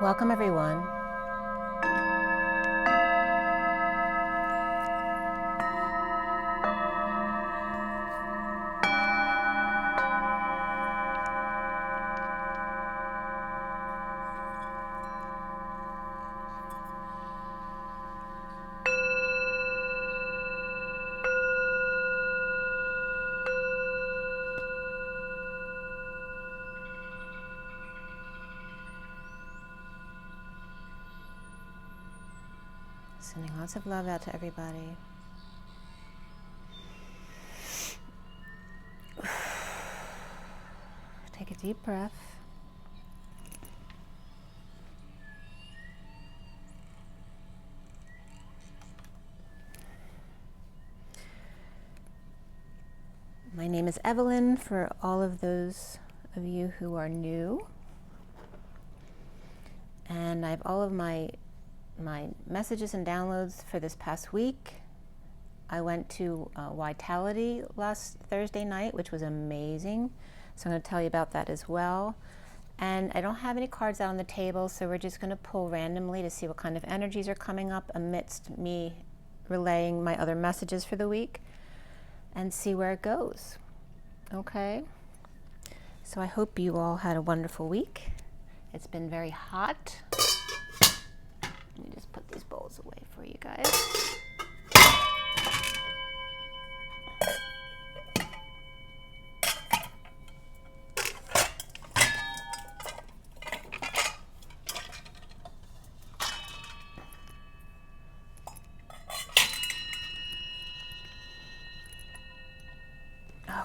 Welcome everyone. Sending lots of love out to everybody. Take a deep breath. My name is Evelyn for all of those of you who are new. And I have all of my messages and downloads for this past week. I went to Vitality last Thursday night, which was amazing. So I'm going to tell you about that as well. And I don't have any cards out on the table, so we're just going to pull randomly to see what kind of energies are coming up amidst me relaying my other messages for the week and see where it goes. Okay? So I hope you all had a wonderful week. It's been very hot. Let me just put these bowls away for you guys.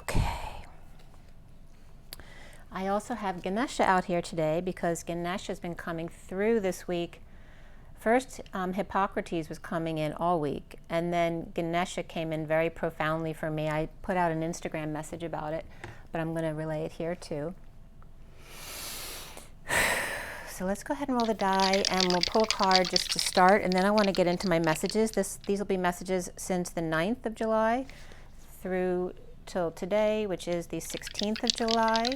Okay. I also have Ganesha out here today because Ganesha has been coming through this week. First, Hippocrates was coming in all week, and then Ganesha came in very profoundly for me. I put out an Instagram message about it, but I'm going to relay it here too. So let's go ahead and roll the die, and we'll pull a card just to start, and then I want to get into my messages. These will be messages since the 9th of July through till today, which is the 16th of July.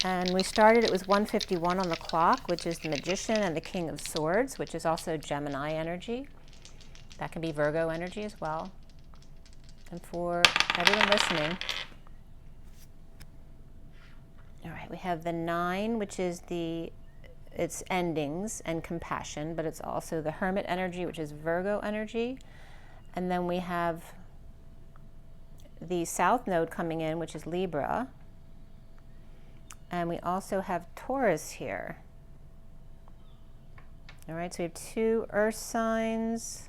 And we started, it was 1:51 on the clock, which is the Magician and the King of Swords, which is also Gemini energy. That can be Virgo energy as well. And for everyone listening, all right, we have the 9, which is it's endings and compassion, but it's also the Hermit energy, which is Virgo energy. And then we have the South Node coming in, which is Libra. And we also have Taurus here. All right, so we have 2 earth signs.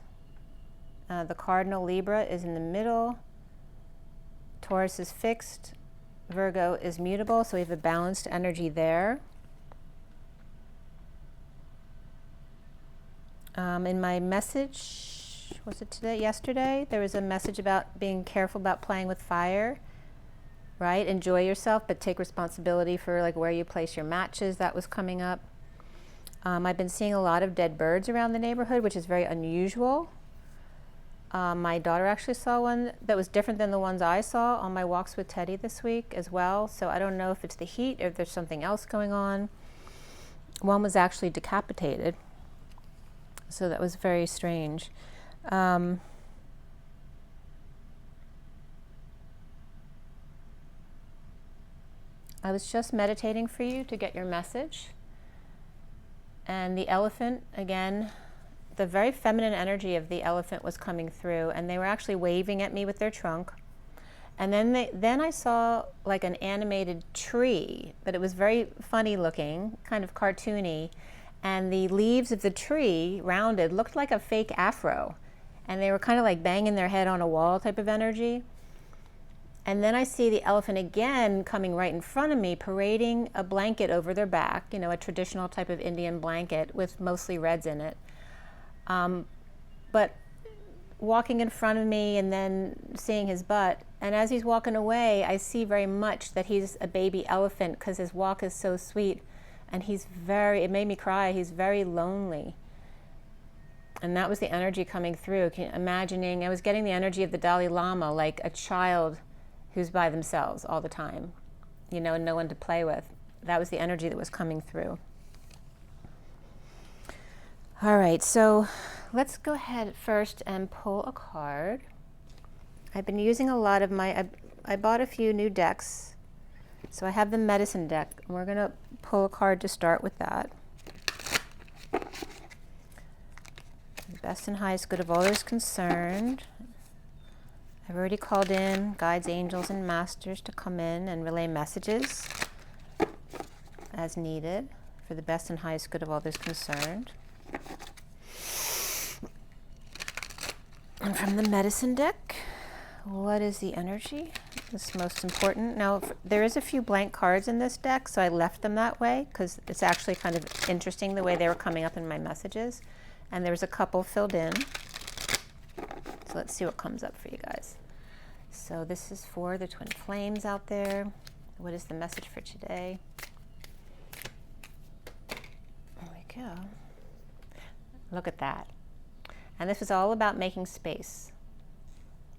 The cardinal Libra is in the middle. Taurus is fixed. Virgo is mutable, so we have a balanced energy there. In my message, was it yesterday? There was a message about being careful about playing with fire. Right? Enjoy yourself, but take responsibility for like where you place your matches. That was coming up. I've been seeing a lot of dead birds around the neighborhood, which is very unusual. My daughter actually saw one that was different than the ones I saw on my walks with Teddy this week as well. So I don't know if it's the heat or if there's something else going on. One was actually decapitated. So that was very strange. I was just meditating for you to get your message. And the elephant, again, the very feminine energy of the elephant was coming through, and they were actually waving at me with their trunk. And then I saw like an animated tree, but it was very funny looking, kind of cartoony. And the leaves of the tree, rounded, looked like a fake afro. And they were kind of like banging their head on a wall type of energy. And then I see the elephant again coming right in front of me, parading a blanket over their back, you know, a traditional type of Indian blanket with mostly reds in it. But walking in front of me and then seeing his butt. And as he's walking away, I see very much that he's a baby elephant because his walk is so sweet. And it made me cry, he's very lonely. And that was the energy coming through. Imagining, I was getting the energy of the Dalai Lama, like a child who's by themselves all the time, you know, and no one to play with. That was the energy that was coming through. All right, so let's go ahead first and pull a card. I've been using a lot of I bought a few new decks. So I have the medicine deck, and we're going to pull a card to start with that. The best and highest good of all those concerned. I've already called in guides, angels, and masters to come in and relay messages as needed for the best and highest good of all those concerned. And from the medicine deck, what is the energy? That's most important. Now, there is a few blank cards in this deck, so I left them that way because it's actually kind of interesting the way they were coming up in my messages. And there was a couple filled in. So let's see what comes up for you guys. So this is for the twin flames out there. What is the message for today? There we go. Look at that. And this is all about making space.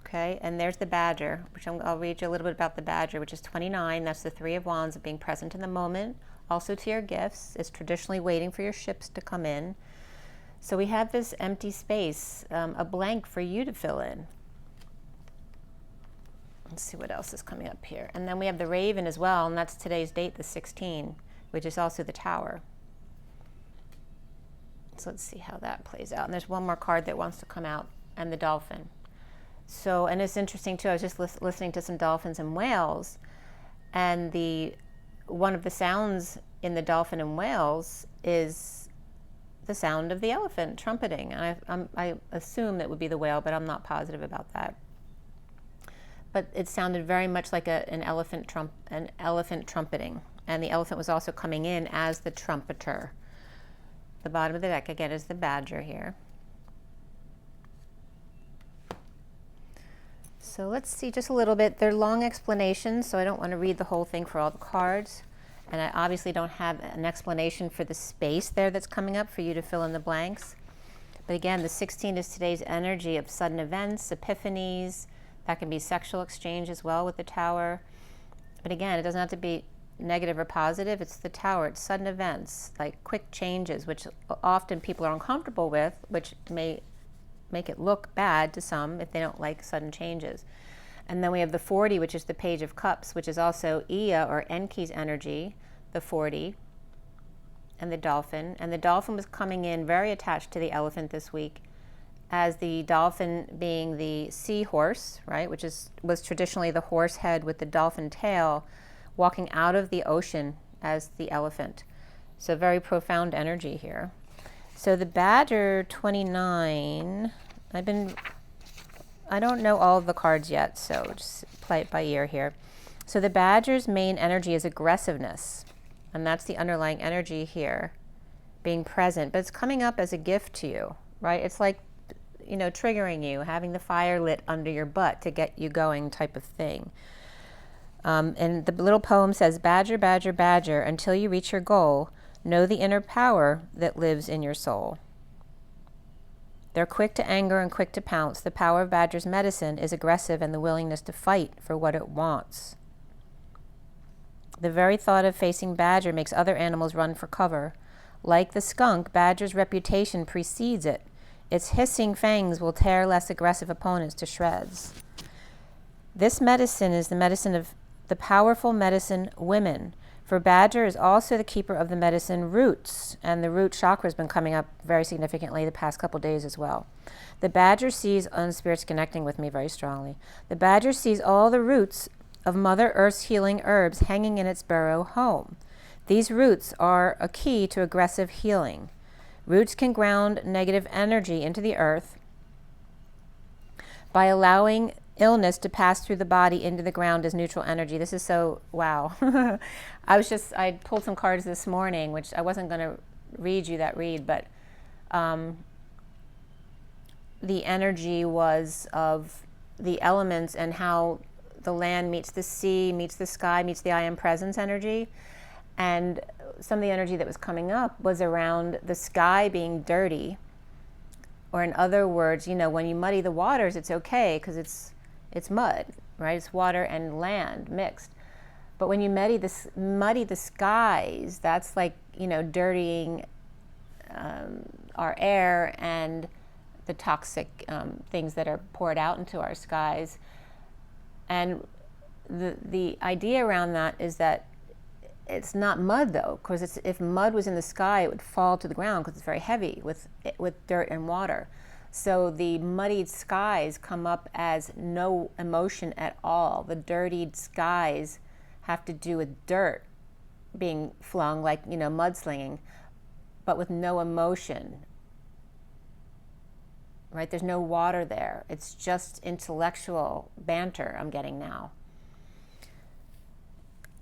Okay, and there's the badger, which I'll read you a little bit about the badger, which is 29. That's the Three of Wands of being present in the moment. Also to your gifts. It's traditionally waiting for your ships to come in. So we have this empty space, a blank for you to fill in. Let's see what else is coming up here. And then we have the Raven as well, and that's today's date, the 16, which is also the Tower. So let's see how that plays out. And there's one more card that wants to come out, and the Dolphin. So, and it's interesting too, I was just listening to some dolphins and whales, and one of the sounds in the dolphin and whales is the sound of the elephant trumpeting. And I assume it would be the whale, but I'm not positive about that. But it sounded very much like an elephant trumpeting. And the elephant was also coming in as the trumpeter. The bottom of the deck again is the badger here. So let's see just a little bit. They're long explanations, so I don't want to read the whole thing for all the cards. And I obviously don't have an explanation for the space there that's coming up for you to fill in the blanks. But again, the 16 is today's energy of sudden events, epiphanies. That can be sexual exchange as well with the Tower. But again, it doesn't have to be negative or positive. It's the Tower. It's sudden events, like quick changes, which often people are uncomfortable with, which may make it look bad to some if they don't like sudden changes. And then we have the 40, which is the Page of Cups, which is also Ea or Enki's energy, the 40, and the Dolphin. And the Dolphin was coming in very attached to the elephant this week, as the dolphin being the seahorse, right, which was traditionally the horse head with the dolphin tail, walking out of the ocean as the elephant. So very profound energy here. So the badger 29, I don't know all of the cards yet, so just play it by ear here. So the badger's main energy is aggressiveness, and that's the underlying energy here, being present, but it's coming up as a gift to you, right? It's like, you know, triggering you, having the fire lit under your butt to get you going type of thing. And the little poem says, badger, badger, badger, until you reach your goal, know the inner power that lives in your soul. They're quick to anger and quick to pounce. The power of badger's medicine is aggressive and the willingness to fight for what it wants. The very thought of facing badger makes other animals run for cover. Like the skunk, badger's reputation precedes it. Its hissing fangs will tear less aggressive opponents to shreds. This medicine is the medicine of the powerful medicine women. For badger is also the keeper of the medicine roots, and the root chakra has been coming up very significantly the past couple days as well. The badger sees, and Spirit's connecting with me very strongly, the badger sees all the roots of Mother Earth's healing herbs hanging in its burrow home. These roots are a key to aggressive healing. Roots can ground negative energy into the earth by allowing illness to pass through the body into the ground as neutral energy. This is so, wow. I pulled some cards this morning, which I wasn't going to read you that read, but the energy was of the elements and how the land meets the sea, meets the sky, meets the I am presence energy. And some of the energy that was coming up was around the sky being dirty, or in other words, you know, when you muddy the waters, it's okay because it's mud, right? It's water and land mixed. But when you muddy the skies, that's like, you know, dirtying our air and the toxic things that are poured out into our skies. And the idea around that is that it's not mud, though, because if mud was in the sky, it would fall to the ground because it's very heavy with dirt and water. So the muddied skies come up as no emotion at all. The dirtied skies have to do with dirt being flung, like, mudslinging, but with no emotion, right? There's no water there. It's just intellectual banter I'm getting now.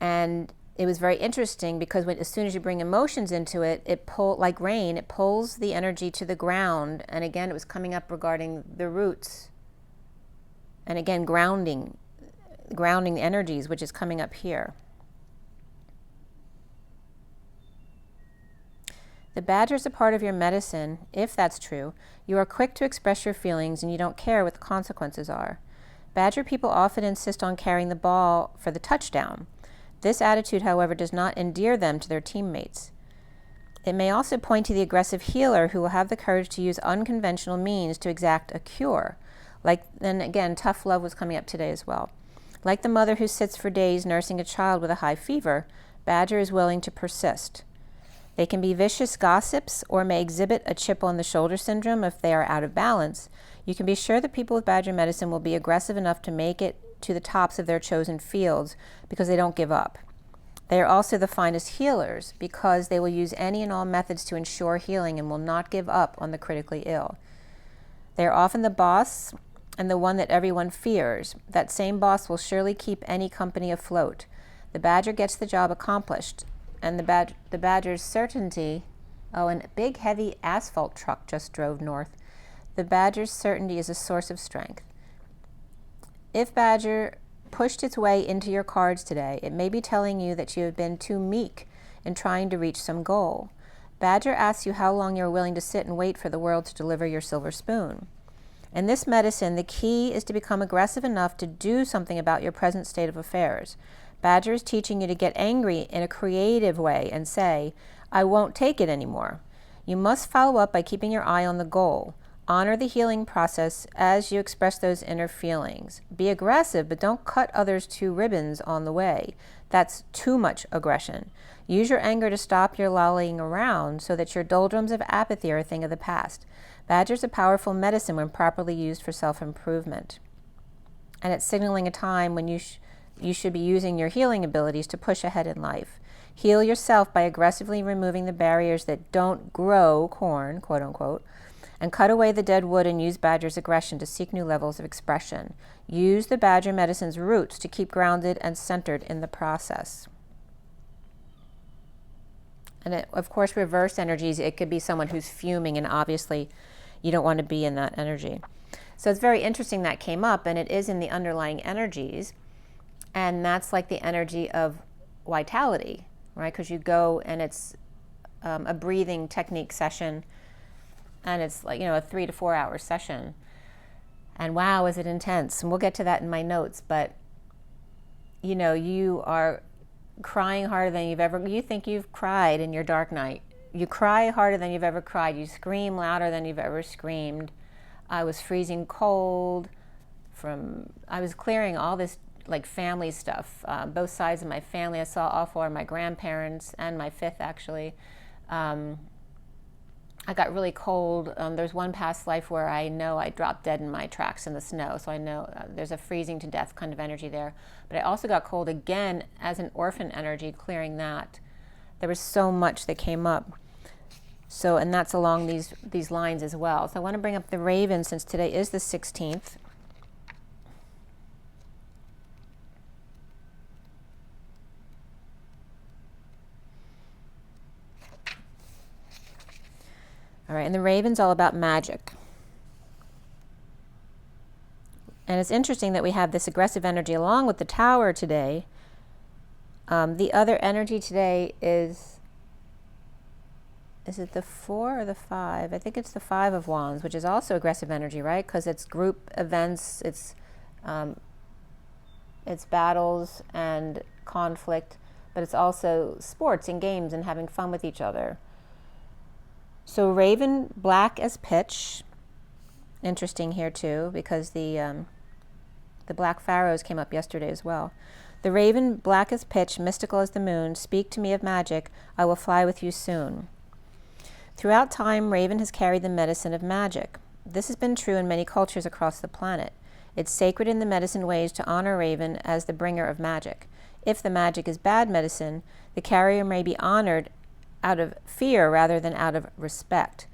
And it was very interesting because as soon as you bring emotions into it, like rain, it pulls the energy to the ground. And again, it was coming up regarding the roots. And again, grounding the energies, which is coming up here. The badger is a part of your medicine. If that's true, you are quick to express your feelings and you don't care what the consequences are. Badger people often insist on carrying the ball for the touchdown. This attitude, however, does not endear them to their teammates. It may also point to the aggressive healer who will have the courage to use unconventional means to exact a cure. Then again, tough love was coming up today as well. Like the mother who sits for days nursing a child with a high fever, badger is willing to persist. They can be vicious gossips or may exhibit a chip on the shoulder syndrome if they are out of balance. You can be sure that people with badger medicine will be aggressive enough to make it to the tops of their chosen fields because they don't give up. They are also the finest healers because they will use any and all methods to ensure healing and will not give up on the critically ill. They are often the boss and the one that everyone fears. That same boss will surely keep any company afloat. The badger gets the job accomplished, and the badger's certainty, and a big heavy asphalt truck just drove north. The badger's certainty is a source of strength. If badger pushed its way into your cards today, it may be telling you that you have been too meek in trying to reach some goal. Badger asks you how long you are willing to sit and wait for the world to deliver your silver spoon. In this medicine, the key is to become aggressive enough to do something about your present state of affairs. Badger is teaching you to get angry in a creative way and say, I won't take it anymore. You must follow up by keeping your eye on the goal. Honor the healing process as you express those inner feelings. Be aggressive, but don't cut others to ribbons on the way. That's too much aggression. Use your anger to stop your lollying around so that your doldrums of apathy are a thing of the past. Badger's a powerful medicine when properly used for self-improvement. And it's signaling a time when you should be using your healing abilities to push ahead in life. Heal yourself by aggressively removing the barriers that don't grow corn, quote unquote, and cut away the dead wood and use badger's aggression to seek new levels of expression. Use the badger medicine's roots to keep grounded and centered in the process. And of course, reverse energies, it could be someone who's fuming, and obviously you don't want to be in that energy. So it's very interesting that came up, and it is in the underlying energies, and that's like the energy of vitality, right? Because you go and it's a breathing technique session, and it's like, a 3 to 4 hour session. And wow, is it intense. And we'll get to that in my notes, but you are crying harder than you think you've cried in your dark night. You cry harder than you've ever cried. You scream louder than you've ever screamed. I was freezing cold I was clearing all this like family stuff, both sides of my family. I saw all 4 of my grandparents and my 5th actually. I got really cold. There's one past life where I know I dropped dead in my tracks in the snow, so I know there's a freezing to death kind of energy there. But I also got cold again as an orphan energy, clearing that. There was so much that came up. So, and that's along these lines as well. So I want to bring up the Raven since today is the 16th. All right, and the Raven's all about magic. And it's interesting that we have this aggressive energy along with the Tower today. The other energy today is it the 4 or the 5? I think it's the 5 of Wands, which is also aggressive energy, right? Because it's group events, it's battles and conflict, but it's also sports and games and having fun with each other. So raven black as pitch. Interesting here too, because the black pharaohs came up yesterday as well. The raven black as pitch, mystical as the moon, speak to me of magic, I will fly with you soon. Throughout time, raven has carried the medicine of magic. This has been true in many cultures across the planet. It's sacred in the medicine ways to honor raven as the bringer of magic. If the magic is bad medicine, the carrier may be honored out of fear rather than out of respect.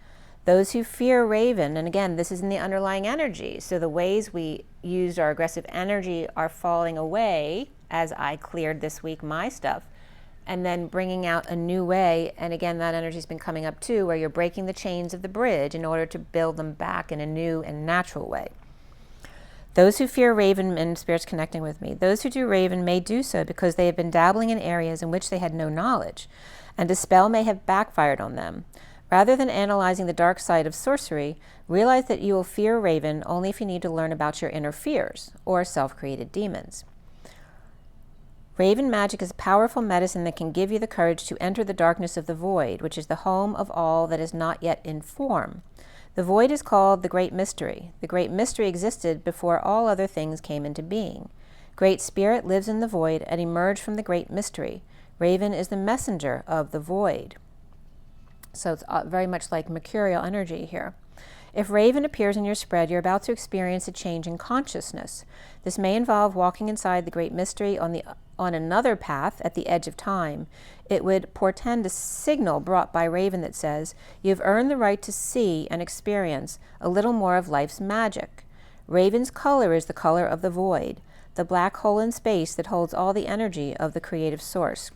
Those who fear raven, and again, this is in the underlying energy, so the ways we used our aggressive energy are falling away as I cleared this week my stuff, and then bringing out a new way, and again, that energy's been coming up too, where you're breaking the chains of the bridge in order to build them back in a new and natural way. Those who fear raven, and Spirit's connecting with me, those who do raven may do so because they have been dabbling in areas in which they had no knowledge, and a spell may have backfired on them. Rather than analyzing the dark side of sorcery, realize that you will fear raven only if you need to learn about your inner fears, or self-created demons. Raven magic is a powerful medicine that can give you the courage to enter the darkness of the void, which is the home of all that is not yet in form. The void is called the Great Mystery. The Great Mystery existed before all other things came into being. Great Spirit lives in the void and emerged from the Great Mystery. Raven is the messenger of the void. So it's very much like mercurial energy here. If raven appears in your spread, you're about to experience a change in consciousness. This may involve walking inside the Great Mystery on another path at the edge of time. It would portend a signal brought by raven that says, you've earned the right to see and experience a little more of life's magic. Raven's color is the color of the void, the black hole in space that holds all the energy of the creative source.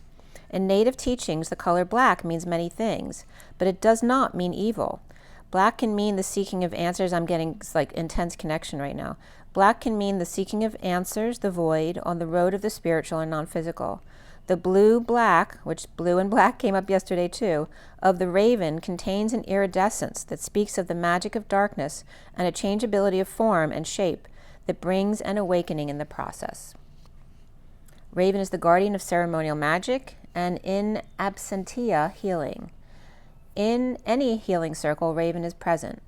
In native teachings, the color black means many things, but it does not mean evil. Black can mean the seeking of answers. I'm getting like intense connection right now. Black can mean the seeking of answers, the void, on the road of the spiritual and non-physical. The blue-black, which blue and black came up yesterday too, of the raven contains an iridescence that speaks of the magic of darkness and a changeability of form and shape that brings an awakening in the process. Raven is the guardian of ceremonial magic and in absentia healing. In any healing circle, raven is present.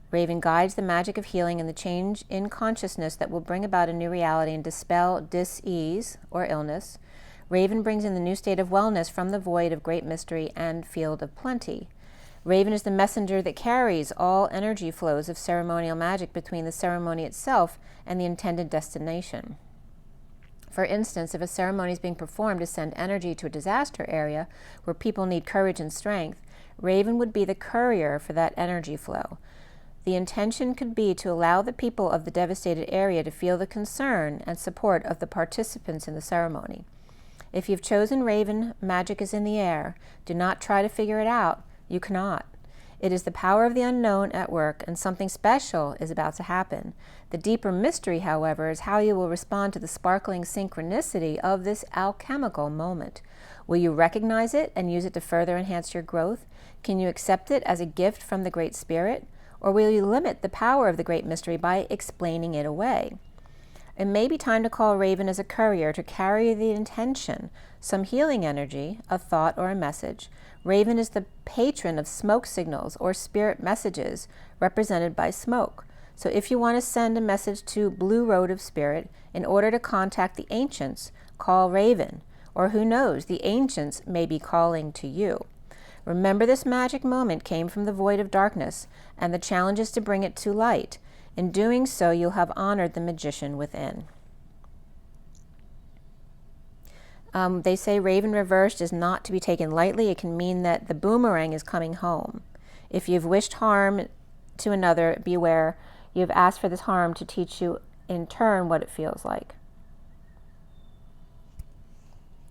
Raven guides the magic of healing and the change in consciousness that will bring about a new reality and dispel dis-ease or illness. Raven brings in the new state of wellness from the void of great mystery and field of plenty. Raven is the messenger that carries all energy flows of ceremonial magic between the ceremony itself and the intended destination. For instance, if a ceremony is being performed to send energy to a disaster area where people need courage and strength, raven would be the courier for that energy flow. The intention could be to allow the people of the devastated area to feel the concern and support of the participants in the ceremony. If you've chosen raven, magic is in the air. Do not try to figure it out. You cannot. It is the power of the unknown at work, and something special is about to happen. The deeper mystery, however, is how you will respond to the sparkling synchronicity of this alchemical moment. Will you recognize it and use it to further enhance your growth? Can you accept it as a gift from the Great Spirit? Or will you limit the power of the Great Mystery by explaining it away? It may be time to call raven as a courier to carry the intention, some healing energy, a thought or a message. Raven is the patron of smoke signals or spirit messages represented by smoke. So if you want to send a message to Blue Road of Spirit in order to contact the ancients, call raven. Or who knows, the ancients may be calling to you. Remember, this magic moment came from the void of darkness, and the challenge is to bring it to light. In doing so, you'll have honored the magician within. They say raven reversed is not to be taken lightly. It can mean that the boomerang is coming home. If you've wished harm to another, beware. You have asked for this harm to teach you in turn what it feels like.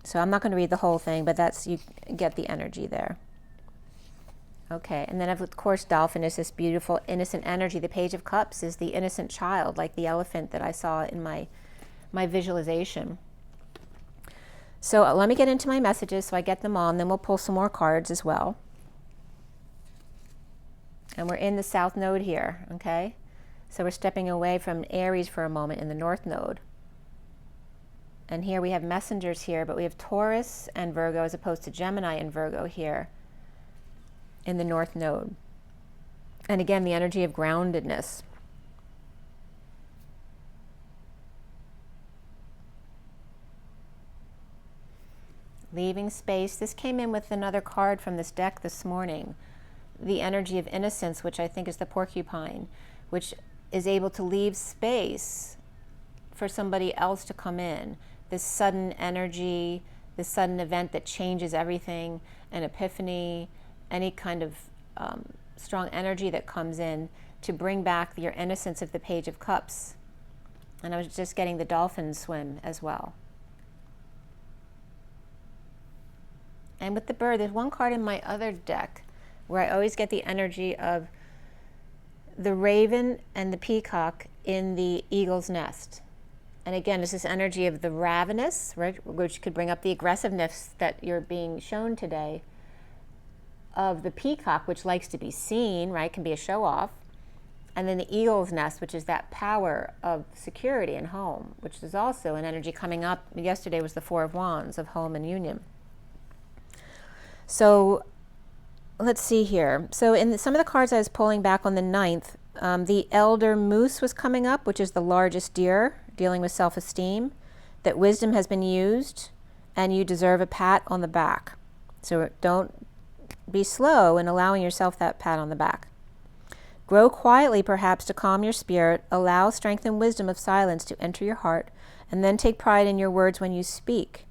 So I'm not going to read the whole thing, but that's, you get the energy there. Okay, and then of course dolphin is this beautiful innocent energy. The Page of Cups is the innocent child, like the elephant that I saw in my visualization. So let me get into my messages so I get them all, and then we'll pull some more cards as well. And we're in the South Node here, okay? So we're stepping away from Aries for a moment in the North Node. And here we have messengers here, but we have Taurus and Virgo as opposed to Gemini and Virgo here. in the North Node. And again, the energy of groundedness. Leaving space. This came in with another card from this deck this morning. The energy of innocence, which I think is the porcupine, which is able to leave space for somebody else to come in. This sudden energy, this sudden event that changes everything, an epiphany, any kind of strong energy that comes in to bring back your innocence of the Page of Cups. And I was just getting the dolphin swim as well. And with the bird, there's one card in my other deck where I always get the energy of the raven and the peacock in the eagle's nest. And again, it's this energy of the ravenous, right, which could bring up the aggressiveness that you're being shown today, of the peacock, which likes to be seen, right, can be a show-off, and then the eagle's nest, which is that power of security and home, which is also an energy coming up. Yesterday was the Four of Wands of home and union. So let's see here. So in some of the cards I was pulling back on the 9th, the elder moose was coming up, which is the largest deer, dealing with self-esteem, that wisdom has been used and you deserve a pat on the back. So don't be slow in allowing yourself that pat on the back. Grow quietly, perhaps, to calm your spirit. Allow strength and wisdom of silence to enter your heart, and then take pride in your words when you speak.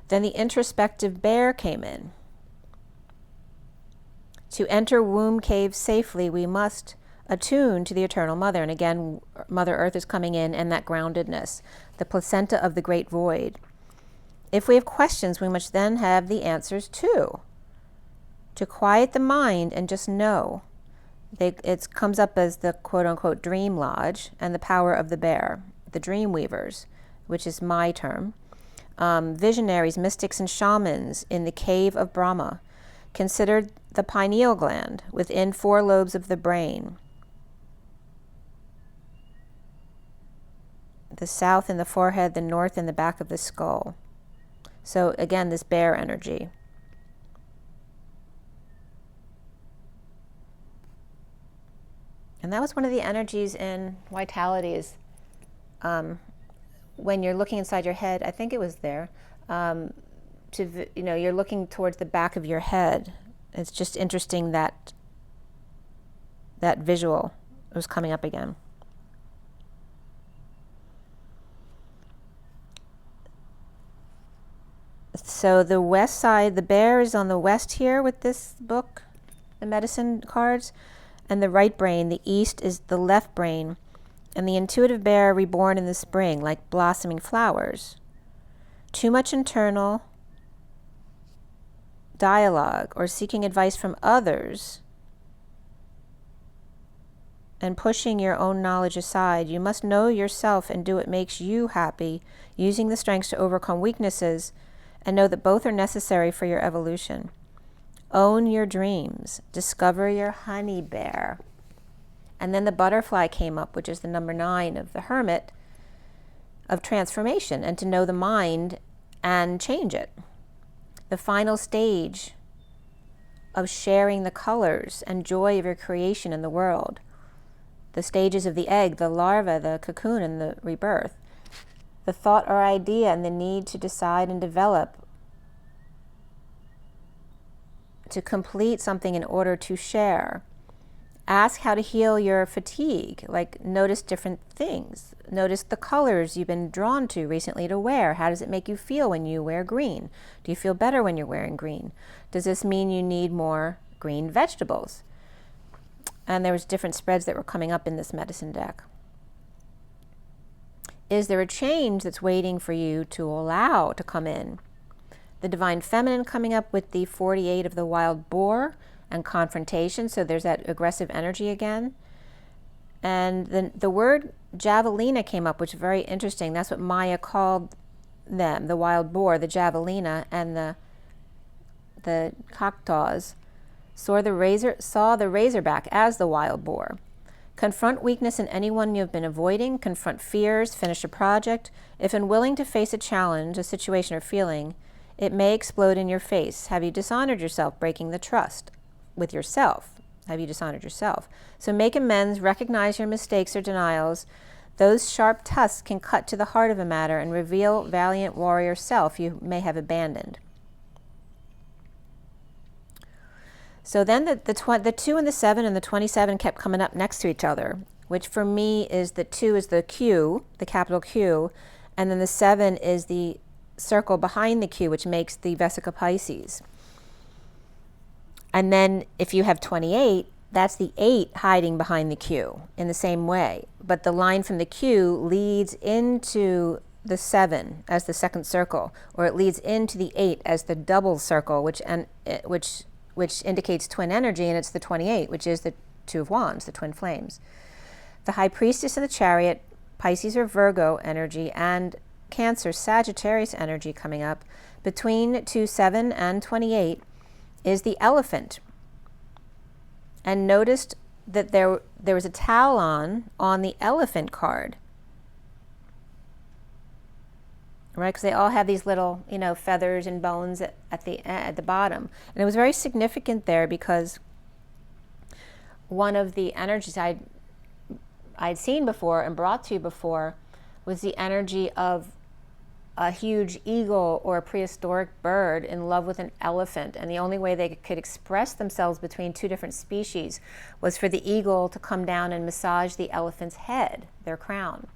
Then the introspective bear came in. To enter womb cave safely, we must attune to the eternal mother. And again, Mother Earth is coming in, and that groundedness, the placenta of the great void. If we have questions, we must then have the answers too. To quiet the mind and just know. It comes up as the quote-unquote dream lodge and the power of the bear, the dream weavers, which is my term. Visionaries, mystics, and shamans in the cave of Brahma, considered the pineal gland within 4 lobes of the brain. The south in the forehead, the north in the back of the skull. So again, this bear energy. And that was one of the energies in Vitalities. When you're looking inside your head, I think it was there, you're looking towards the back of your head. It's just interesting that visual was coming up again. So the west side, the bear is on the west here with this book, the medicine cards, and the right brain, the east is the left brain, and the intuitive bear reborn in the spring like blossoming flowers. Too much internal dialogue or seeking advice from others and pushing your own knowledge aside. You must know yourself and do what makes you happy, using the strengths to overcome weaknesses, and know that both are necessary for your evolution. Own your dreams. Discover your honey bear. And then the butterfly came up, which is the number 9 of the hermit, of transformation, and to know the mind and change it. The final stage of sharing the colors and joy of your creation in the world. The stages of the egg, the larva, the cocoon, and the rebirth. The thought or idea and the need to decide and develop to complete something in order to share. Ask how to heal your fatigue, like notice different things. Notice the colors you've been drawn to recently to wear. How does it make you feel when you wear green? Do you feel better when you're wearing green? Does this mean you need more green vegetables? And there was different spreads that were coming up in this medicine deck. Is there a change that's waiting for you to allow to come in? The divine feminine coming up with the 48 of the wild boar and confrontation, so there's that aggressive energy again. And then the word javelina came up, which is very interesting. That's what Maya called them, the wild boar, the javelina, and the cactaws saw the razorback as the wild boar. Confront weakness in anyone you have been avoiding. Confront fears. Finish a project. If unwilling to face a challenge, a situation, or feeling, it may explode in your face. Have you dishonored yourself, breaking the trust? with yourself? Have you dishonored yourself? So make amends, recognize your mistakes or denials. Those sharp tusks can cut to the heart of a matter and reveal valiant warrior self you may have abandoned. So then the 2 and the 7 and the 27 kept coming up next to each other, which for me is the 2 is the Q, the capital Q, and then the 7 is the circle behind the Q, which makes the Vesica Pisces. And then if you have 28, that's the 8 hiding behind the Q in the same way. But the line from the Q leads into the 7 as the second circle, or it leads into the 8 as the double circle, which indicates twin energy, and it's the 28, which is the 2 of Wands, the twin flames. The High Priestess and the Chariot, Pisces or Virgo energy, and Cancer, Sagittarius energy coming up between 2-7 and 28 is the Elephant. And noticed that there was a talon on the Elephant card, right? Because they all have these little, feathers and bones at the bottom, and it was very significant there because one of the energies I'd seen before and brought to you before was the energy of a huge eagle or a prehistoric bird in love with an elephant, and the only way they could express themselves between two different species was for the eagle to come down and massage the elephant's head, their crown,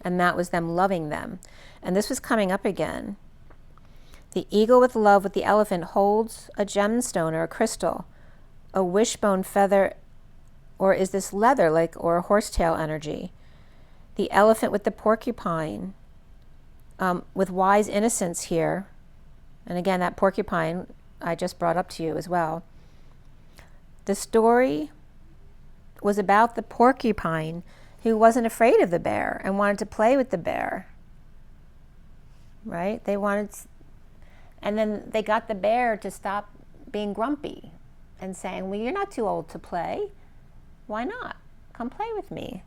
and that was them loving them. And this was coming up again. The eagle with love with the elephant holds a gemstone or a crystal, a wishbone feather, or is this leather, or a horsetail energy? The elephant with the porcupine, with wise innocence here. And again, that porcupine I just brought up to you as well. The story was about the porcupine who wasn't afraid of the bear and wanted to play with the bear, right? And then they got the bear to stop being grumpy and saying, well, you're not too old to play. Why not? Come play with me.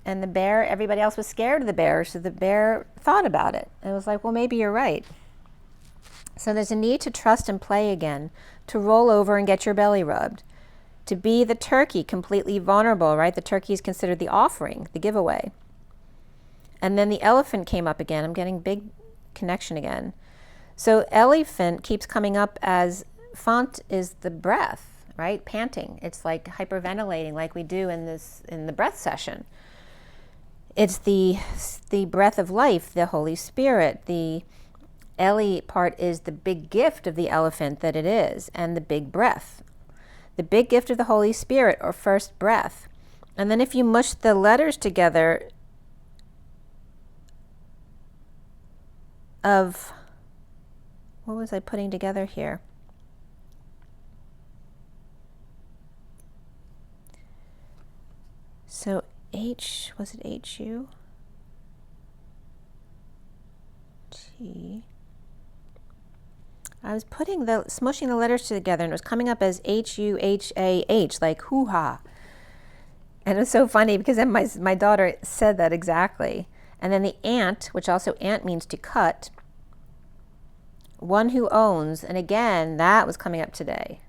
And the bear, everybody else was scared of the bear, so the bear thought about it. And it was like, well, maybe you're right. So there's a need to trust and play again, to roll over and get your belly rubbed, to be the turkey, completely vulnerable, right? The turkey is considered the offering, the giveaway. And then the elephant came up again. I'm getting big connection again. So elephant keeps coming up as font is the breath, right? Panting. It's like hyperventilating like we do in the breath session. It's the breath of life, the Holy Spirit. The Eli part is the big gift of the elephant that it is, and the big breath. The big gift of the Holy Spirit, or first breath. And then if you mush the letters together of, what was I putting together here? So H, was it H-U? T. I was smushing the letters together, and it was coming up as H-U-H-A-H, like hoo-ha. And it was so funny because then my daughter said that exactly. And then the ant, which also ant means to cut, one who owns, and again, that was coming up today.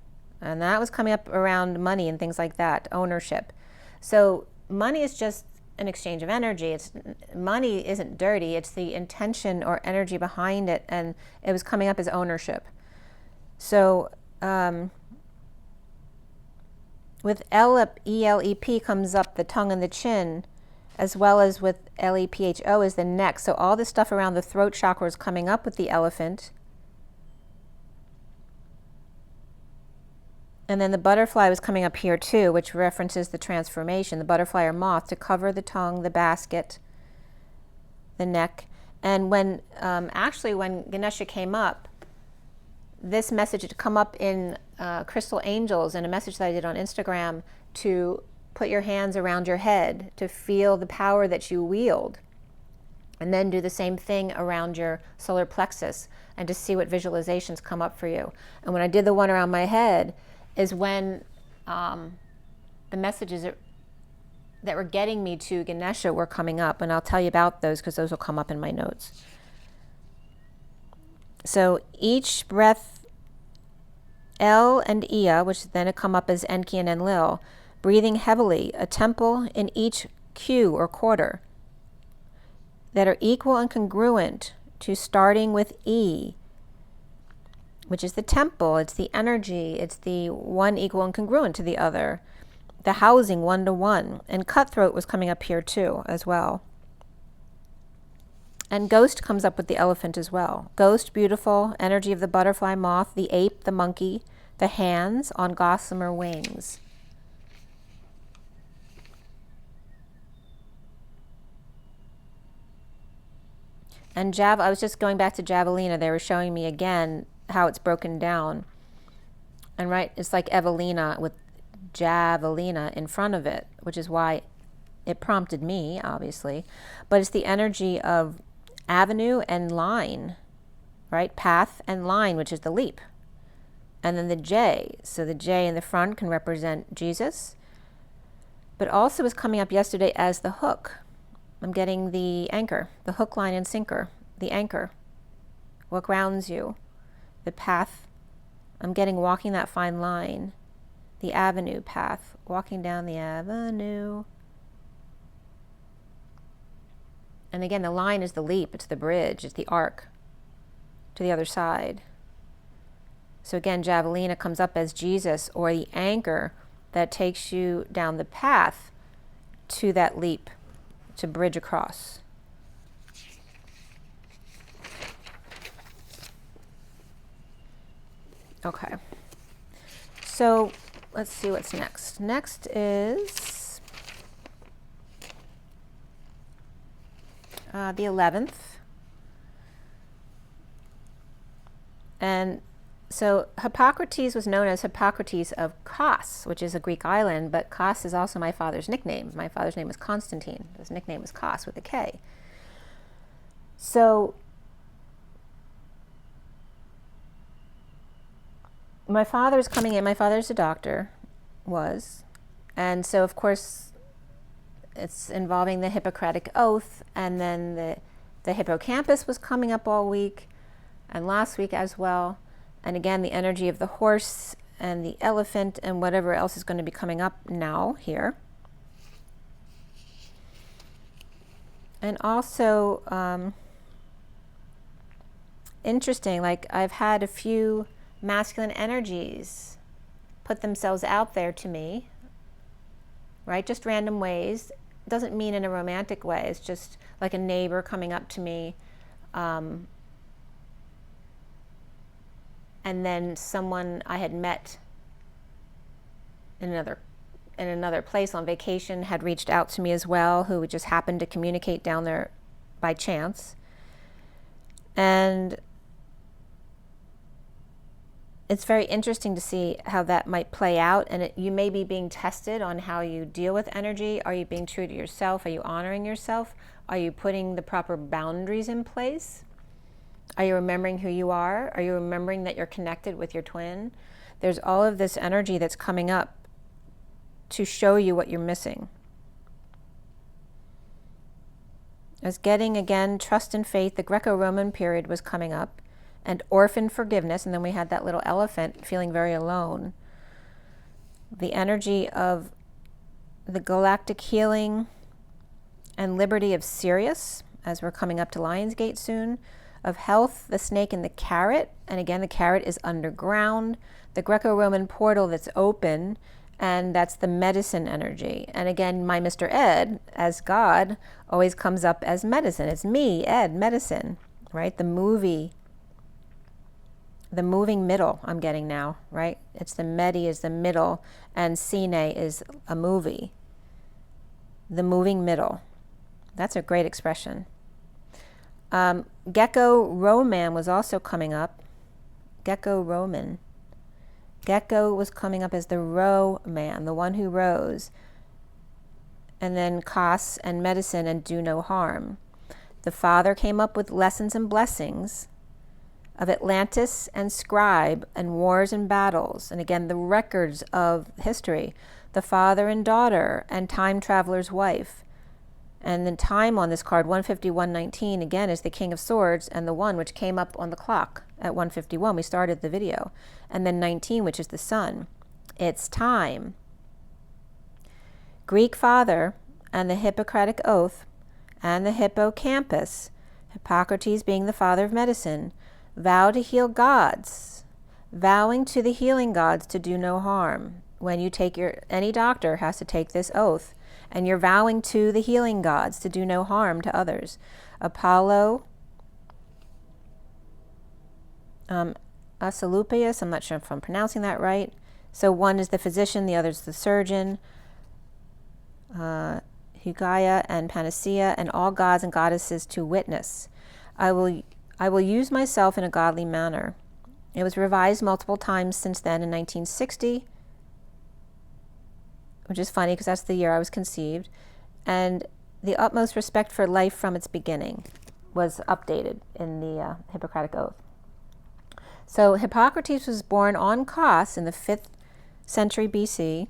And that was coming up around money and things like that, ownership. So money is just an exchange of energy. Money isn't dirty, it's the intention or energy behind it, and it was coming up as ownership. So with ELEP, E-L-E-P comes up the tongue and the chin, as well as with L-E-P-H-O is the neck. So all this stuff around the throat chakra is coming up with the elephant. And then the butterfly was coming up here too, which references the transformation, the butterfly or moth, to cover the tongue, the basket, the neck. And when Ganesha came up, this message had come up in Crystal Angels, and a message that I did on Instagram, to put your hands around your head, to feel the power that you wield. And then do the same thing around your solar plexus, and to see what visualizations come up for you. And when I did the one around my head, is when the messages that were getting me to Ganesha were coming up, and I'll tell you about those because those will come up in my notes. So each breath El and Ea, which then come up as Enki and Enlil, breathing heavily, a temple in each Q or quarter that are equal and congruent to starting with E, which is the temple, it's the energy, it's the one equal and congruent to the other, the housing 1 to 1. And cutthroat was coming up here too as well. And ghost comes up with the elephant as well. Ghost, beautiful, energy of the butterfly, moth, the ape, the monkey, the hands on gossamer wings. And I was just going back to Javelina. They were showing me again how it's broken down. And right, it's like Evelina with Javelina in front of it, which is why it prompted me, obviously. But it's the energy of avenue and line, right? Path and line, which is the leap. And then the J. So the J in the front can represent Jesus, but also was coming up yesterday as the hook. I'm getting the anchor, the hook, line, and sinker, the anchor, what grounds you, the path. I'm getting walking that fine line, the avenue path, walking down the avenue. And again, the line is the leap, it's the bridge, it's the arc to the other side. So again, Javelina comes up as Jesus, or the anchor that takes you down the path to that leap, to bridge across. Okay. So let's see what's next. Next is the 11th. And so Hippocrates was known as Hippocrates of Kos, which is a Greek island, but Kos is also my father's nickname. My father's name was Constantine. His nickname was Kos with a K. So my father's coming in. My father's a doctor, and so of course it's involving the Hippocratic Oath, and then the hippocampus was coming up all week, and last week as well. And again, the energy of the horse and the elephant and whatever else is going to be coming up now here. And also, interesting, like I've had a few masculine energies put themselves out there to me, right? Just random ways. Doesn't mean in a romantic way. It's just like a neighbor coming up to me, and then someone I had met in another place on vacation had reached out to me as well, who just happened to communicate down there by chance. And it's very interesting to see how that might play out. And you may be being tested on how you deal with energy. Are you being true to yourself? Are you honoring yourself? Are you putting the proper boundaries in place? Are you remembering who you are? Are you remembering that you're connected with your twin? There's all of this energy that's coming up to show you what you're missing. I was getting, again, trust and faith. The Greco-Roman period was coming up, and orphan forgiveness, and then we had that little elephant feeling very alone. The energy of the galactic healing and liberty of Sirius, as we're coming up to Lionsgate soon. Of health, the snake and the carrot, and again the carrot is underground. The Greco-Roman portal that's open, and that's the medicine energy. And again, my Mr. Ed, as God, always comes up as medicine. It's me, Ed, medicine, right? The moving middle I'm getting now, right? It's the medi is the middle, and cine is a movie. The moving middle. That's a great expression. Gecko-Roman was also coming up. Gecko-Roman. Gecko was coming up as the row man, the one who rows. And then Kos and medicine and do no harm. The father came up with lessons and blessings of Atlantis and scribe and wars and battles. And again, the records of history. The father and daughter and time traveler's wife. And then time on this card, 150, 119, again, is the King of Swords and the one which came up on the clock. at 1:51. We started the video. And then 19, which is the sun. It's time. Greek father and the Hippocratic Oath and the hippocampus, Hippocrates being the father of medicine, vow to heal gods, vowing to the healing gods to do no harm. When you take any doctor has to take this oath, and you're vowing to the healing gods to do no harm to others. Apollo, Asclepius, I'm not sure if I'm pronouncing that right. So one is the physician, the other is the surgeon. Hygieia and Panacea, and all gods and goddesses to witness. I will use myself in a godly manner. It was revised multiple times since then in 1960, which is funny because that's the year I was conceived, and the utmost respect for life from its beginning was updated in the Hippocratic Oath. So Hippocrates was born on Kos in the 5th century BC.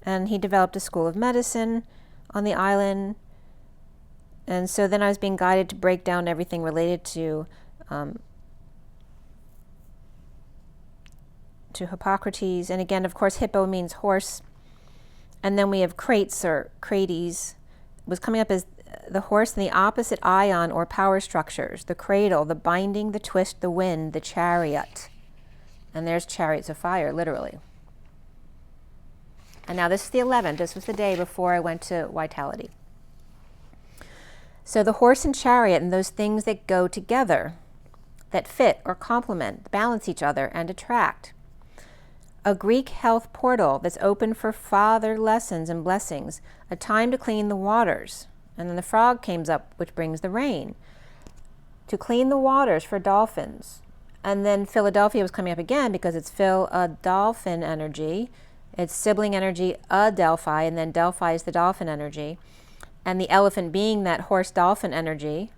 And he developed a school of medicine on the island. And so then I was being guided to break down everything related to Hippocrates. And again, of course, hippo means horse. And then we have crates or crates, was coming up as the horse and the opposite ion or power structures, the cradle, the binding, the twist, the wind, the chariot. And there's chariots of fire, literally. And now this is the 11th. This was the day before I went to Vitality. So the horse and chariot and those things that go together, that fit or complement, balance each other and attract. A Greek health portal that's open for father lessons and blessings, a time to clean the waters. And then the frog comes up, which brings the rain. To clean the waters for dolphins. And then Philadelphia was coming up again because it's Phil-a-dolphin energy. It's sibling energy, Delphi, and then Delphi is the dolphin energy. And the elephant being that horse-dolphin energy,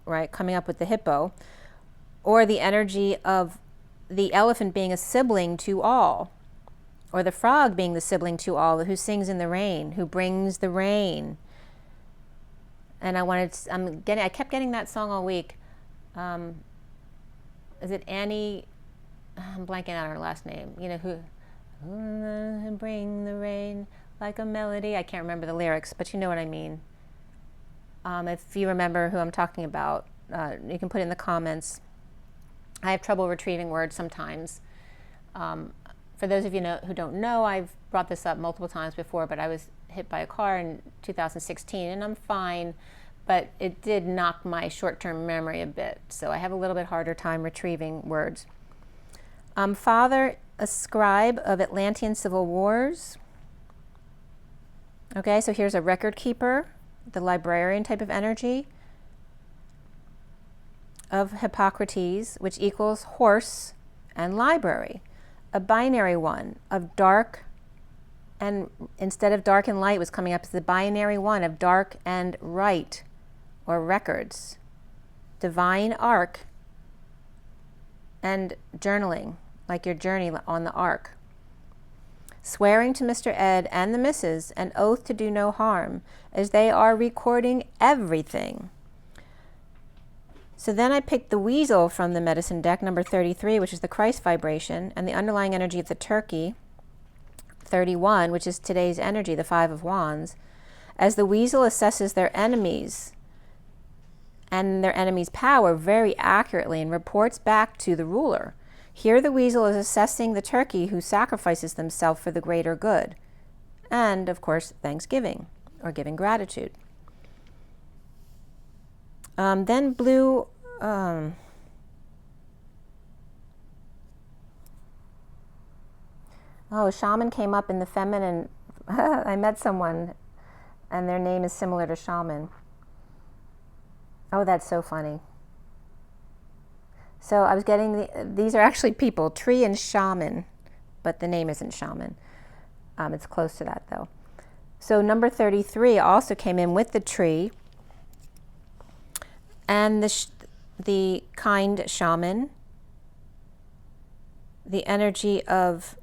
right, coming up with the hippo, or the energy of the elephant being a sibling to all, or the frog being the sibling to all, who sings in the rain, who brings the rain. And I kept getting that song all week. Is it Annie? I'm blanking out her last name. You know, who bring the rain like a melody. I can't remember the lyrics, but you know what I mean. If you remember who I'm talking about, you can put it in the comments. I have trouble retrieving words sometimes. For those of you who don't know, I've brought this up multiple times before, but I was hit by a car in 2016, and I'm fine, but it did knock my short-term memory a bit, so I have a little bit harder time retrieving words. Father, a scribe of Atlantean civil wars. Okay, so here's a record keeper, the librarian type of energy of Hippocrates, which equals horse and library, a binary one of dark, and instead of dark and light was coming up as the binary one of dark and right, or records, divine arc, and journaling, like your journey on the ark. Swearing to Mr. Ed and the Mrs. an oath to do no harm, as they are recording everything. So then I picked the weasel from the medicine deck, number 33, which is the Christ vibration, and the underlying energy of the turkey, 31, which is today's energy, the 5 of Wands, as the weasel assesses their enemies and their enemy's power very accurately and reports back to the ruler. Here the weasel is assessing the turkey who sacrifices themselves for the greater good. And, of course, thanksgiving, or giving gratitude. Then blue, shaman came up in the feminine. I met someone, and their name is similar to shaman. Oh, that's so funny. So I was getting, these are actually people, tree and shaman, but the name isn't shaman. It's close to that though. So number 33 also came in with the tree and the kind shaman, the energy of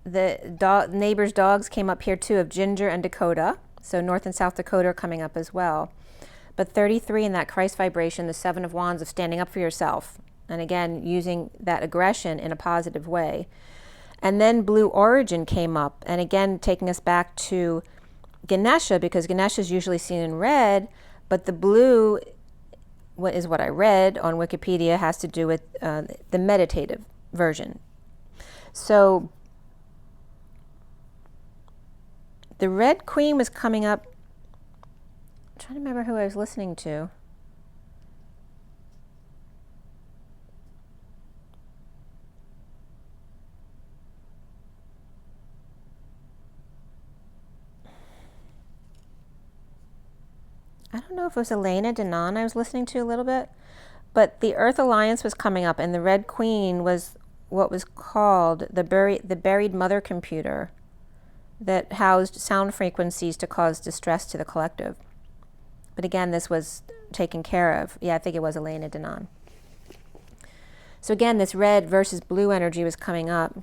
the neighbors' dogs came up here too, of Ginger and Dakota. So North and South Dakota are coming up as well. But 33 in that Christ vibration, the 7 of Wands of standing up for yourself. And again, using that aggression in a positive way. And then Blue Origin came up, and again, taking us back to Ganesha, because Ganesha is usually seen in red, but the blue, what is what I read on Wikipedia, has to do with the meditative version. So the Red Queen was coming up. I'm trying to remember who I was listening to. I don't know if it was Elena Denon I was listening to a little bit, but the Earth Alliance was coming up, and the Red Queen was what was called the buried mother computer that housed sound frequencies to cause distress to the collective. But again, this was taken care of. Yeah, I think it was Elena Denon. So again, this red versus blue energy was coming up.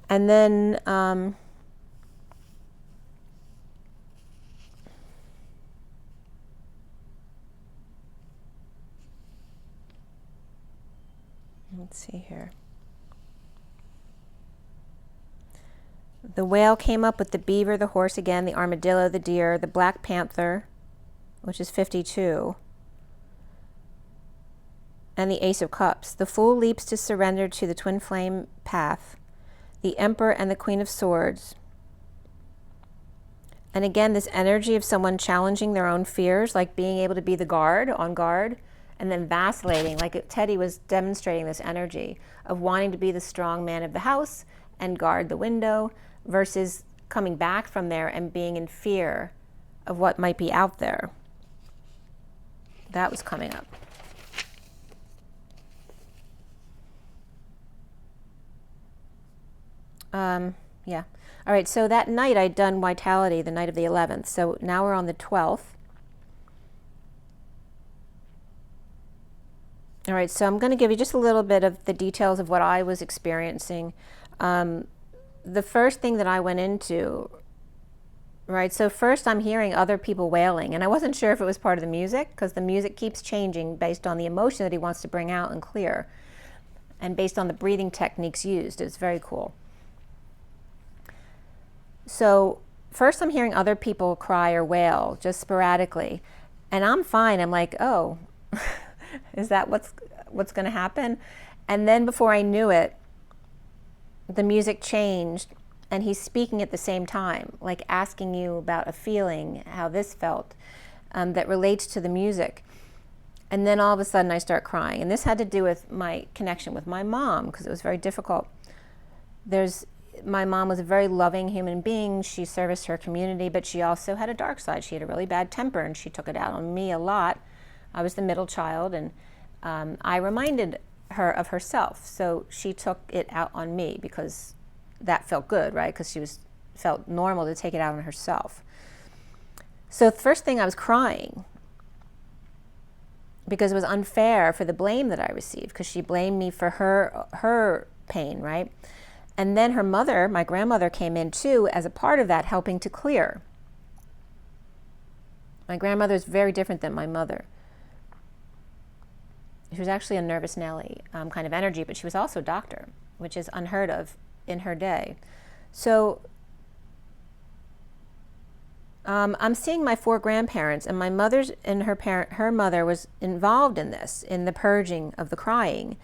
And then let's see here. The whale came up with the beaver, the horse again, the armadillo, the deer, the black panther, which is 52, and the Ace of Cups. The Fool leaps to surrender to the twin flame path, the Emperor and the Queen of Swords. And again, this energy of someone challenging their own fears, like being able to be the guard, on guard, and then vacillating, like Teddy was demonstrating this energy of wanting to be the strong man of the house and guard the window, versus coming back from there and being in fear of what might be out there. That was coming up. Yeah. All right, so that night I'd done Vitality, the night of the 11th. So now we're on the 12th. All right, so I'm going to give you just a little bit of the details of what I was experiencing. The first thing that I went into, right, so first I'm hearing other people wailing, and I wasn't sure if it was part of the music, because the music keeps changing based on the emotion that he wants to bring out and clear, and based on the breathing techniques used. It's very cool. So first I'm hearing other people cry or wail, just sporadically, and I'm fine. I'm like, oh, is that what's going to happen? And then before I knew it, the music changed, and he's speaking at the same time, like asking you about a feeling, how this felt, that relates to the music. And then all of a sudden I start crying. And this had to do with my connection with my mom, because it was very difficult. My mom was a very loving human being. She serviced her community, but she also had a dark side. She had a really bad temper, and she took it out on me a lot. I was the middle child, and I reminded her of herself. So she took it out on me because that felt good, right? Because she felt normal to take it out on herself. So the first thing, I was crying because it was unfair for the blame that I received, because she blamed me for her pain, right? And then her mother, my grandmother, came in too as a part of that, helping to clear. My grandmother is very different than my mother. She was actually a nervous Nelly kind of energy, but she was also a doctor, which is unheard of in her day. So I'm seeing my 4 grandparents, and my mother's and her mother was involved in this, in the purging of the crying.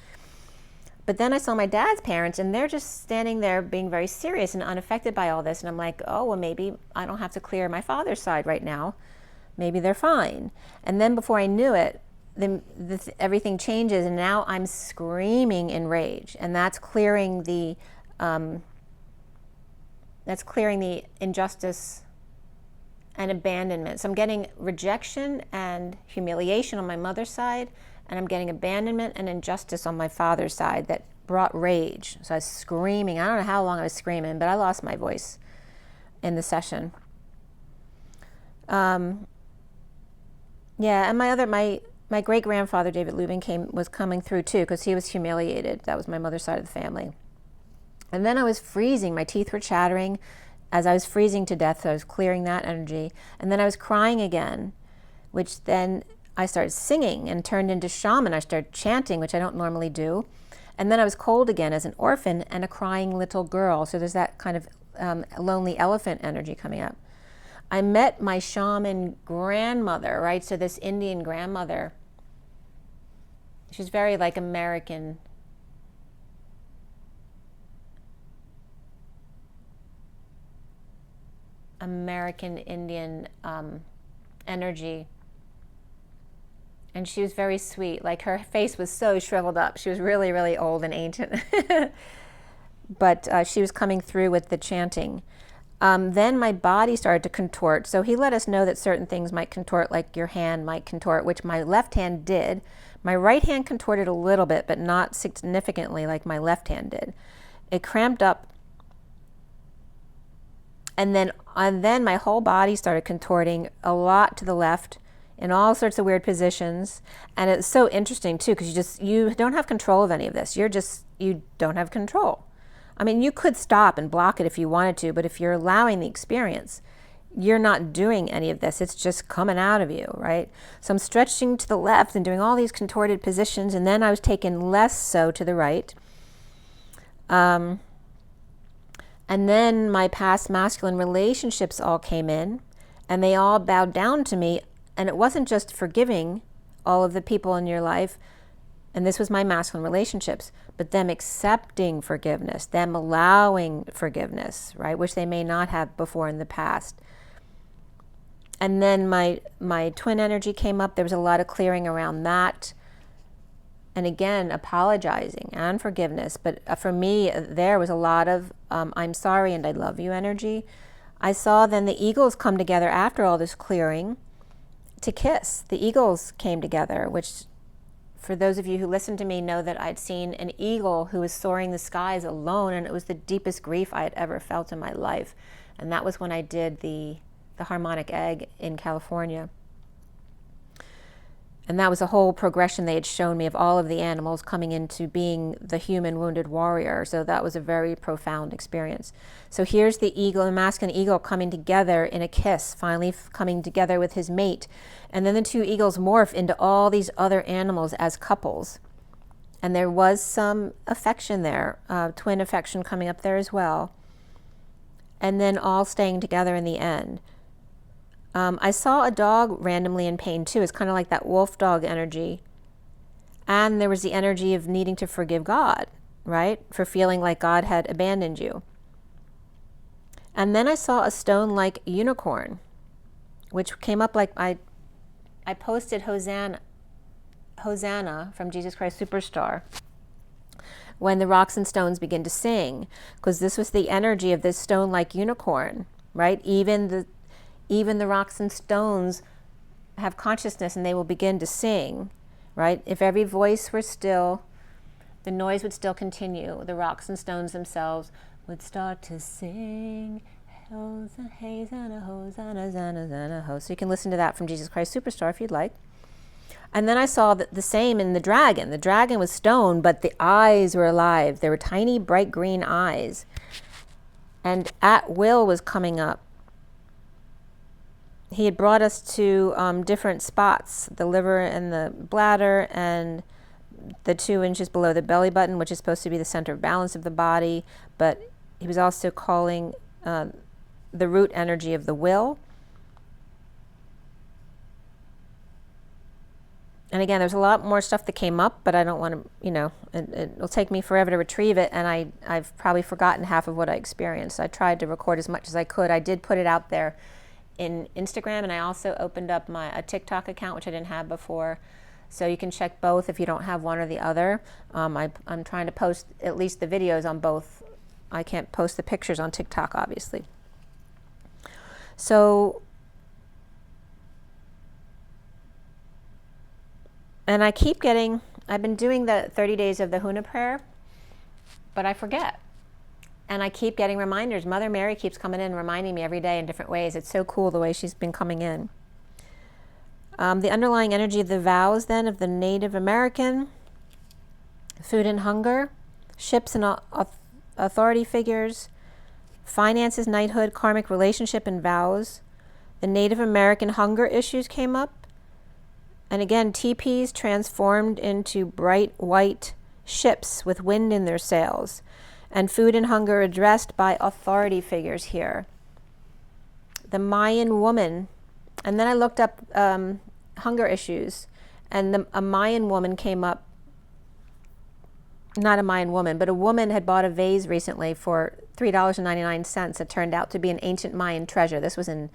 But then I saw my dad's parents, and they're just standing there being very serious and unaffected by all this. And I'm like, oh, well, maybe I don't have to clear my father's side right now. Maybe they're fine. And then before I knew it, everything changes, and now I'm screaming in rage. And that's clearing the injustice and abandonment. So I'm getting rejection and humiliation on my mother's side, and I'm getting abandonment and injustice on my father's side that brought rage. So I was screaming. I don't know how long I was screaming, but I lost my voice in the session. Yeah, and my great-grandfather, David Lubin, was coming through too, because he was humiliated. That was my mother's side of the family. And then I was freezing. My teeth were chattering as I was freezing to death, so I was clearing that energy. And then I was crying again, which then I started singing and turned into shaman. I started chanting, which I don't normally do. And then I was cold again as an orphan and a crying little girl. So there's that kind of lonely elephant energy coming up. I met my shaman grandmother, right? So this Indian grandmother, she's very like American Indian energy. And she was very sweet. Like her face was so shriveled up. She was really, really old and ancient. But she was coming through with the chanting. Then my body started to contort. So he let us know that certain things might contort, like your hand might contort, which my left hand did. My right hand contorted a little bit, but not significantly like my left hand did. It cramped up. And then my whole body started contorting a lot to the left in all sorts of weird positions. And it's so interesting too, because you don't have control of any of this. You don't have control. I mean, you could stop and block it if you wanted to, but if you're allowing the experience, you're not doing any of this. It's just coming out of you, right? So I'm stretching to the left and doing all these contorted positions, and then I was taken less so to the right. And then my past masculine relationships all came in, and they all bowed down to me. And it wasn't just forgiving all of the people in your life, and this was my masculine relationships, but them accepting forgiveness, them allowing forgiveness, right, which they may not have before in the past. And then my twin energy came up. There was a lot of clearing around that. And again, apologizing and forgiveness. But for me, there was a lot of I'm sorry and I love you energy. I saw then the eagles come together after all this clearing to kiss. The eagles came together, which for those of you who listen to me know that I'd seen an eagle who was soaring the skies alone, and it was the deepest grief I had ever felt in my life. And that was when I did the harmonic egg in California. And that was a whole progression they had shown me of all of the animals coming into being the human wounded warrior. So that was a very profound experience. So here's the eagle, the masculine eagle, coming together in a kiss, finally coming together with his mate. And then the two eagles morph into all these other animals as couples. And there was some affection there, twin affection coming up there as well. And then all staying together in the end. I saw a dog randomly in pain too. It's kind of like that wolf dog energy. And there was the energy of needing to forgive God, right? For feeling like God had abandoned you. And then I saw a stone-like unicorn, which came up like I posted Hosanna from Jesus Christ Superstar when the rocks and stones begin to sing, because this was the energy of this stone-like unicorn, right? Even the rocks and stones have consciousness and they will begin to sing, right? If every voice were still, the noise would still continue. The rocks and stones themselves would start to sing. Hosanna, Hosanna, Hosanna, Hosanna, Ho. So you can listen to that from Jesus Christ Superstar if you'd like. And then I saw the same in the dragon. The dragon was stone, but the eyes were alive. There were tiny, bright green eyes. And at will was coming up. He had brought us to different spots, the liver and the bladder and the 2 inches below the belly button, which is supposed to be the center of balance of the body. But he was also calling the root energy of the will. And again, there's a lot more stuff that came up, but I don't want to, it'll take me forever to retrieve it, and I've probably forgotten half of what I experienced. I tried to record as much as I could. I did put it out there in Instagram, and I also opened up a TikTok account, which I didn't have before. So you can check both if you don't have one or the other. I'm trying to post at least the videos on both. I can't post the pictures on TikTok, obviously. So, and I've been doing the 30 days of the Huna prayer, but I forget. And I keep getting reminders. Mother Mary keeps coming in, reminding me every day in different ways. It's so cool the way she's been coming in. The underlying energy of the vows then of the Native American, food and hunger, ships and authority figures, finances, knighthood, karmic relationship, and vows. The Native American hunger issues came up. And again, teepees transformed into bright white ships with wind in their sails. And food and hunger addressed by authority figures here. The Mayan woman, and then I looked up hunger issues, and a Mayan woman came up. Not a Mayan woman, but a woman had bought a vase recently for $3.99. It turned out to be an ancient Mayan treasure. This was in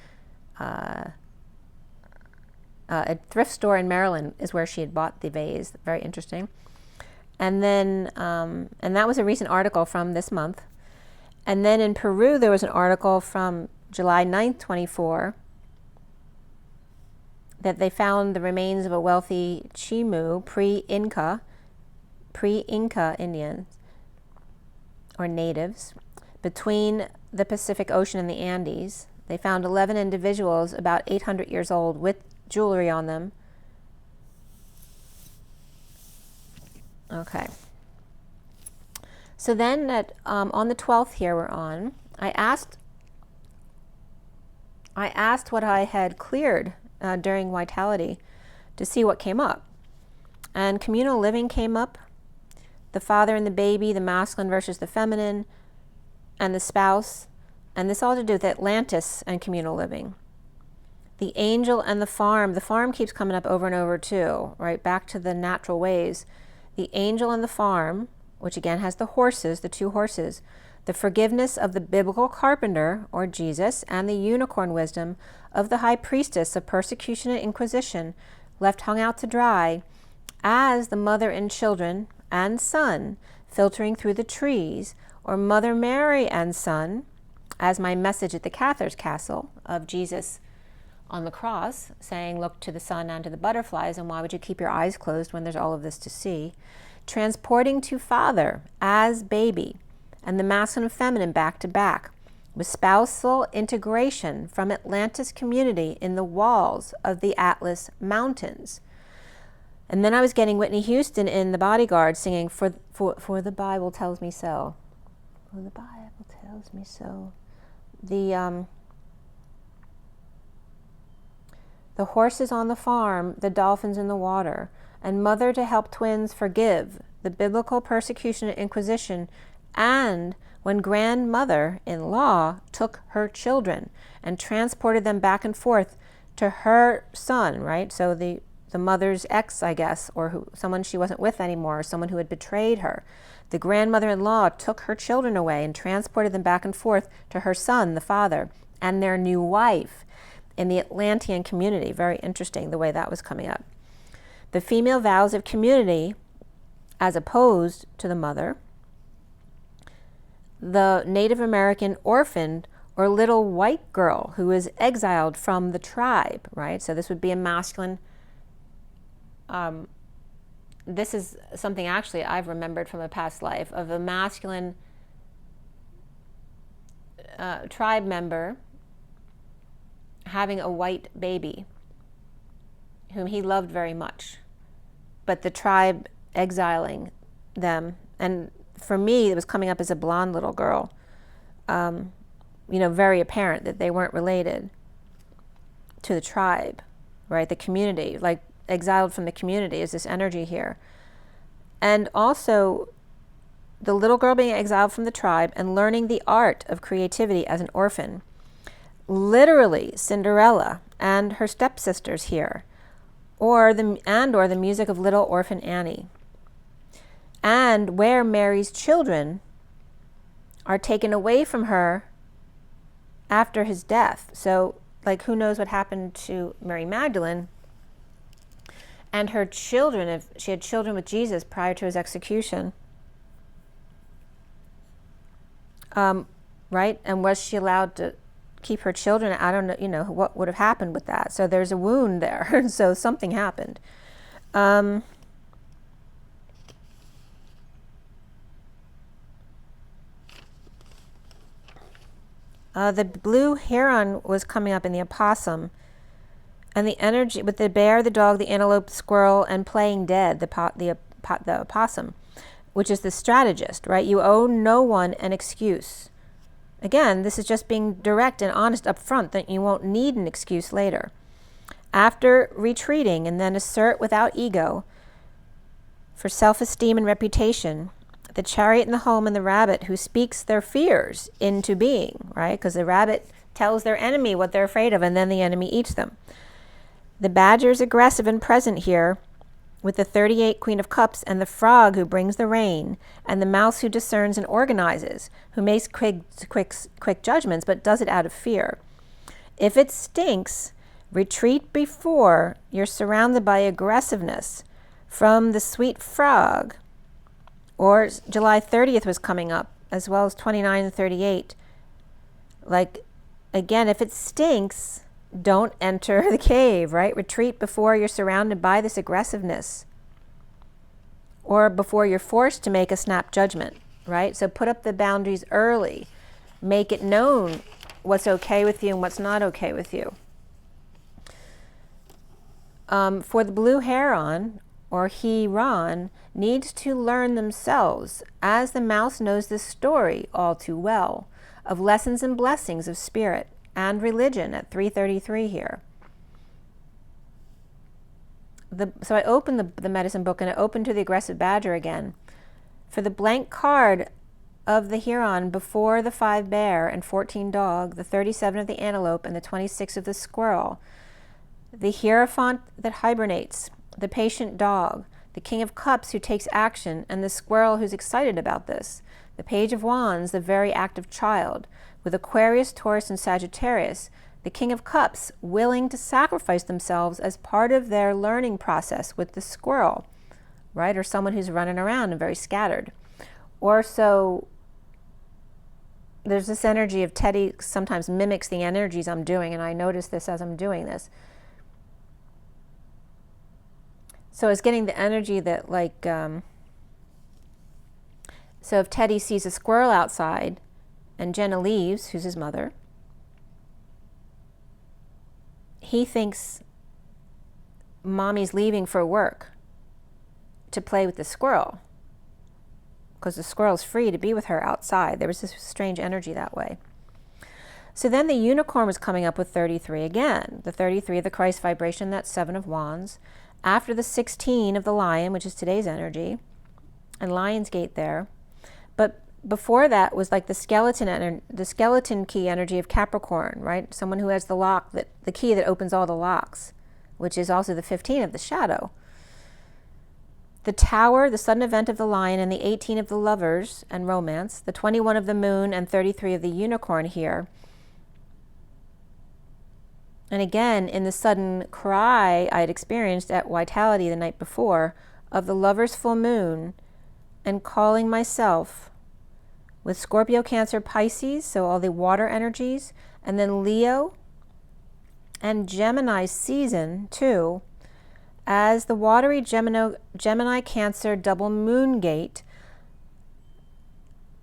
a thrift store in Maryland is where she had bought the vase. Very interesting. And then, and that was a recent article from this month. And then in Peru, there was an article from July 9th, 24, that they found the remains of a wealthy Chimu pre-Inca Indians, or natives, between the Pacific Ocean and the Andes. They found 11 individuals about 800 years old with jewelry on them. Okay. So then on the 12th here we're on, I asked what I had cleared during Vitality to see what came up. And communal living came up, the father and the baby, the masculine versus the feminine, and the spouse. And this all to do with Atlantis and communal living. The angel and the farm. The farm keeps coming up over and over too, right? Back to the natural ways. The angel and the farm, which again has the horses, the two horses. The forgiveness of the biblical carpenter, or Jesus, and the unicorn wisdom of the high priestess of persecution and inquisition, left hung out to dry, as the mother and children and son filtering through the trees, or Mother Mary and son, as my message at the Cather's Castle of Jesus on the cross, saying, look to the sun and to the butterflies, and why would you keep your eyes closed when there's all of this to see? Transporting to father as baby, and the masculine and feminine back to back, with spousal integration from Atlantis community in the walls of the Atlas Mountains. And then I was getting Whitney Houston in The Bodyguard singing, for the Bible tells me so. For the Bible tells me so. The horses on the farm, the dolphins in the water, and mother to help twins forgive the biblical persecution and inquisition, and when grandmother-in-law took her children and transported them back and forth to her son, right? So the mother's ex, I guess, or someone she wasn't with anymore, or someone who had betrayed her. The grandmother-in-law took her children away and transported them back and forth to her son, the father, and their new wife in the Atlantean community. Very interesting the way that was coming up. The female vows of community as opposed to the mother. The Native American orphan or little white girl who is exiled from the tribe, right? So this would be a masculine. This is something actually I've remembered from a past life of a masculine tribe member having a white baby whom he loved very much, but the tribe exiling them. And for me, it was coming up as a blonde little girl, very apparent that they weren't related to the tribe, right? The community, like exiled from the community is this energy here. And also the little girl being exiled from the tribe and learning the art of creativity as an orphan. Literally Cinderella and her stepsisters here, or the music of Little Orphan Annie. And where Mary's children are taken away from her after his death. So, like, who knows what happened to Mary Magdalene and her children, if she had children with Jesus prior to his execution. Right? And was she allowed to keep her children? I don't know, what would have happened with that. So there's a wound there. So something happened. The blue heron was coming up in the opossum, and the energy with the bear, the dog, the antelope, the squirrel, and playing dead, the opossum, which is the strategist, right? You owe no one an excuse. Again, this is just being direct and honest up front that you won't need an excuse later. After retreating and then assert without ego for self-esteem and reputation, the chariot and the home and the rabbit who speaks their fears into being, right? Because the rabbit tells their enemy what they're afraid of and then the enemy eats them. The badger is aggressive and present here with the 38 Queen of Cups and the frog who brings the rain and the mouse who discerns and organizes, who makes quick judgments but does it out of fear. If it stinks, retreat before you're surrounded by aggressiveness from the sweet frog. Or July 30th was coming up, as well as 29 and 38. Like, again, if it stinks, don't enter the cave, right? Retreat before you're surrounded by this aggressiveness. Or before you're forced to make a snap judgment, right? So put up the boundaries early. Make it known what's okay with you and what's not okay with you. For the blue heron, or heron, needs to learn themselves, as the mouse knows this story all too well, of lessons and blessings of spirit and religion at 333 here. So I opened the medicine book and I opened to the aggressive badger again. For the blank card of the heron before the 5 bear and 14 dog, the 37 of the antelope and the 26 of the squirrel, the hierophant that hibernates, the patient dog, the King of Cups who takes action, and the squirrel who's excited about this, the Page of Wands, the very active child, with Aquarius, Taurus, and Sagittarius, the King of Cups willing to sacrifice themselves as part of their learning process with the squirrel, right? Or someone who's running around and very scattered. Or so there's this energy of Teddy sometimes mimics the energies I'm doing, and I notice this as I'm doing this. So it's getting the energy that like, so if Teddy sees a squirrel outside and Jenna leaves, who's his mother, he thinks mommy's leaving for work to play with the squirrel because the squirrel's free to be with her outside. There was this strange energy that way. So then the unicorn was coming up with 33 again, the 33 of the Christ vibration, that's 7 of Wands. After the 16 of the lion, which is today's energy, and Lion's Gate there. But before that was like the skeleton key energy of Capricorn, right? Someone who has the lock, the key that opens all the locks, which is also the 15 of the shadow. The Tower, the sudden event of the lion, and the 18 of the lovers and romance, the 21 of the moon and 33 of the unicorn here. And again, in the sudden cry I had experienced at Vitality the night before of the lover's full moon and calling myself with Scorpio, Cancer, Pisces, so all the water energies, and then Leo and Gemini season too, as the watery Gemini Cancer double moon gate,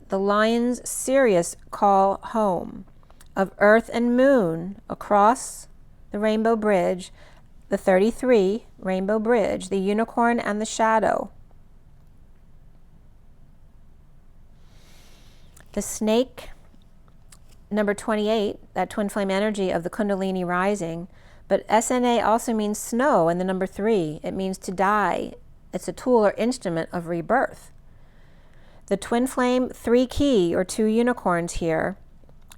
the lion's Sirius call home of earth and moon across the rainbow bridge, the 33 rainbow bridge, the unicorn and the shadow. The snake, number 28, that twin flame energy of the Kundalini rising, but SNA also means snow, and the number 3, it means to die. It's a tool or instrument of rebirth. The twin flame 3 key, or 2 unicorns here,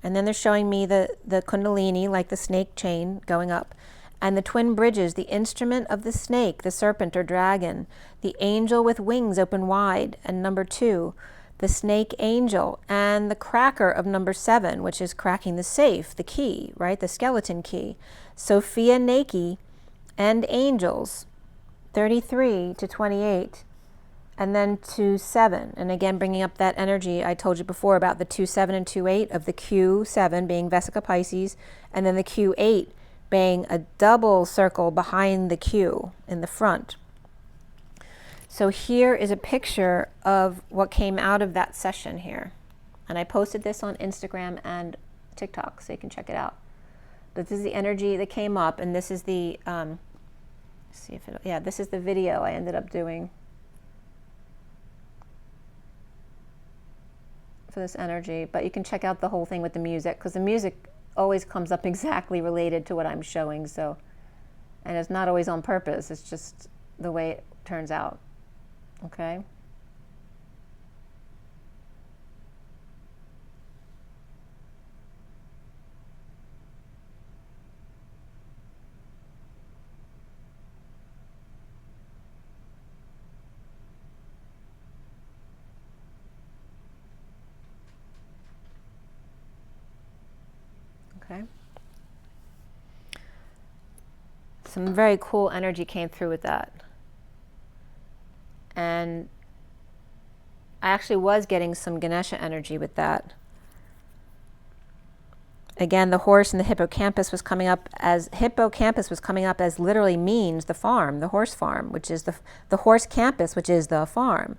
and then they're showing me the Kundalini, like the snake chain going up, and the twin bridges, the instrument of the snake, the serpent or dragon, the angel with wings open wide, and number 2, the snake angel, and the cracker of number 7, which is cracking the safe, the key, right, the skeleton key. Sophia Naki and angels, 33 to 28, and then 2-7. And again, bringing up that energy I told you before about the 2-7 and 2-8 of the Q7 being Vesica Pisces, and then the Q8 being a double circle behind the Q in the front. So here is a picture of what came out of that session here. And I posted this on Instagram and TikTok, so you can check it out. But this is the energy that came up, and this is the, this is the video I ended up doing. for this energy, but you can check out the whole thing with the music, because the music always comes up exactly related to what I'm showing. So, and it's not always on purpose, it's just the way it turns out. Okay? Okay. Some very cool energy came through with that. And I actually was getting some Ganesha energy with that. Again, the horse and the hippocampus was coming up as literally means the farm, the horse farm, which is the horse campus, which is the farm.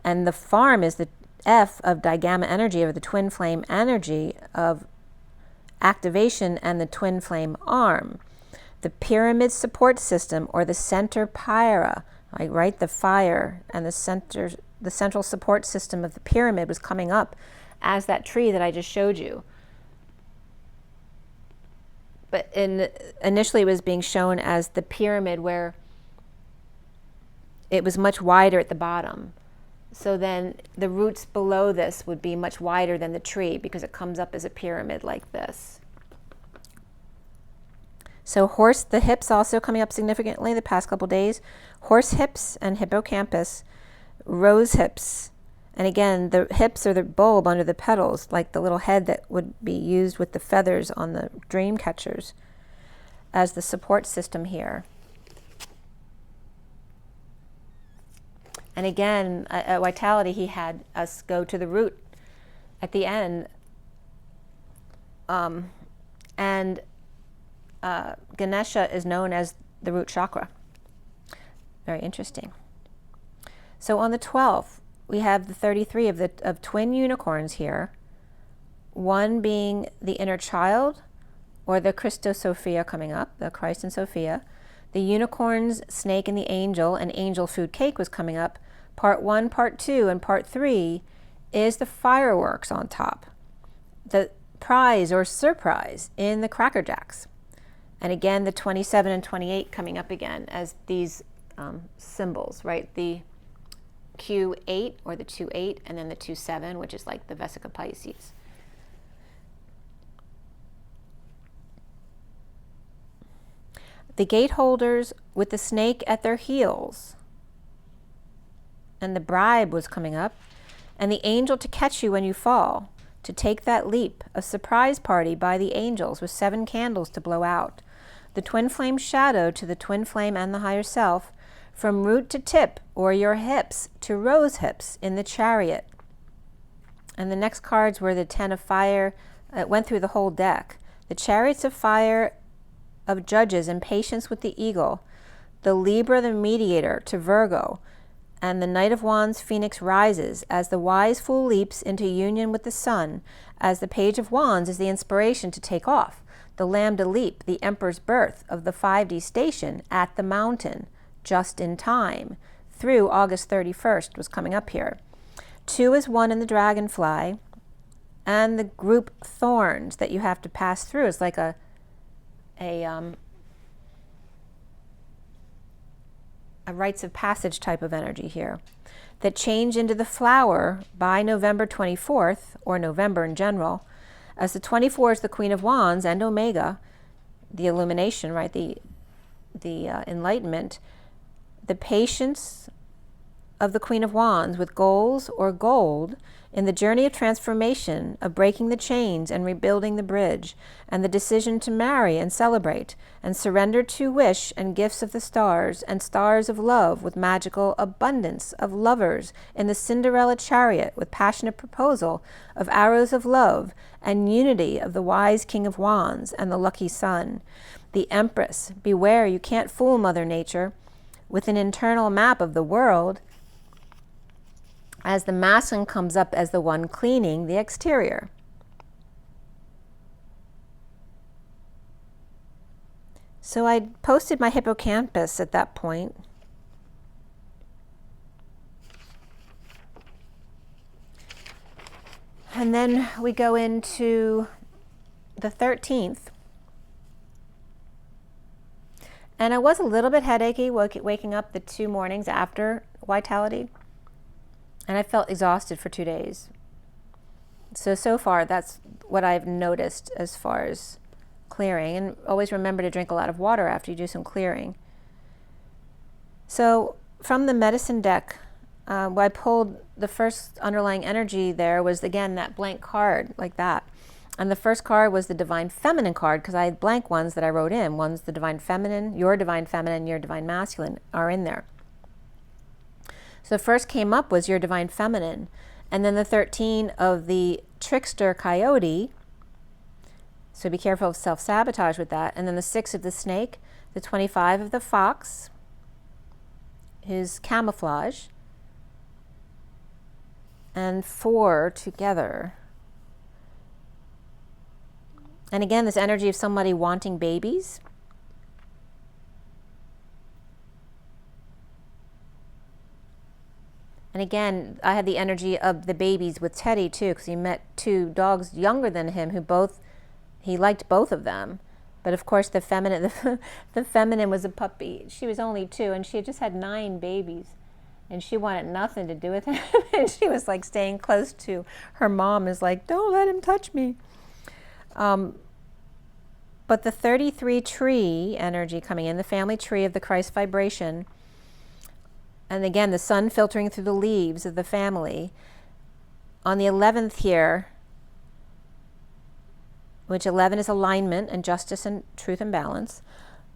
And the farm is the F of digamma energy, or the twin flame energy of activation, and the twin flame arm. The pyramid support system, or the center pyra, right? The fire and the central support system of the pyramid was coming up as that tree that I just showed you. But initially it was being shown as the pyramid, where it was much wider at the bottom. So then the roots below this would be much wider than the tree, because it comes up as a pyramid like this. So the hips also coming up significantly the past couple days. Horse hips and hippocampus, rose hips. And again, the hips are the bulb under the petals, like the little head that would be used with the feathers on the dream catchers as the support system here. And again, at Vitality, he had us go to the root at the end. Ganesha is known as the root chakra. Very interesting. So on the 12th, we have the 33 of twin unicorns here. One being the inner child, or the Christos Sophia coming up, the Christ and Sophia. The unicorns, snake, and the angel, and angel food cake was coming up. Part 1, Part 2, and Part 3 is the fireworks on top. The prize or surprise in the Cracker Jacks. And again, the 27 and 28 coming up again as these symbols, right? The Q8, or the 2-8, and then the 2-7, which is like the Vesica Pisces. The gate holders with the snake at their heels. And the bribe was coming up. And the angel to catch you when you fall. To take that leap. A surprise party by the angels with 7 candles to blow out. The twin flame shadow to the twin flame and the higher self. From root to tip, or your hips to rose hips in the chariot. And the next cards were the 10 of fire. It went through the whole deck. The chariots of fire of judges and patience with the eagle, the Libra, the mediator, to Virgo, and the Knight of Wands Phoenix rises as the wise fool leaps into union with the sun, as the Page of Wands is the inspiration to take off, the Lambda leap, the Emperor's birth of the 5D station at the mountain, just in time, through August 31st was coming up here. 2 is 1 in the dragonfly, and the group thorns that you have to pass through is like a rites of passage type of energy here, that change into the flower by November 24th, or November in general, as the 24 is the Queen of Wands and Omega, the illumination, right, the enlightenment, the patience of the Queen of Wands with goals or gold in the journey of transformation, of breaking the chains and rebuilding the bridge, and the decision to marry and celebrate, and surrender to wish and gifts of the stars, and stars of love with magical abundance of lovers in the Cinderella chariot with passionate proposal of arrows of love, and unity of the wise King of Wands and the lucky sun. The Empress, beware, you can't fool Mother Nature, with an internal map of the world, as the masculine comes up as the one cleaning the exterior. So I posted my hippocampus at that point. And then we go into the 13th. And I was a little bit headachy waking up the 2 mornings after Vitality. And I felt exhausted for 2 days. So far, that's what I've noticed as far as clearing. And always remember to drink a lot of water after you do some clearing. So from the medicine deck, what I pulled, the first underlying energy there was, again, that blank card like that. And the first card was the Divine Feminine card, because I had blank ones that I wrote in. One's the Divine Feminine, your Divine Masculine are in there. So the first came up was your Divine Feminine. And then the 13 of the Trickster Coyote. So be careful of self-sabotage with that. And then the 6 of the Snake, the 25 of the Fox, his Camouflage, and 4 together. And again, this energy of somebody wanting babies. And again, I had the energy of the babies with Teddy too, because he met 2 dogs younger than him who he liked both of them. But of course the feminine, the feminine was a puppy. She was only 2 and she had just had 9 babies. And she wanted nothing to do with him. And she was like staying close to her mom, is like, don't let him touch me. But the 33 tree energy coming in, the family tree of the Christ vibration, and again, the sun filtering through the leaves of the family. On the 11th here, which 11 is alignment and justice and truth and balance.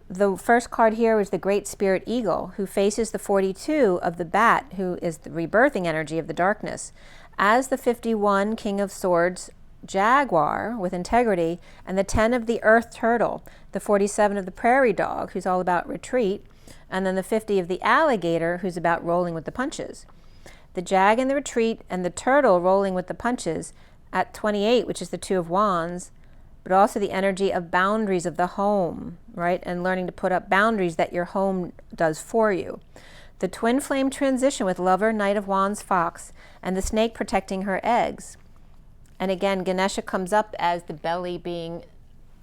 The first card here is the Great Spirit Eagle, who faces the 42 of the Bat, who is the rebirthing energy of the darkness, as the 51 King of Swords Jaguar with integrity, and the 10 of the Earth Turtle, the 47 of the Prairie Dog, who's all about retreat, and then the 50 of the Alligator, who's about rolling with the punches. The Jag in the retreat and the Turtle rolling with the punches at 28, which is the 2 of Wands, but also the energy of boundaries of the home, right? And learning to put up boundaries that your home does for you. The twin flame transition with Lover, Knight of Wands, Fox, and the snake protecting her eggs. And again, Ganesha comes up as the belly being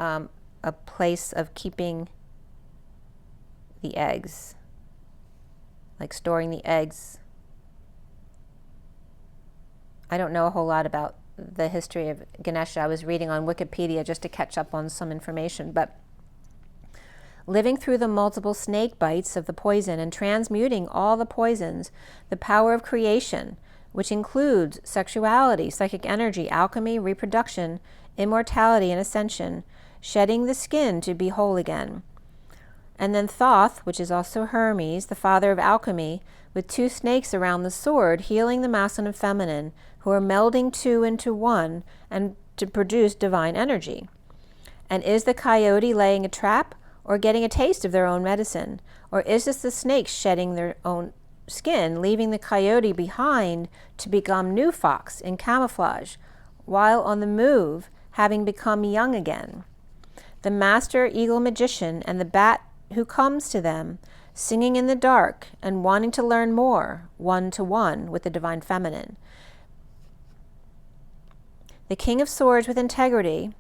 a place of keeping the eggs, like storing the eggs. I don't know a whole lot about the history of Ganesha. I was reading on Wikipedia just to catch up on some information, but living through the multiple snake bites of the poison and transmuting all the poisons, the power of creation, which includes sexuality, psychic energy, alchemy, reproduction, immortality, and ascension, shedding the skin to be whole again. And then Thoth, which is also Hermes, the father of alchemy, with 2 snakes around the sword, healing the masculine and feminine, who are melding 2 into 1 and to produce divine energy. And is the coyote laying a trap or getting a taste of their own medicine? Or is this the snakes shedding their own skin, leaving the coyote behind to become new fox in camouflage, while on the move, having become young again? The master eagle magician and the bat who comes to them, singing in the dark and wanting to learn more, 1-to-1 with the divine feminine. The King of Swords with integrity,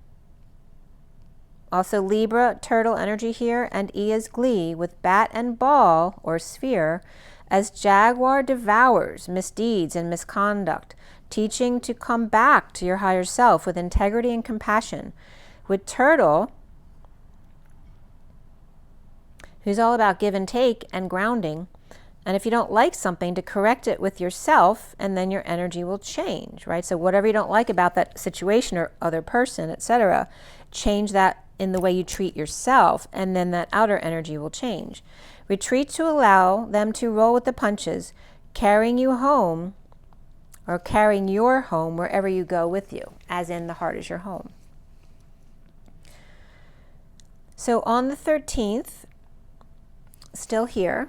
also Libra, turtle energy here, and Ia's glee with bat and ball, or sphere, as Jaguar devours misdeeds and misconduct, teaching to come back to your higher self with integrity and compassion. With Turtle, who's all about give and take and grounding, and if you don't like something, to correct it with yourself, and then your energy will change, right? So whatever you don't like about that situation or other person, etc., change that in the way you treat yourself, and then that outer energy will change. Retreat to allow them to roll with the punches, carrying you home, or carrying your home wherever you go with you, as in the heart is your home. So on the 13th, still here,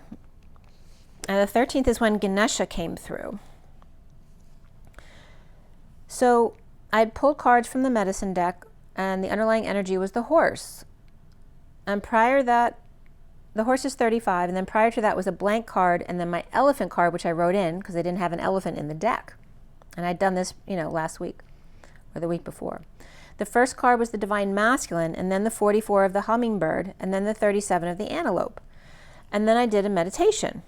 and the 13th is when Ganesha came through. So I'd pulled cards from the medicine deck, and the underlying energy was the horse. And prior to that, the horse is 35, and then prior to that was a blank card, and then my elephant card, which I wrote in because I didn't have an elephant in the deck. And I'd done this, last week. or the week before. The first card was the Divine Masculine, and then the 44 of the Hummingbird, and then the 37 of the Antelope. And then I did a meditation.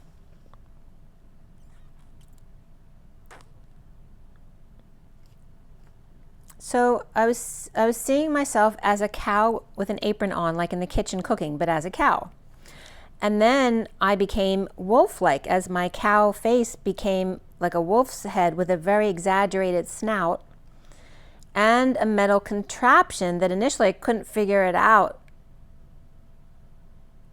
So I was seeing myself as a cow with an apron on, like in the kitchen cooking, but as a cow. And then I became wolf-like, as my cow face became like a wolf's head with a very exaggerated snout and a metal contraption that initially I couldn't figure it out.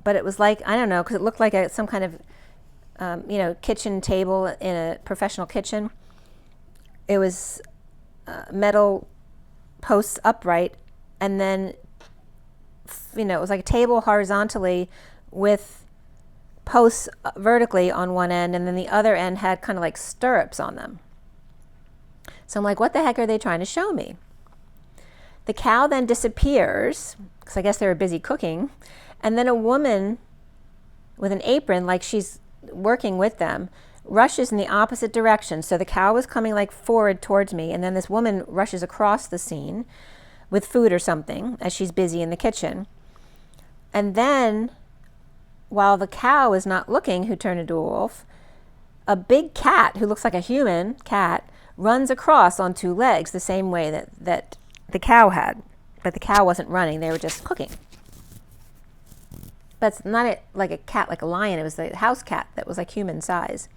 But it was like, I don't know, because it looked like some kind of, kitchen table in a professional kitchen. It was metal posts upright, and then, it was like a table horizontally with posts vertically on one end, and then the other end had kind of like stirrups on them. So I'm like, what the heck are they trying to show me? The cow then disappears, because I guess they were busy cooking, and then a woman with an apron, like she's working with them, rushes in the opposite direction. So the cow was coming like forward towards me, and then this woman rushes across the scene with food or something as she's busy in the kitchen. And then, while the cow is not looking, who turned into a wolf, a big cat who looks like a human cat runs across on two legs the same way that the cow had. But the cow wasn't running, they were just cooking. But it's not like a cat, like a lion. It was the house cat that was like human size.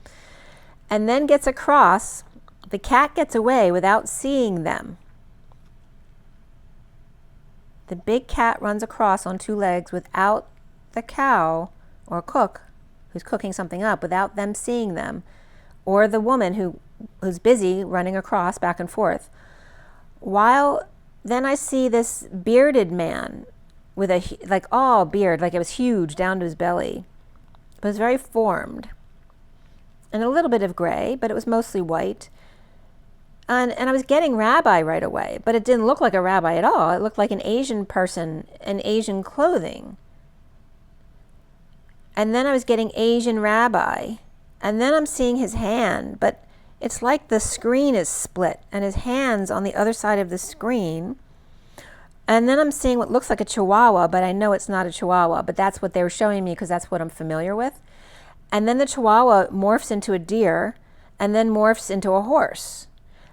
And then gets across. The cat gets away without seeing them. The big cat runs across on two legs without the cow or cook who's cooking something up, without them seeing them, or the woman who's busy running across back and forth. While then I see this bearded man with all beard, like it was huge down to his belly. It was very formed. And a little bit of gray, but it was mostly white. And I was getting rabbi right away, but it didn't look like a rabbi at all. It looked like an Asian person in Asian clothing. And then I was getting Asian rabbi. And then I'm seeing his hand, but it's like the screen is split and his hand's on the other side of the screen. And then I'm seeing what looks like a chihuahua, but I know it's not a chihuahua, but that's what they were showing me because that's what I'm familiar with. And then the chihuahua morphs into a deer and then morphs into a horse.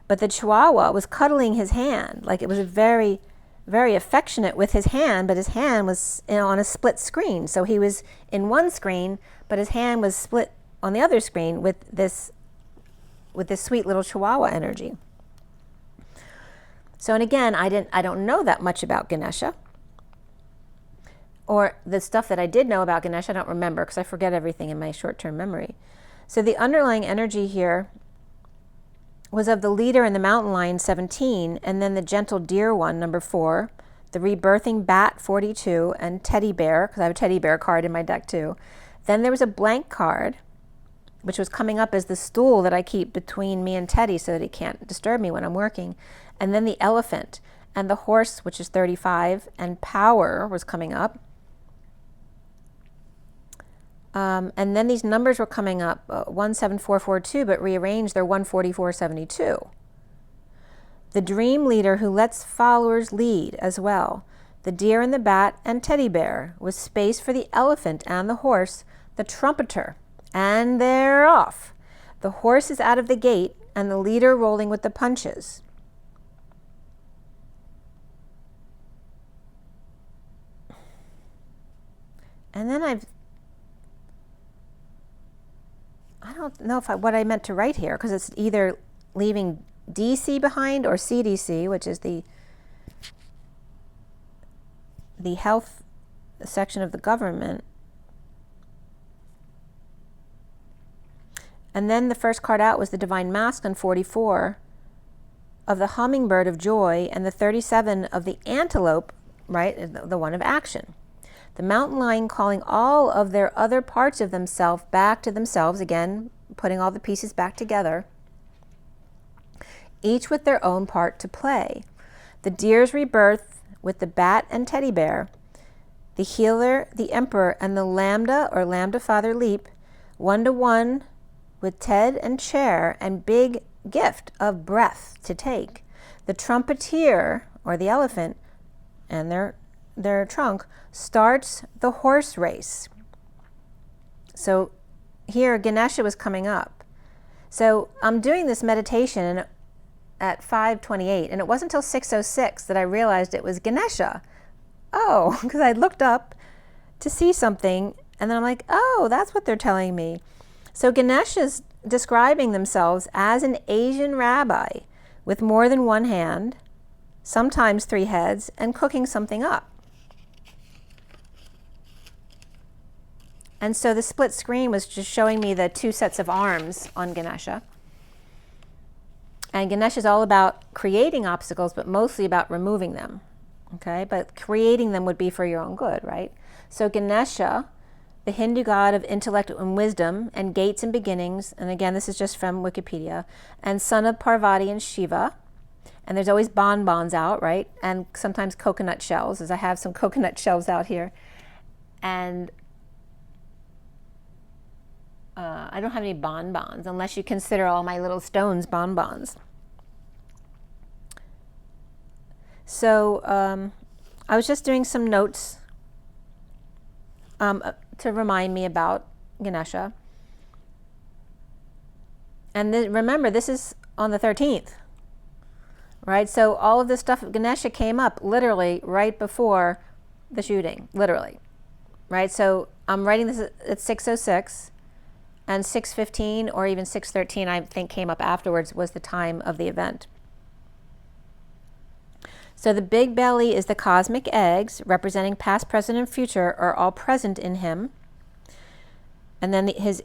But the chihuahua was cuddling his hand, like it was very, very affectionate with his hand, but his hand was on a split screen. So he was in one screen, but his hand was split on the other screen with this sweet little chihuahua energy. So, and again, I don't know that much about Ganesha. Or the stuff that I did know about Ganesha, I don't remember because I forget everything in my short-term memory. So the underlying energy here was of the leader in the mountain lion, 17, and then the gentle deer one, number 4, the rebirthing bat, 42, and teddy bear, because I have a teddy bear card in my deck too. Then there was a blank card, which was coming up as the stool that I keep between me and Teddy so that he can't disturb me when I'm working. And then the elephant and the horse, which is 35, and power was coming up. And then these numbers were coming up, 17442, but rearranged, they're 14472. The dream leader who lets followers lead as well. The deer and the bat and teddy bear, with space for the elephant and the horse, the trumpeter. And they're off. The horse is out of the gate and the leader rolling with the punches. And then I don't know what I meant to write here, because it's either leaving DC behind or CDC, which is the health section of the government. And then the first card out was the Divine Masculine, 44, of the Hummingbird of Joy, and the 37 of the Antelope, right, the one of action. The mountain lion calling all of their other parts of themselves back to themselves, again, putting all the pieces back together, each with their own part to play. The deer's rebirth with the bat and teddy bear, the healer, the emperor, and the lambda or lambda father leap, 1-to-1 with Ted and chair and big gift of breath to take. The trumpeter, or the elephant, and their trunk, starts the horse race. So here Ganesha was coming up. So I'm doing this meditation at 5:28, and it wasn't until 6:06 that I realized it was Ganesha. Oh, because I looked up to see something, and then I'm like, oh, that's what they're telling me. So Ganesha's describing themselves as an Asian rabbi with more than one hand, sometimes 3 heads, and cooking something up. And so the split screen was just showing me the 2 sets of arms on Ganesha. And Ganesha is all about creating obstacles, but mostly about removing them. Okay, but creating them would be for your own good, right? So Ganesha, the Hindu god of intellect and wisdom and gates and beginnings, and again, this is just from Wikipedia, and son of Parvati and Shiva. And there's always bonbons out, right? And sometimes coconut shells, as I have some coconut shells out here. And I don't have any bonbons, unless you consider all my little stones bonbons. So I was just doing some notes to remind me about Ganesha. And remember, this is on the 13th, right? So all of this stuff, Ganesha came up literally right before the shooting, literally, right? So I'm writing this at 6:06, and 6:15 or even 6:13, I think, came up afterwards, was the time of the event. So the big belly is the cosmic eggs, representing past, present, and future, are all present in him. And then his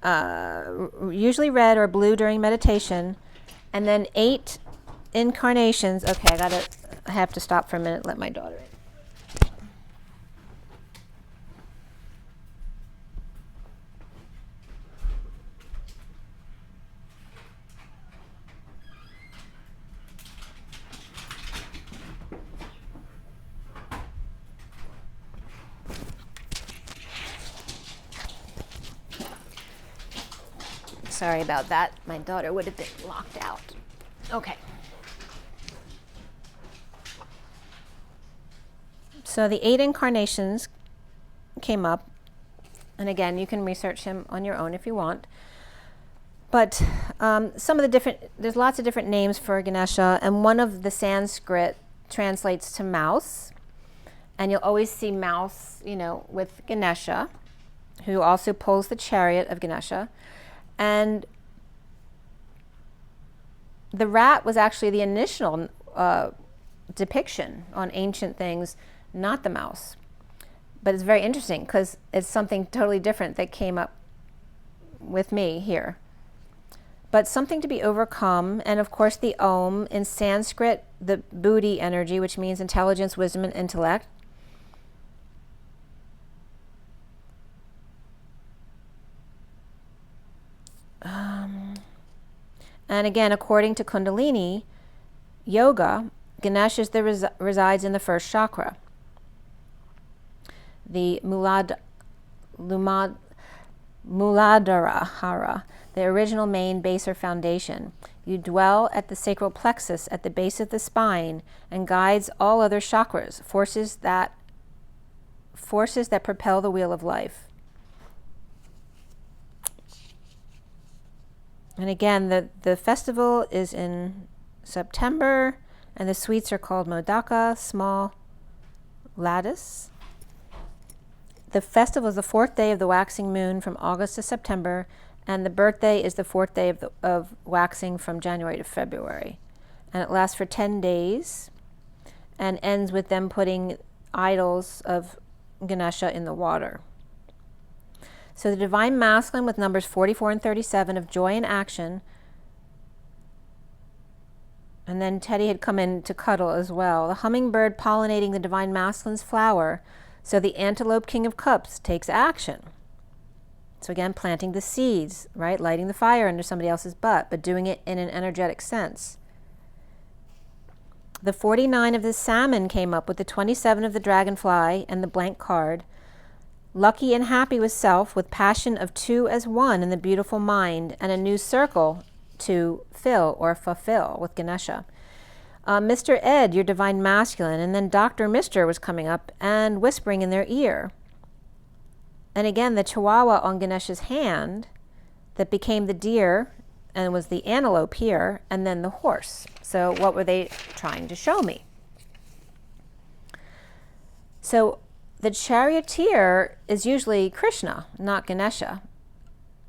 usually red or blue during meditation. And then 8 incarnations. Okay, I have to stop for a minute, let my daughter in. Sorry about that. My daughter would have been locked out. Okay. So the 8 incarnations came up. And again, you can research him on your own if you want. But some of the different, there's lots of different names for Ganesha. And one of the Sanskrit translates to mouse. And you'll always see mouse, with Ganesha, who also pulls the chariot of Ganesha. And the rat was actually the initial depiction on ancient things, not the mouse. But it's very interesting because it's something totally different that came up with me here. But something to be overcome, and of course the Om, in Sanskrit, the Buddhi energy, which means intelligence, wisdom, and intellect. And again, according to Kundalini Yoga, Ganesh resides in the first chakra, the Muladhara, the original main base or foundation. You dwell at the sacral plexus at the base of the spine and guides all other chakras, forces that propel the wheel of life. And again, the festival is in September, and the sweets are called modaka, small lattice. The festival is the 4th day of the waxing moon from August to September, and the birthday is the 4th day of waxing from January to February. And it lasts for 10 days and ends with them putting idols of Ganesha in the water. So the divine masculine with numbers 44 and 37 of joy and action. And then Teddy had come in to cuddle as well. The hummingbird pollinating the divine masculine's flower. So the antelope king of cups takes action. So again, planting the seeds, right? Lighting the fire under somebody else's butt, but doing it in an energetic sense. The 49 of the salmon came up with the 27 of the dragonfly and the blank card. Lucky and happy with self, with passion of 2 as 1 in the beautiful mind, and a new circle to fill or fulfill with Ganesha. Mr. Ed, your divine masculine, and then Dr. Mr. was coming up and whispering in their ear. And again, the chihuahua on Ganesha's hand that became the deer and was the antelope here, and then the horse. So what were they trying to show me? So the charioteer is usually Krishna, not Ganesha,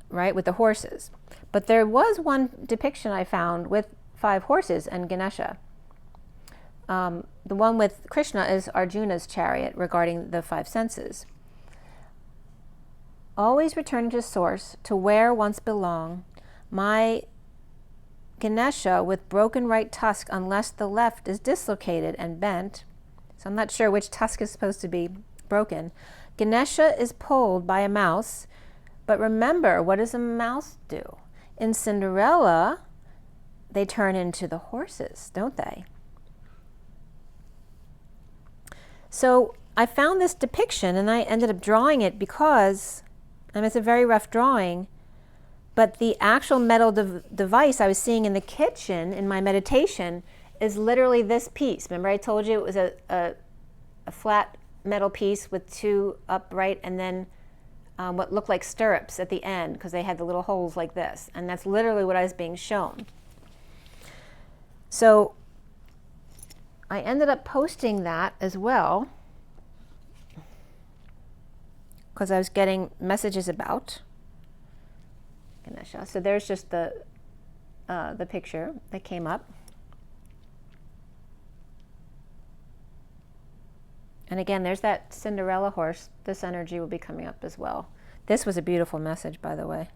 right, with the horses. But there was one depiction I found with 5 horses and Ganesha. The one with Krishna is Arjuna's chariot regarding the 5 senses. Always returning to source, to where once belong, my Ganesha with broken right tusk, unless the left is dislocated and bent. So I'm not sure which tusk is supposed to be broken. Ganesha is pulled by a mouse, but remember, what does a mouse do? In Cinderella, they turn into the horses, don't they? So I found this depiction and I ended up drawing it because, and it's a very rough drawing, but the actual metal device I was seeing in the kitchen in my meditation is literally this piece. Remember I told you it was a flat metal piece with 2 upright and then what looked like stirrups at the end because they had the little holes like this. And that's literally what I was being shown. So I ended up posting that as well because I was getting messages about Ganesha. So there's just the picture that came up. And again, there's that Cinderella horse. This energy will be coming up as well. This was a beautiful message, by the way.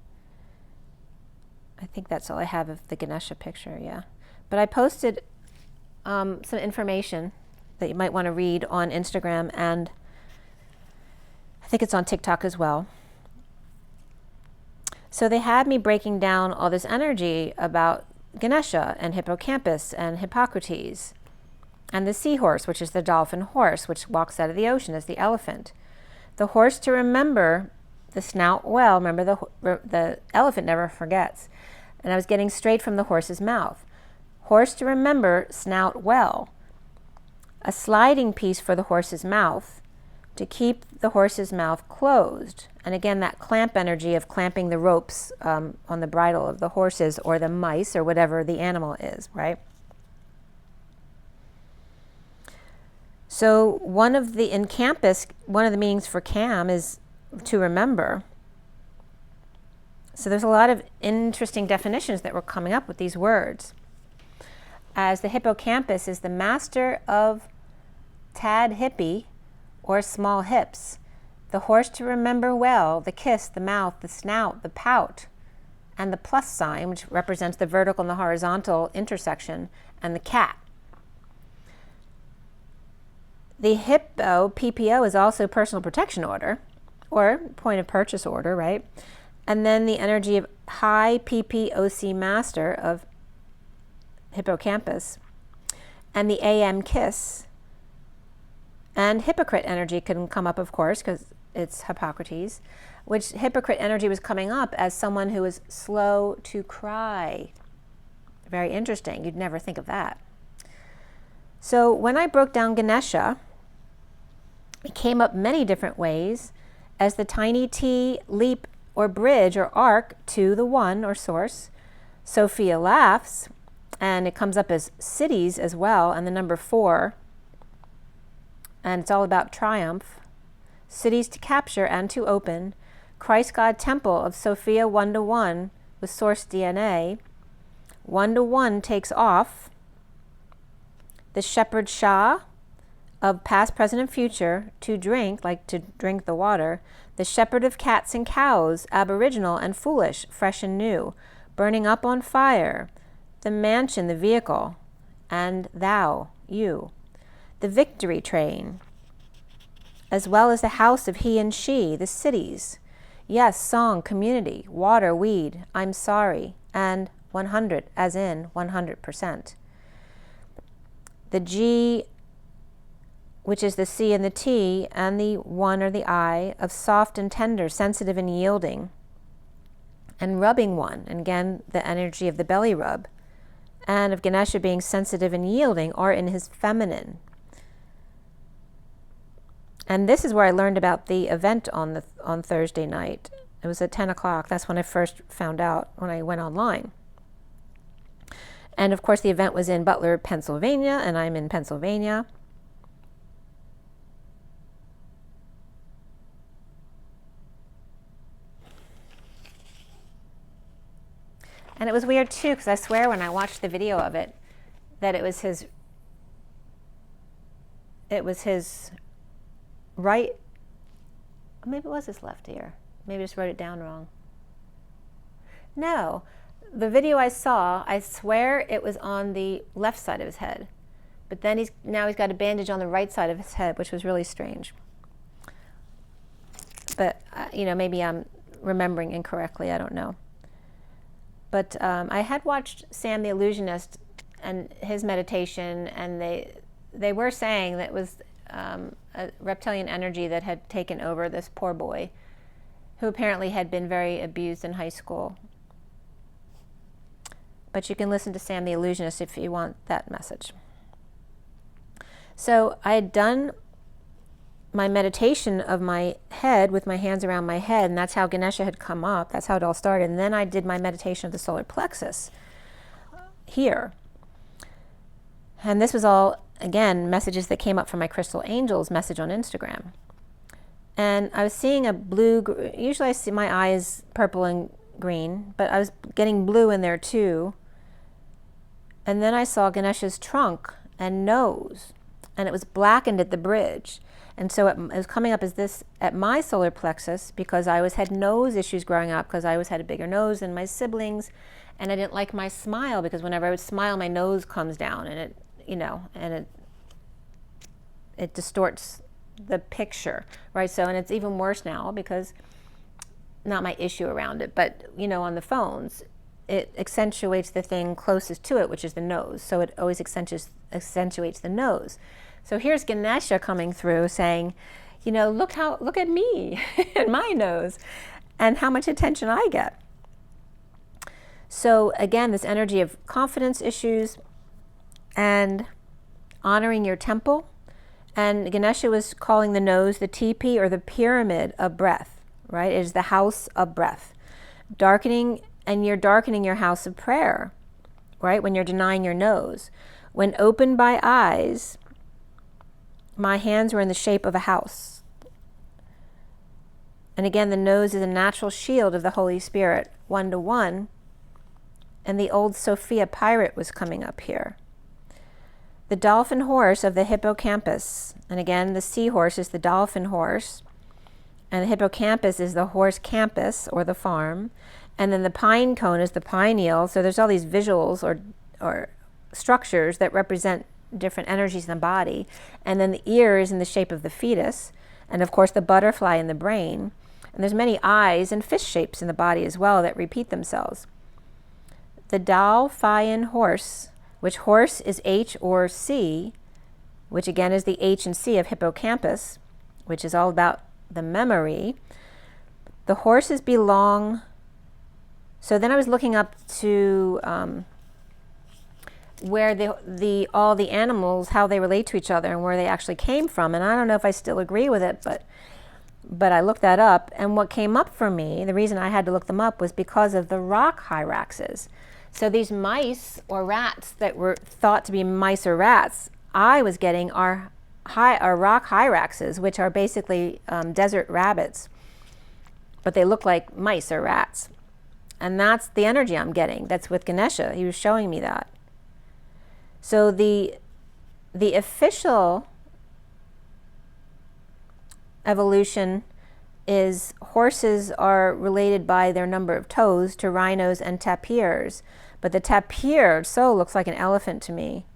I think that's all I have of the Ganesha picture, yeah. But I posted some information that you might want to read on Instagram, and I think it's on TikTok as well. So they had me breaking down all this energy about Ganesha and hippocampus and Hippocrates, and the seahorse, which is the dolphin horse, which walks out of the ocean, as the elephant. The horse to remember the snout well. Remember, the elephant never forgets. And I was getting straight from the horse's mouth. Horse to remember, snout well. A sliding piece for the horse's mouth to keep the horse's mouth closed. And again, that clamp energy of clamping the ropes on the bridle of the horses or the mice or whatever the animal is, right? So in campus, one of the meanings for cam is to remember. So there's a lot of interesting definitions that were coming up with these words. As the hippocampus is the master of tad hippie or small hips, the horse to remember well, the kiss, the mouth, the snout, the pout, and the plus sign, which represents the vertical and the horizontal intersection, and the cat. The hippo, PPO, is also personal protection order, or point of purchase order, right? And then the energy of high PPOC master of hippocampus, and the AM kiss. And hypocrite energy can come up, of course, because it's Hippocrates, which hypocrite energy was coming up as someone who is slow to cry. Very interesting. You'd never think of that. So when I broke down Ganesha, it came up many different ways as the tiny T leap or bridge or arc to the one or source. Sophia laughs, and it comes up as cities as well, and the number 4. And it's all about triumph. Cities to capture and to open. Christ God Temple of Sophia 1-to-1 with source DNA. 1-to-1 takes off. The Shepherd Shah of past, present, and future, to drink, like to drink the water. The shepherd of cats and cows, aboriginal and foolish, fresh and new, burning up on fire. The mansion, the vehicle, and thou, you. The victory train, as well as the house of he and she, the cities. Yes, song, community, water, weed, I'm sorry, and 100, as in 100%. The G, which is the C and the T, and the 1 or the I, of soft and tender, sensitive and yielding, and rubbing one, and again, the energy of the belly rub, and of Ganesha being sensitive and yielding, are in his feminine. And this is where I learned about the event on Thursday night. It was at 10 o'clock. That's when I first found out, when I went online. And of course the event was in Butler, Pennsylvania, and I'm in Pennsylvania. And it was weird too, because I swear when I watched the video of it, that it was his right, maybe it was his left ear. Maybe I just wrote it down wrong. No, the video I saw, I swear it was on the left side of his head. But then now he's got a bandage on the right side of his head, which was really strange. But, you know, maybe I'm remembering incorrectly, I don't know. But I had watched Sam the Illusionist and his meditation, and they were saying that it was a reptilian energy that had taken over this poor boy, who apparently had been very abused in high school. But you can listen to Sam the Illusionist if you want that message. So I had done my meditation of my head with my hands around my head, and that's how Ganesha had come up. That's how it all started. And then I did my meditation of the solar plexus here. And this was all, again, messages that came up from my Crystal Angels message on Instagram. And I was seeing a blue, usually I see my eyes purple and green, but I was getting blue in there too. And then I saw Ganesha's trunk and nose, and it was blackened at the bridge. And so it was coming up as this at my solar plexus, because I always had nose issues growing up, because I always had a bigger nose than my siblings, and I didn't like my smile, because whenever I would smile, my nose comes down, and it, you know, and it distorts the picture, right? So, and it's even worse now, because not my issue around it, but, you know, on the phones, it accentuates the thing closest to it, which is the nose. So it always accentuates the nose. So here's Ganesha coming through saying, you know, look at me and my nose and how much attention I get. So again, this energy of confidence issues and honoring your temple. And Ganesha was calling the nose the teepee, or the pyramid of breath, right? It is the house of breath. Darkening, and you're darkening your house of prayer, right? When you're denying your nose. When opened by eyes, my hands were in the shape of a house. And again, the nose is a natural shield of the Holy Spirit, 1-to-1. And the old Sophia pirate was coming up here. The dolphin horse of the hippocampus. And again, the seahorse is the dolphin horse. And the hippocampus is the horse campus, or the farm. And then the pine cone is the pineal. So there's all these visuals or structures that represent different energies in the body. And then the ear is in the shape of the fetus. And of course the butterfly in the brain. And there's many eyes and fish shapes in the body as well that repeat themselves. The Dalphian horse, which horse is H or C, which again is the H and C of hippocampus, which is all about the memory. The horses belong. So then I was looking up to where all the animals, how they relate to each other and where they actually came from. And I don't know if I still agree with it, but I looked that up. And what came up for me, the reason I had to look them up, was because of the rock hyraxes. So these mice or rats that were thought to be mice or rats, I was getting are rock hyraxes, which are basically desert rabbits, but they look like mice or rats. And that's the energy I'm getting. That's with Ganesha. He was showing me that. So the official evolution is horses are related by their number of toes to rhinos and tapirs. But the tapir so looks like an elephant to me.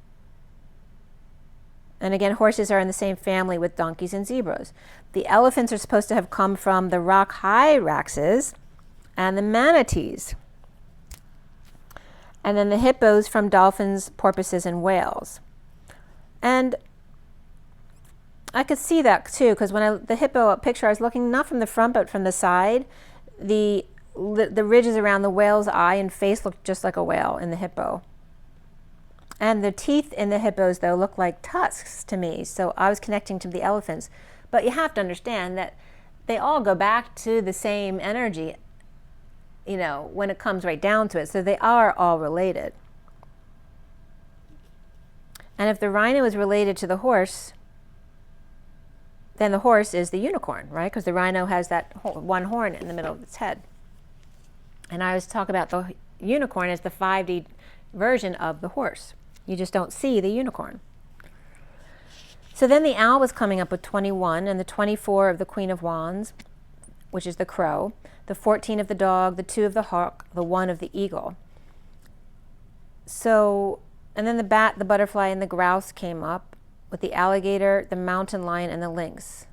And again, horses are in the same family with donkeys and zebras. The elephants are supposed to have come from the rock hyraxes and the manatees. And then the hippos from dolphins, porpoises, and whales. And I could see that too, because when the hippo picture, I was looking not from the front but from the side. The ridges around the whale's eye and face looked just like a whale in the hippo. And the teeth in the hippos, though, look like tusks to me. So I was connecting to the elephants. But you have to understand that they all go back to the same energy, you know, when it comes right down to it. So they are all related. And if the rhino is related to the horse, then the horse is the unicorn, right? Because the rhino has that one horn in the middle of its head. And I was talking about the unicorn as the 5D version of the horse. You just don't see the unicorn. So then the owl was coming up with 21, and the 24 of the Queen of Wands, which is the crow, the 14 of the dog, the 2 of the hawk, the 1 of the eagle. So, and then the bat, the butterfly, and the grouse came up with the alligator, the mountain lion, and the lynx.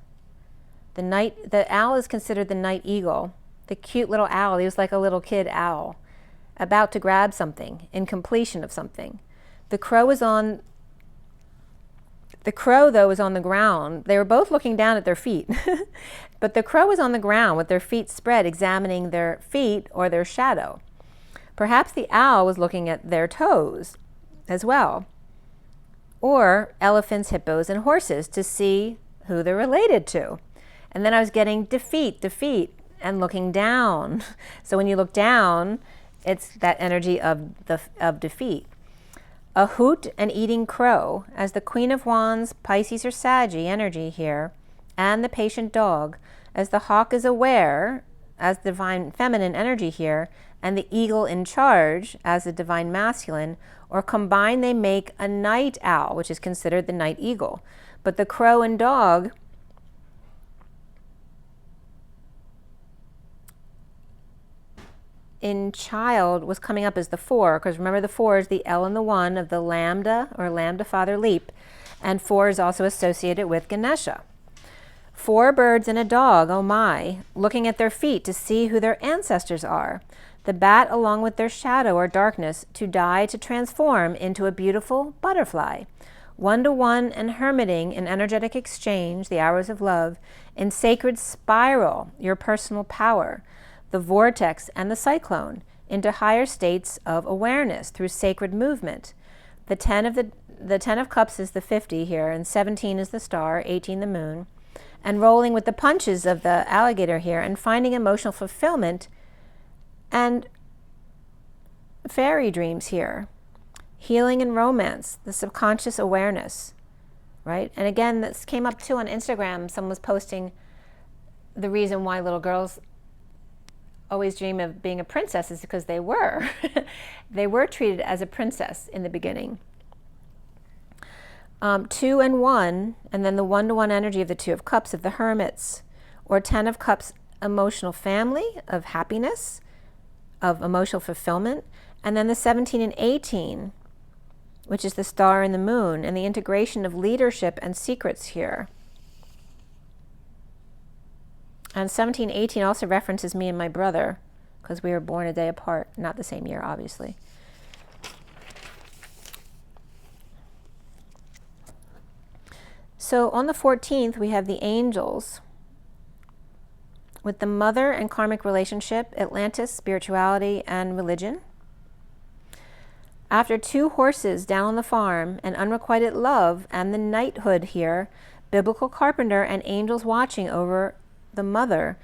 The owl is considered the night eagle. The cute little owl, he was like a little kid owl, about to grab something, in completion of something. The crow, though, was on the ground. They were both looking down at their feet. But the crow was on the ground with their feet spread, examining their feet or their shadow. Perhaps the owl was looking at their toes as well. Or elephants, hippos, and horses to see who they're related to. And then I was getting defeat, and looking down. So when you look down, it's that energy of defeat. A hoot and eating crow as the Queen of Wands, Pisces or Saggy energy here, and the patient dog as the hawk is aware as the divine feminine energy here, and the eagle in charge as the divine masculine, or combined they make a night owl, which is considered the night eagle. But the crow and dog in child was coming up as the 4, because remember the 4 is the L and the 1 of the lambda or lambda father leap, and 4 is also associated with Ganesha. 4 birds and a dog, oh my, looking at their feet to see who their ancestors are. The bat along with their shadow or darkness to die to transform into a beautiful butterfly. 1-to-1 and hermiting in energetic exchange, the hours of love, in sacred spiral, your personal power. The vortex and the cyclone into higher states of awareness through sacred movement. The 10 of cups is the 50 here, and 17 is the star, 18 the moon, and rolling with the punches of the alligator here, and finding emotional fulfillment and fairy dreams here. Healing and romance, the subconscious awareness, right? And again, this came up too on Instagram. Someone was posting the reason why little girls always dream of being a princess is because they were. They were treated as a princess in the beginning. 2 and 1, and then the 1-to-1 energy of the 2 of cups of the hermits, or 10 of cups, emotional family, of happiness, of emotional fulfillment, and then the 17 and 18, which is the star and the moon, and the integration of leadership and secrets here. And 1718 also references me and my brother, because we were born a day apart, not the same year, obviously. So on the 14th, we have the angels with the mother and karmic relationship, Atlantis, spirituality, and religion. After 2 horses down on the farm, and unrequited love, and the knighthood here, biblical carpenter and angels watching over the mother.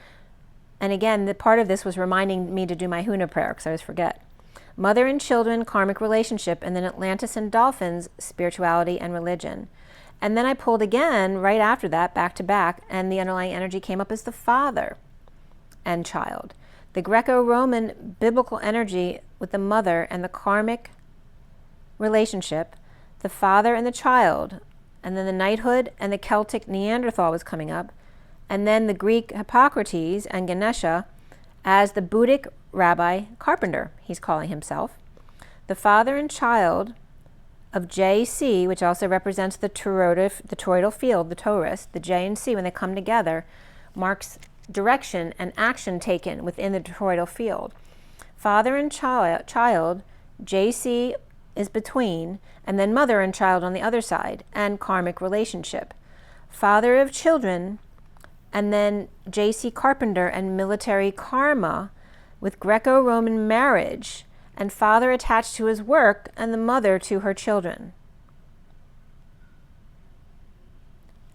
And again, the part of this was reminding me to do my Huna prayer, because I always forget. Mother and children, karmic relationship, and then Atlantis and dolphins, spirituality and religion. And then I pulled again right after that, back to back, and the underlying energy came up as the father and child. The Greco-Roman biblical energy with the mother and the karmic relationship, the father and the child, and then the knighthood and the Celtic Neanderthal was coming up. And then the Greek Hippocrates and Ganesha as the Buddhic rabbi carpenter, he's calling himself. The father and child of J-C, which also represents the toroidal field, the torus, the J and C, when they come together, marks direction and action taken within the toroidal field. Father and child, J-C is between, and then mother and child on the other side, and karmic relationship. Father of children, and then J.C. Carpenter and military karma with Greco-Roman marriage and father attached to his work, and the mother to her children.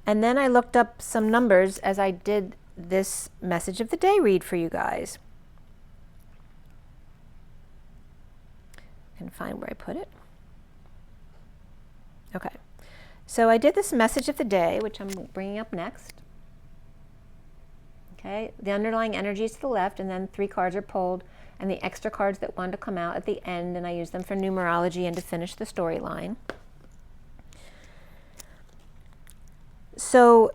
And then I looked up some numbers as I did this message of the day read for you guys. I can find where I put it. Okay, so I did this message of the day, which I'm bringing up next. Okay, the underlying energy is to the left, and then 3 cards are pulled, and the extra cards that want to come out at the end, and I use them for numerology and to finish the storyline. So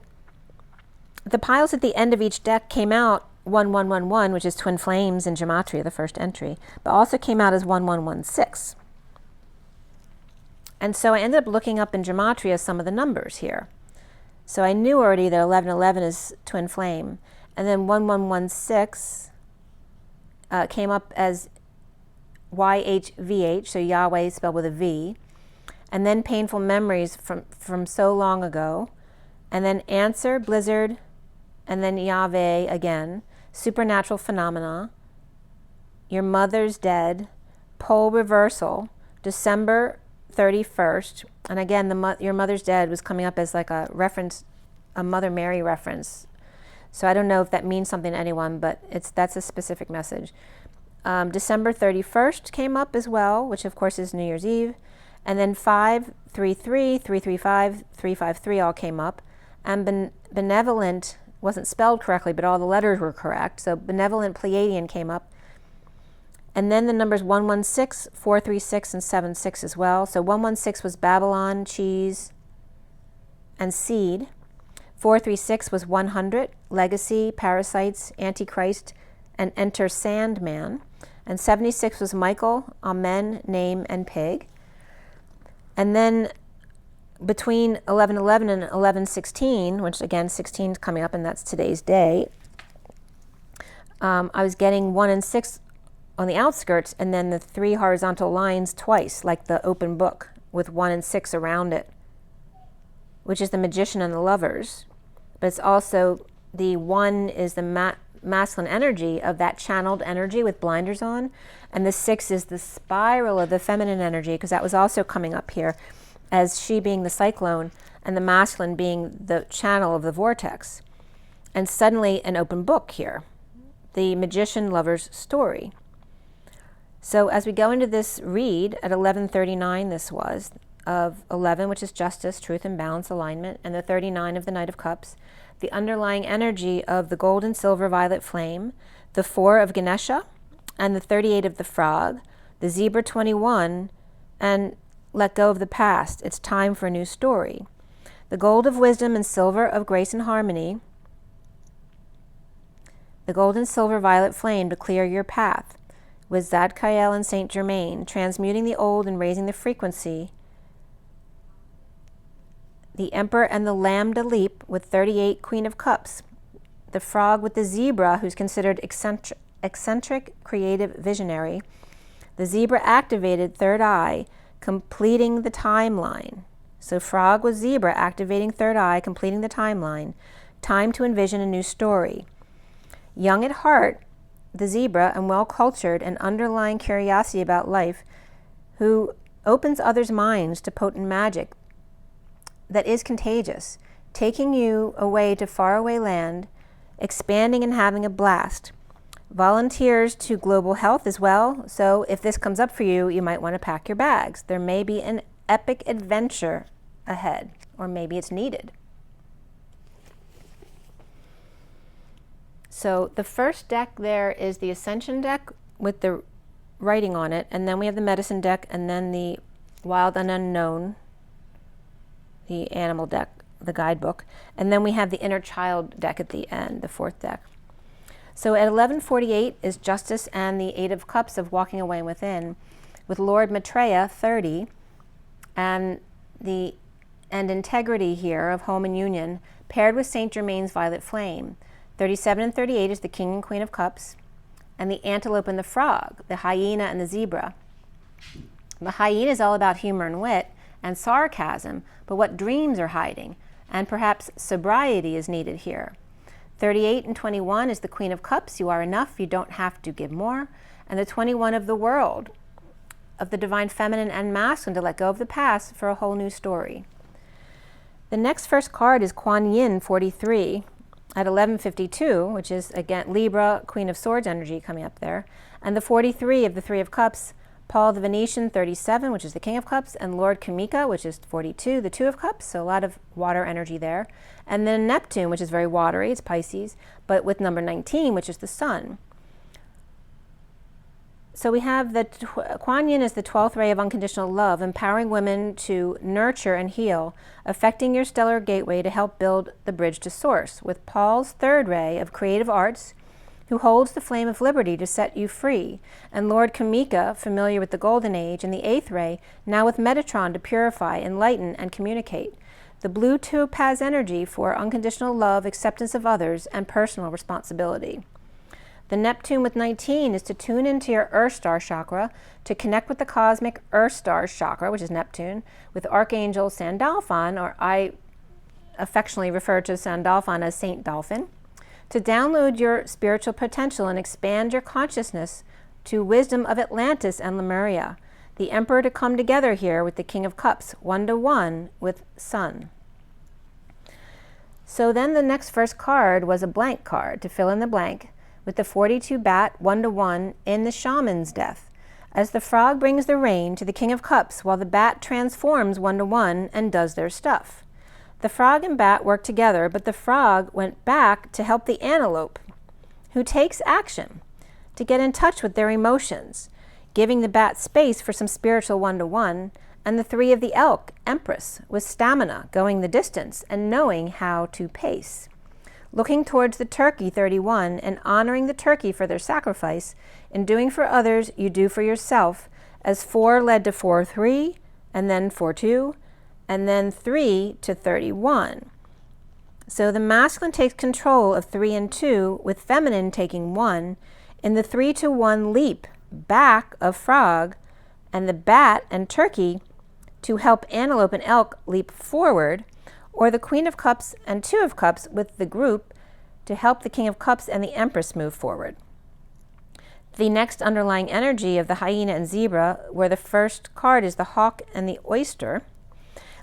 the piles at the end of each deck came out 1111, which is twin flames in Gematria, the first entry, but also came out as 1116. And so I ended up looking up in Gematria some of the numbers here. So I knew already that 1111 is twin flame. And then 1116 came up as YHVH, so Yahweh spelled with a V. And then painful memories from so long ago. And then answer, blizzard, and then Yahweh again. Supernatural phenomena. Your mother's dead. Pole reversal. December 31st. And again, your mother's dead was coming up as like a reference, a Mother Mary reference. So I don't know if that means something to anyone, but that's a specific message. December 31st came up as well, which of course is New Year's Eve. And then 533, 335, 353 all came up. And benevolent wasn't spelled correctly, but all the letters were correct. So benevolent Pleiadian came up. And then the numbers 116, 436, and 76 as well. So 116 was Babylon, cheese, and seed. 436 was 100, legacy, parasites, antichrist, and enter Sandman. And 76 was Michael, amen, name, and pig. And then between 1111 and 1116, which again 16 is coming up and that's today's day, I was getting 1 and 6 on the outskirts, and then the 3 horizontal lines twice, like the open book, with 1 and 6 around it, which is the magician and the lovers. But it's also, the 1 is the masculine energy of that channeled energy with blinders on, and the 6 is the spiral of the feminine energy, because that was also coming up here as she being the cyclone and the masculine being the channel of the vortex. And suddenly an open book here, the magician lover's story. So as we go into this read at 11:39, this was, of 11, which is justice, truth, and balance, alignment, and the 39 of the Knight of Cups, the underlying energy of the gold and silver violet flame, the 4 of Ganesha, and the 38 of the frog, the zebra 21, and let go of the past. It's time for a new story. The gold of wisdom and silver of grace and harmony, the gold and silver violet flame to clear your path, with Zadkiel and Saint Germain, transmuting the old and raising the frequency. The Emperor and the Lambda leap with 38 Queen of Cups. The frog with the zebra, who's considered eccentric creative visionary. The zebra activated third eye, completing the timeline. So frog with zebra activating third eye, completing the timeline. Time to envision a new story. Young at heart, the zebra, and well-cultured and underlying curiosity about life, who opens others' minds to potent magic that is contagious, taking you away to faraway land, expanding and having a blast. Volunteers to global health as well, so if this comes up for you, you might want to pack your bags. There may be an epic adventure ahead, or maybe it's needed. So the first deck there is the Ascension deck with the writing on it, and then we have the Medicine deck, and then the Wild and Unknown, the Animal deck, the guidebook, and then we have the Inner Child deck at the end, the 4th deck. So at 11:48 is Justice and the 8 of Cups of Walking Away Within, with Lord Maitreya 30, and Integrity here of Home and Union, paired with Saint Germain's Violet Flame. 37 and 38 is the King and Queen of Cups, and the Antelope and the Frog, the Hyena and the Zebra. The hyena is all about humor and wit and sarcasm, but what dreams are hiding, and perhaps sobriety is needed here. 38 and 21 is the Queen of Cups, you are enough, you don't have to give more, and the 21 of the World, of the divine feminine and masculine to let go of the past for a whole new story. The next first card is Kuan Yin 43 at 1152, which is, again, Libra, Queen of Swords energy coming up there. And the 43 of the Three of Cups, Paul the Venetian 37, which is the King of Cups, and Lord Kamika, which is 42, the Two of Cups, so a lot of water energy there. And then Neptune, which is very watery, it's Pisces, but with number 19, which is the Sun. So we have the Kuan Yin is the 12th ray of unconditional love, empowering women to nurture and heal, affecting your stellar gateway to help build the bridge to source, with Paul's 3rd ray of creative arts, who holds the flame of liberty to set you free, and Lord Kamika, familiar with the Golden Age, and the 8th ray, now with Metatron to purify, enlighten, and communicate. The blue topaz energy for unconditional love, acceptance of others, and personal responsibility. The Neptune with 19 is to tune into your Earth Star chakra, to connect with the cosmic Earth Star chakra, which is Neptune, with Archangel Sandalphon, or I affectionately refer to Sandalphon as Saint Dolphin, to download your spiritual potential and expand your consciousness to wisdom of Atlantis and Lemuria. The Emperor to come together here with the King of Cups, 1-to-1 with Sun. So then the next first card was a blank card to fill in the blank, with the 42 bat 1-to-1 in the Shaman's death, as the frog brings the rain to the King of Cups while the bat transforms 1-to-1 and does their stuff. The frog and bat work together, but the frog went back to help the antelope, who takes action to get in touch with their emotions, giving the bat space for some spiritual 1-to-1, and the 3 of the elk, Empress, with stamina, going the distance, and knowing how to pace. Looking towards the turkey, 31, and honoring the turkey for their sacrifice, in doing for others, you do for yourself, as 4 led to 4-3, and then 4-2, and then 3 to 31. So the masculine takes control of 3 and 2, with feminine taking 1, in the 3-to-1 leap back of frog, and the bat and turkey to help antelope and elk leap forward, or the Queen of Cups and 2 of Cups with the group to help the King of Cups and the Empress move forward. The next underlying energy of the hyena and zebra, where the first card is the hawk and the oyster,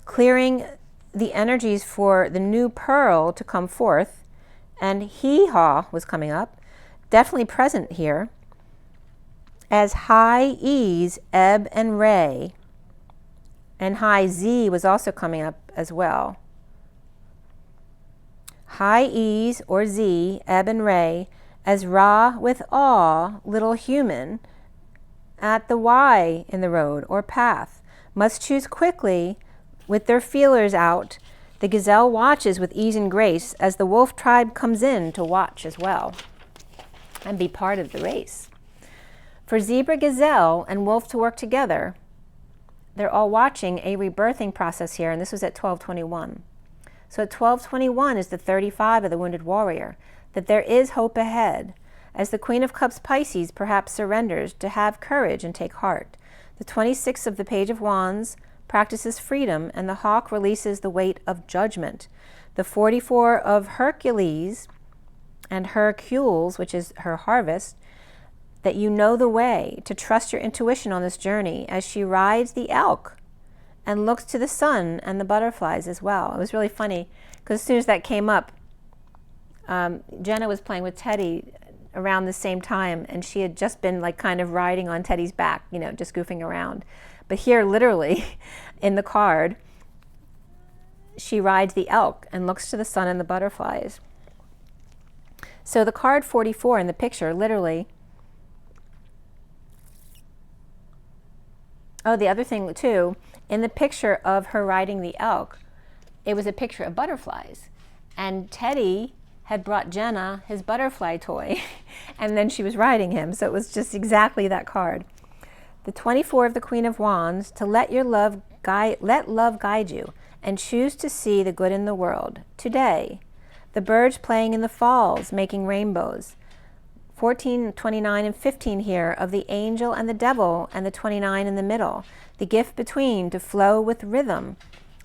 clearing the energies for the new pearl to come forth, and hee-haw was coming up, definitely present here, as high E's, ebb and ray, and high Z was also coming up as well. High E's or Z, ebb and ray, as Ra with awe, little human, at the Y in the road or path, must choose quickly with their feelers out. The gazelle watches with ease and grace as the wolf tribe comes in to watch as well and be part of the race. For zebra, gazelle, and wolf to work together, they're all watching a rebirthing process here, and this was at 12:21. So at 12:21 is the 35 of the wounded warrior, that there is hope ahead, as the Queen of Cups Pisces perhaps surrenders to have courage and take heart. The 26 of the Page of Wands practices freedom, and the hawk releases the weight of judgment. The 44 of Hercules and Hercules, which is her harvest, that you know the way to trust your intuition on this journey as she rides the elk and looks to the sun and the butterflies as well. It was really funny because as soon as that came up, Jenna was playing with Teddy around the same time, and she had just been like kind of riding on Teddy's back, you know, just goofing around. But here, literally, in the card, she rides the elk and looks to the sun and the butterflies. So the card 44 in the picture, literally, oh, the other thing too, in the picture of her riding the elk, it was a picture of butterflies. And Teddy had brought Jenna his butterfly toy, and then she was riding him. So it was just exactly that card. The 24 of the Queen of Wands, to let love guide you, and choose to see the good in the world. Today, the birds playing in the falls, making rainbows. 14, 29, and 15 here of the angel and the devil, and the 29 in the middle. The gift between to flow with rhythm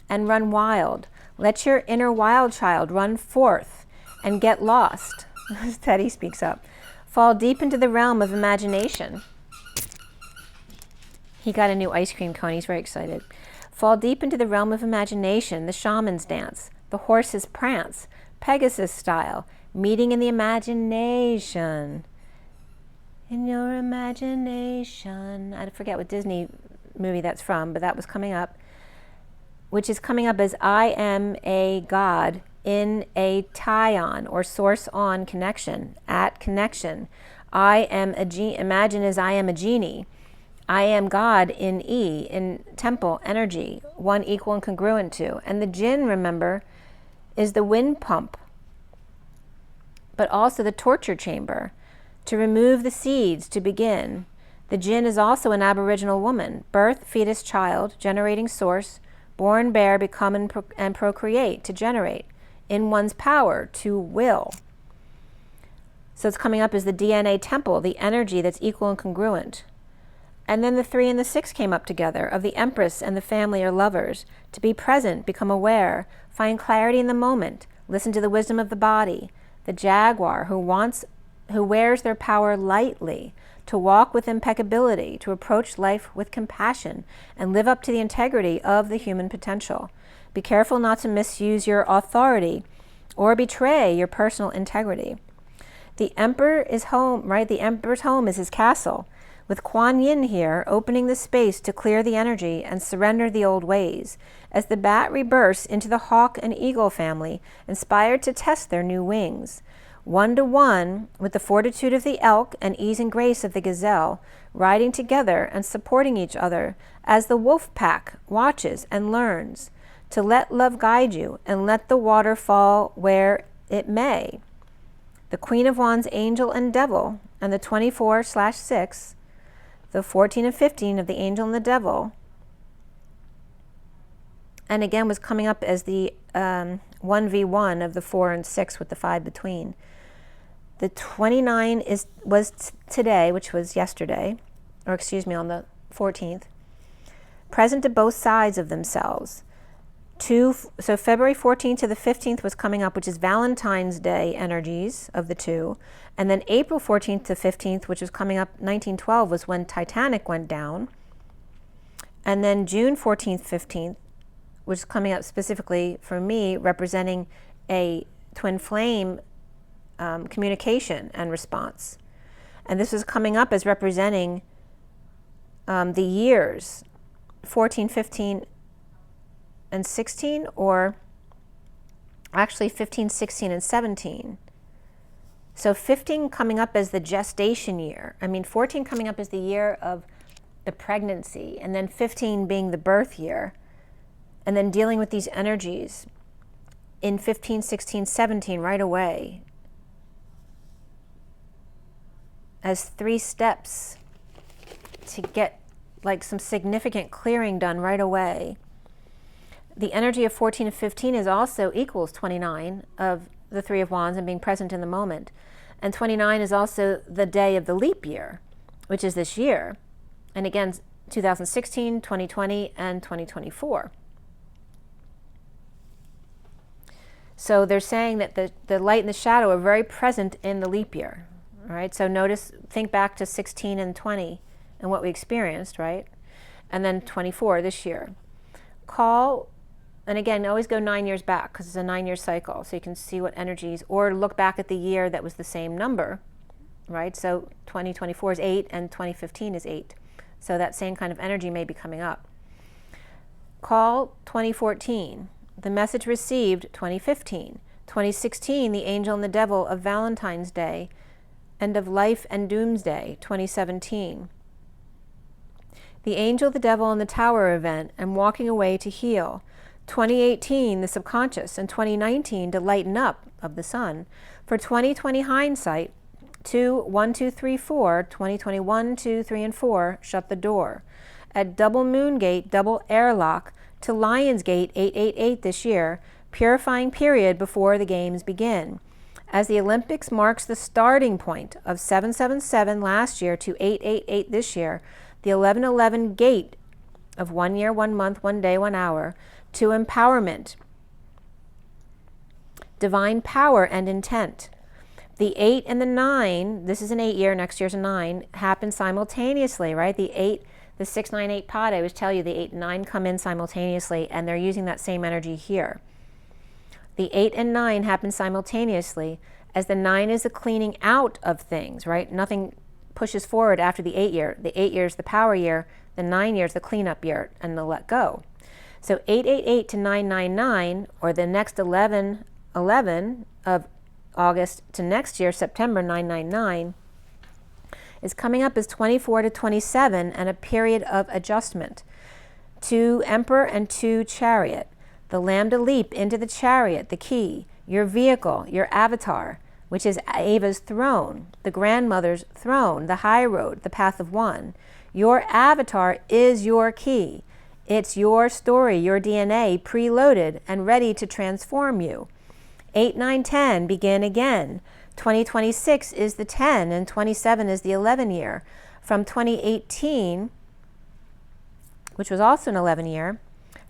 and run wild. Let your inner wild child run forth and get lost. Teddy speaks up. Fall deep into the realm of imagination. He got a new ice cream cone. He's very excited. Fall deep into the realm of imagination, the shaman's dance, the horse's prance, Pegasus style, meeting in the imagination. In your imagination. I forget what Disney movie that's from, but that was coming up, which is coming up as I am a God in a tie-on or source-on connection, at connection. I am a imagine as I am a genie. I am God in E, in temple, energy, one equal and congruent to. And the jinn, remember, is the wind pump, but also the torture chamber, to remove the seeds to begin. The jinn is also an aboriginal woman, birth, fetus, child, generating source, born, bear, become, and procreate, to generate, in one's power, to will. So it's coming up as the DNA temple, the energy that's equal and congruent. And then the 3 and the 6 came up together, of the empress and the family or lovers, to be present, become aware, find clarity in the moment, listen to the wisdom of the body, the jaguar who wears their power lightly, to walk with impeccability, to approach life with compassion, and live up to the integrity of the human potential. Be careful not to misuse your authority or betray your personal integrity. The emperor is home, right? The emperor's home is his castle, with Kuan Yin here, opening the space to clear the energy and surrender the old ways, as the bat rebursts into the hawk and eagle family, inspired to test their new wings. 1-to-1, with the fortitude of the elk and ease and grace of the gazelle, riding together and supporting each other, as the wolf pack watches and learns, to let love guide you and let the water fall where it may. The Queen of Wands, angel and devil, and the 24/6, the 14 and 15 of the angel and the devil, and again was coming up as the 1v1 of the 4 and 6 with the 5 between. The 29 was today, which was yesterday, or excuse me, on the 14th, present to both sides of themselves. So February 14th to the 15th was coming up, which is Valentine's Day energies of the 2. And then April 14th to 15th, which was coming up, 1912, was when Titanic went down. And then June 14th, 15th, which is coming up specifically for me, representing a twin flame communication and response. And this was coming up as representing the years 14, 15, and 16, or actually 15, 16, and 17. So 15 coming up as the gestation year. 14 coming up as the year of the pregnancy, and then 15 being the birth year, and then dealing with these energies in 15, 16, 17 right away as 3 steps to get like some significant clearing done right away. The energy of 14 and 15 is also equals 29 of the 3 of Wands and being present in the moment. And 29 is also the day of the leap year, which is this year. And again, 2016, 2020, and 2024. So they're saying that the light and the shadow are very present in the leap year. All right, so think back to 16 and 20 and what we experienced, right? And then 24 this year. And again, always go 9 years back because it's a 9-year cycle, so you can see what energies, or look back at the year that was the same number, right? So 2024 is 8 and 2015 is 8. So that same kind of energy may be coming up. Call 2014, the message received 2015. 2016, the angel and the devil of Valentine's Day, end of life and doomsday, 2017. The angel, the devil, and the tower event, and walking away to heal. 2018, the subconscious, and 2019, to lighten up of the sun. For 2020 hindsight, 1, 2, 3, 4, 2021, 2, 3, and 4, shut the door. At double moon gate, double airlock, to Lion's Gate, 888 this year, purifying period before the games begin. As the Olympics marks the starting point of 777 last year to 888 this year, the 1111 gate of 1 year, 1 month, 1 day, 1 hour, to empowerment, divine power and intent. The 8 and the 9, this is an 8 year, next year's a 9, happen simultaneously, right? The 8 The 6-9-8 pot, I always tell you, the 8 and 9 come in simultaneously, and they're using that same energy here. The 8 and 9 happen simultaneously, as the 9 is the cleaning out of things, right? Nothing pushes forward after the 8 year. The 8 year is the power year, the 9 year is the cleanup year, and the let go. So 888 to 999, or the next 11/11 of August to next year, September 999, is coming up as 24 to 27 and a period of adjustment. 2 Emperor and 2 Chariot. The Lambda leap into the chariot, the key, your vehicle, your avatar, which is Ava's throne, the grandmother's throne, the high road, the path of one. Your avatar is your key. It's your story, your DNA, preloaded and ready to transform you. 8, 9, 10, begin again. 2026 is the 10 and 27 is the 11 year. From 2018, which was also an 11 year,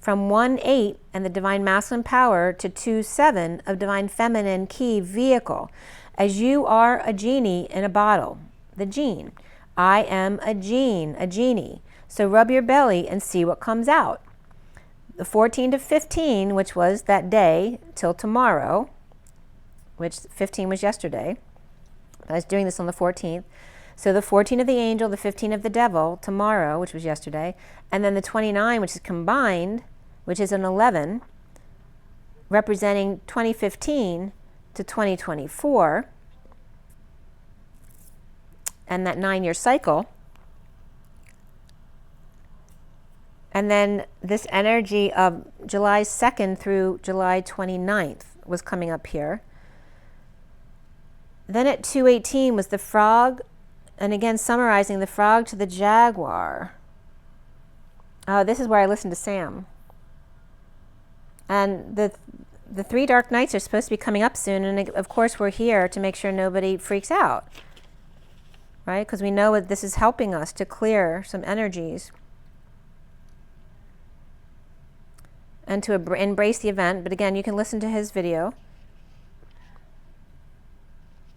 from 1-8 and the divine masculine power to 2-7 of divine feminine key vehicle. As you are a genie in a bottle, the gene. I am a genie. So rub your belly and see what comes out. The 14 to 15, which was that day till tomorrow, which 15 was yesterday. I was doing this on the 14th. So the 14 of the angel, the 15 of the devil, tomorrow, which was yesterday, and then the 29, which is combined, which is an 11, representing 2015 to 2024, and that 9-year cycle. And then this energy of July 2nd through July 29th was coming up here. Then at 2:18 was the frog, and again summarizing the frog to the jaguar. This is where I listened to Sam. And the 3 dark nights are supposed to be coming up soon, and of course we're here to make sure nobody freaks out, right? Because we know that this is helping us to clear some energies and to embrace the event. But again, you can listen to his video.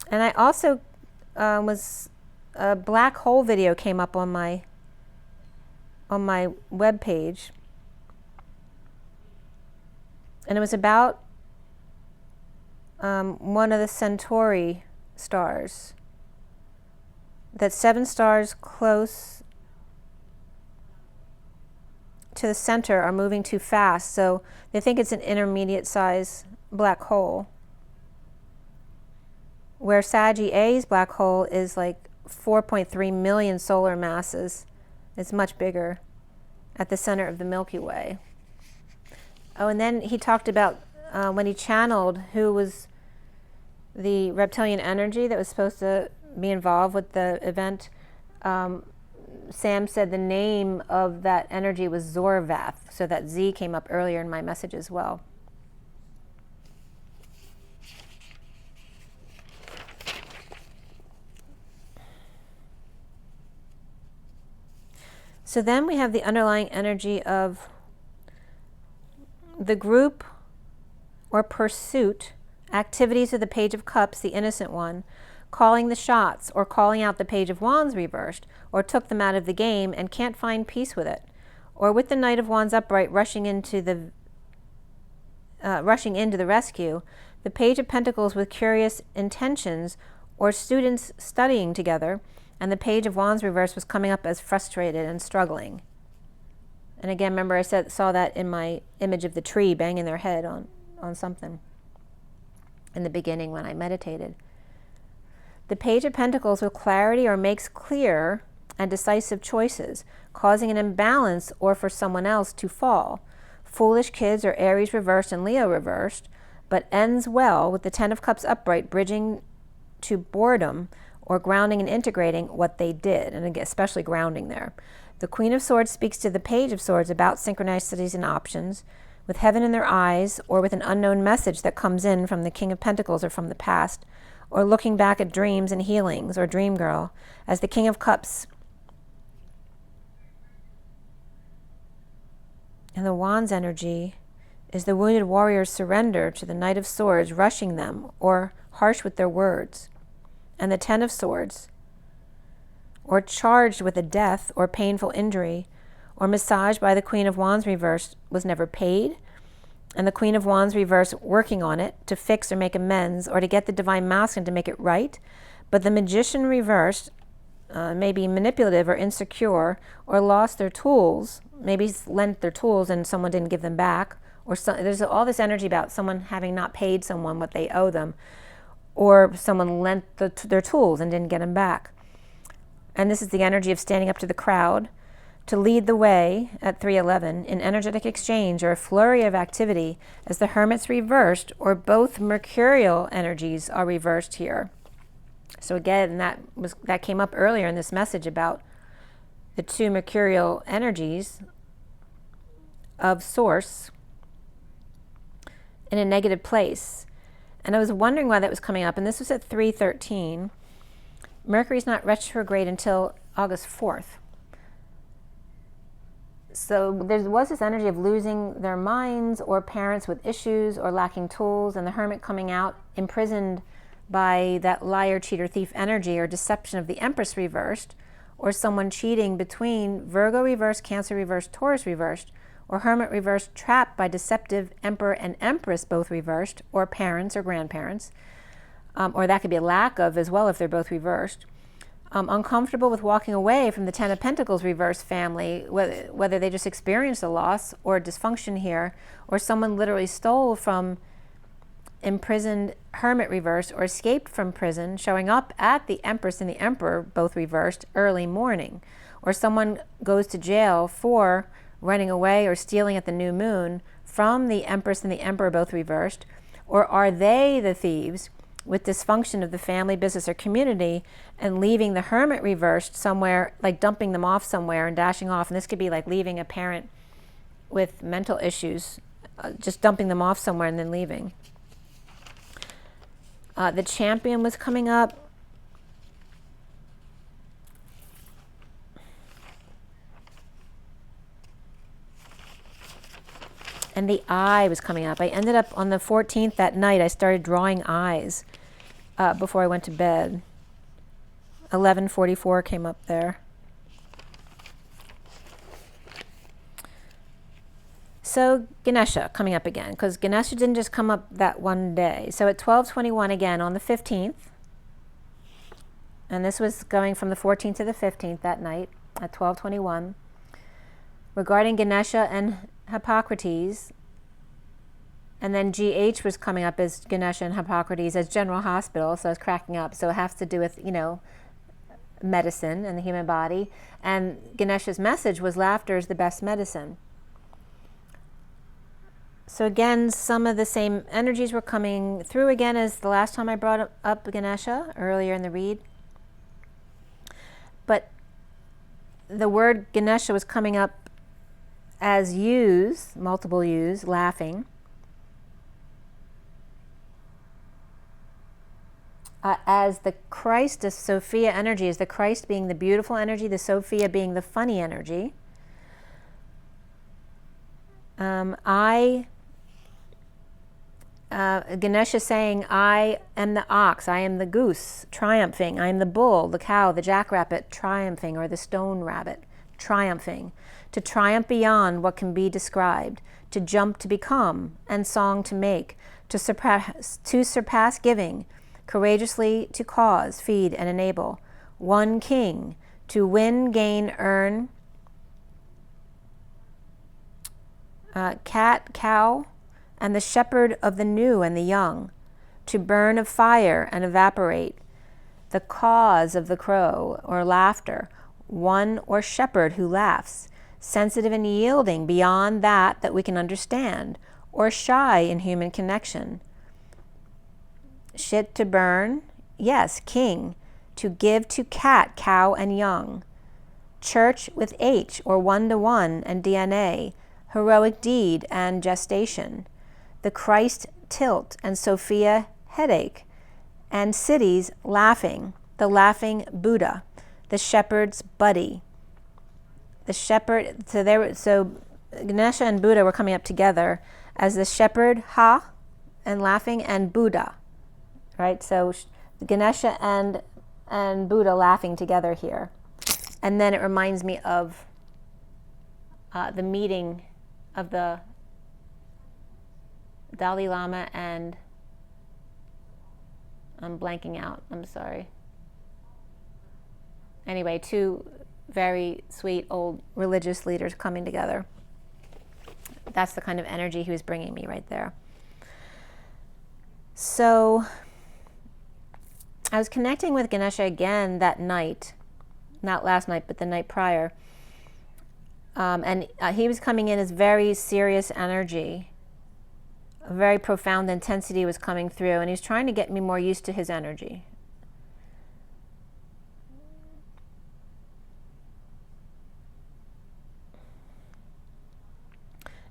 And I also a black hole video came up on my web page, and it was about one of the Centauri stars. That 7 stars close to the center are moving too fast, so they think it's an intermediate size black hole, where Saggy A's black hole is like 4.3 million solar masses. It's much bigger at the center of the Milky Way. Oh, and then he talked about when he channeled who was the reptilian energy that was supposed to be involved with the event. Sam said the name of that energy was Zorvath, so that Z came up earlier in my message as well. So then we have the underlying energy of the group or pursuit, activities of the Page of Cups, the innocent one, calling the shots or calling out the Page of Wands reversed, or took them out of the game and can't find peace with it, or with the Knight of Wands upright rushing into the rescue, the Page of Pentacles with curious intentions, or students studying together, and the Page of Wands reverse was coming up as frustrated and struggling. And again, remember I saw that in my image of the tree banging their head on something in the beginning when I meditated. The Page of Pentacles with clarity or makes clear and decisive choices, causing an imbalance or for someone else to fall. Foolish kids or Aries reversed and Leo reversed, but ends well with the 10 of Cups upright, bridging to boredom or grounding and integrating what they did, and again, especially grounding there. The Queen of Swords speaks to the Page of Swords about synchronicities and options, with heaven in their eyes, or with an unknown message that comes in from the King of Pentacles or from the past, or looking back at dreams and healings, or Dream Girl, as the King of Cups and the Wands energy is the wounded warrior's surrender to the Knight of Swords, rushing them, or harsh with their words. And the 10 of Swords, or charged with a death or painful injury, or massaged by the Queen of Wands reversed was never paid, and the Queen of Wands reversed working on it to fix or make amends or to get the Divine Masculine to make it right, but the Magician reversed may be manipulative or insecure, or lost their tools, maybe lent their tools and someone didn't give them back, or there's all this energy about someone having not paid someone what they owe them, or someone lent their tools and didn't get them back. And this is the energy of standing up to the crowd, to lead the way at 311 in energetic exchange or a flurry of activity as the Hermit's reversed, or both mercurial energies are reversed here. So again, that came up earlier in this message about the two mercurial energies of Source in a negative place. And I was wondering why that was coming up, and this was at 3:13. Mercury's not retrograde until August 4th. So there was this energy of losing their minds, or parents with issues or lacking tools, and the Hermit coming out imprisoned by that liar, cheater, thief energy or deception of the Empress reversed, or someone cheating between Virgo reversed, Cancer reversed, Taurus reversed, or Hermit reversed trapped by deceptive Emperor and Empress both reversed, or parents or grandparents, or that could be a lack of as well if they're both reversed. Uncomfortable with walking away from the Ten of Pentacles reversed family, whether they just experienced a loss or dysfunction here, or someone literally stole from imprisoned Hermit reversed, or escaped from prison, showing up at the Empress and the Emperor both reversed early morning, or someone goes to jail for running away or stealing at the new moon from the Empress and the Emperor both reversed, or are they the thieves with dysfunction of the family, business, or community and leaving the Hermit reversed somewhere, like dumping them off somewhere and dashing off? And this could be like leaving a parent with mental issues, just dumping them off somewhere and then leaving. The Champion was coming up. And the Eye was coming up. I ended up on the 14th that night, I started drawing eyes before I went to bed. 11:44 came up there. So Ganesha coming up again, because Ganesha didn't just come up that one day. So at 12:21 again on the 15th, and this was going from the 14th to the 15th that night at 12:21, regarding Ganesha and Hippocrates, and then GH was coming up as Ganesha and Hippocrates as General Hospital, so I was cracking up. So it has to do with, medicine and the human body. And Ganesha's message was laughter is the best medicine. So again, some of the same energies were coming through again as the last time I brought up Ganesha earlier in the read. But the word Ganesha was coming up as U's, multiple U's, laughing. As the Christ, the Sophia energy, as the Christ being the beautiful energy, the Sophia being the funny energy. Ganesha saying, I am the ox, I am the goose, triumphing, I am the bull, the cow, the jackrabbit, triumphing, or the stone rabbit, triumphing, to triumph beyond what can be described, to jump to become, and song to make, to surpass giving, courageously to cause, feed, and enable, one king, to win, gain, earn, cat, cow, and the shepherd of the new and the young, to burn of fire and evaporate, the cause of the crow, or laughter, one or shepherd who laughs, sensitive and yielding beyond that we can understand, or shy in human connection. Shit to burn, yes, king, to give to cat, cow, and young. Church with H, or one-to-one and DNA, heroic deed and gestation. The Christ tilt and Sophia headache, and cities laughing, the laughing Buddha, the shepherd's buddy. The shepherd, so Ganesha and Buddha were coming up together as the shepherd, Ha, and laughing, and Buddha, right? So Ganesha and Buddha laughing together here. And then it reminds me of the meeting of the Dalai Lama and, I'm blanking out, I'm sorry. Anyway, two very sweet old religious leaders coming together. That's the kind of energy he was bringing me right there. So I was connecting with Ganesha again that night, not last night, but the night prior. And he was coming in as very serious energy. A very profound intensity was coming through, and he was trying to get me more used to his energy.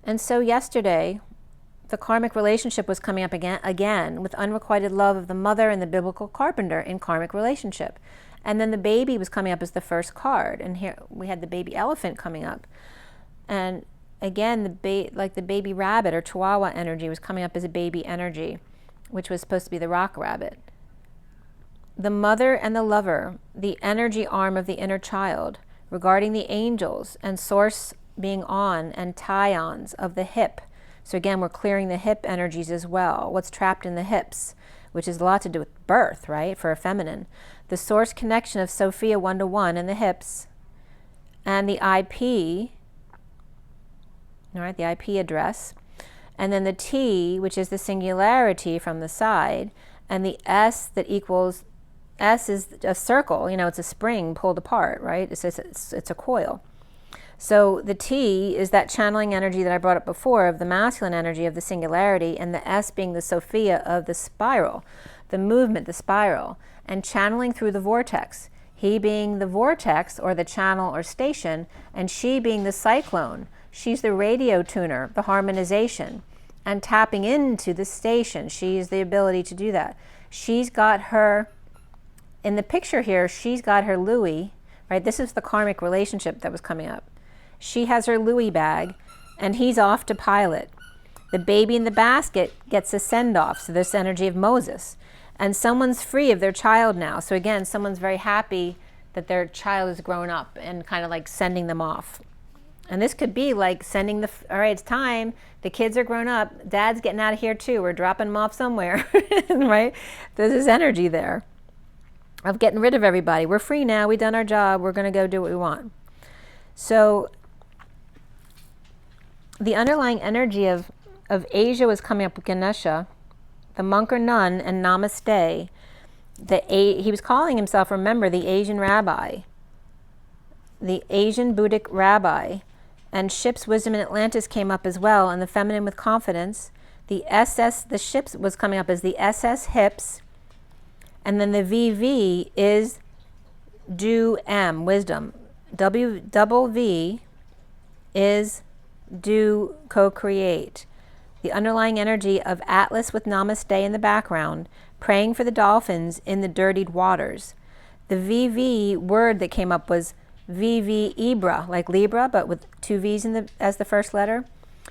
And so yesterday, the karmic relationship was coming up again with unrequited love of the mother and the biblical carpenter in karmic relationship. And then the baby was coming up as the first card. And here we had the baby elephant coming up. And again, like the baby rabbit or chihuahua energy was coming up as a baby energy, which was supposed to be the rock rabbit. The mother and the lover, the energy arm of the inner child, regarding the angels and source being on and tie-ons of the hip. So again, we're clearing the hip energies as well. What's trapped in the hips, which has a lot to do with birth, right, for a feminine. The source connection of Sophia 1-to-1 in the hips, and the IP, all right, the IP address, and then the T, which is the singularity from the side, and the S that equals, S is a circle, you know, it's a spring pulled apart, right? It's a coil. So the T is that channeling energy that I brought up before of the masculine energy of the singularity, and the S being the Sophia of the spiral, the movement, the spiral, and channeling through the vortex. He being the vortex or the channel or station, and she being the cyclone. She's the radio tuner, the harmonization, and tapping into the station. She's the ability to do that. She's got her, in the picture here, she's got her Louis, right? This is the karmic relationship that was coming up. She has her Louis bag, and he's off to pilot. The baby in the basket gets a send-off, so this energy of Moses. And someone's free of their child now. So again, someone's very happy that their child is grown up and kind of like sending them off. And this could be like sending all right, it's time. The kids are grown up. Dad's getting out of here too. We're dropping them off somewhere, right? There's this energy there of getting rid of everybody. We're free now. We've done our job. We're going to go do what we want. So the underlying energy of Asia was coming up with Ganesha, the monk or nun, and Namaste. He was calling himself, remember, the Asian rabbi, the Asian Buddhic rabbi. And ship's wisdom in Atlantis came up as well, and the feminine with confidence. The ships was coming up as the SS hips, and then the VV is do M, wisdom. Double V is do co-create. The underlying energy of Atlas with Namaste in the background, praying for the dolphins in the dirtied waters. The VV word that came up was VV Ibra, like Libra, but with two V's as the first letter,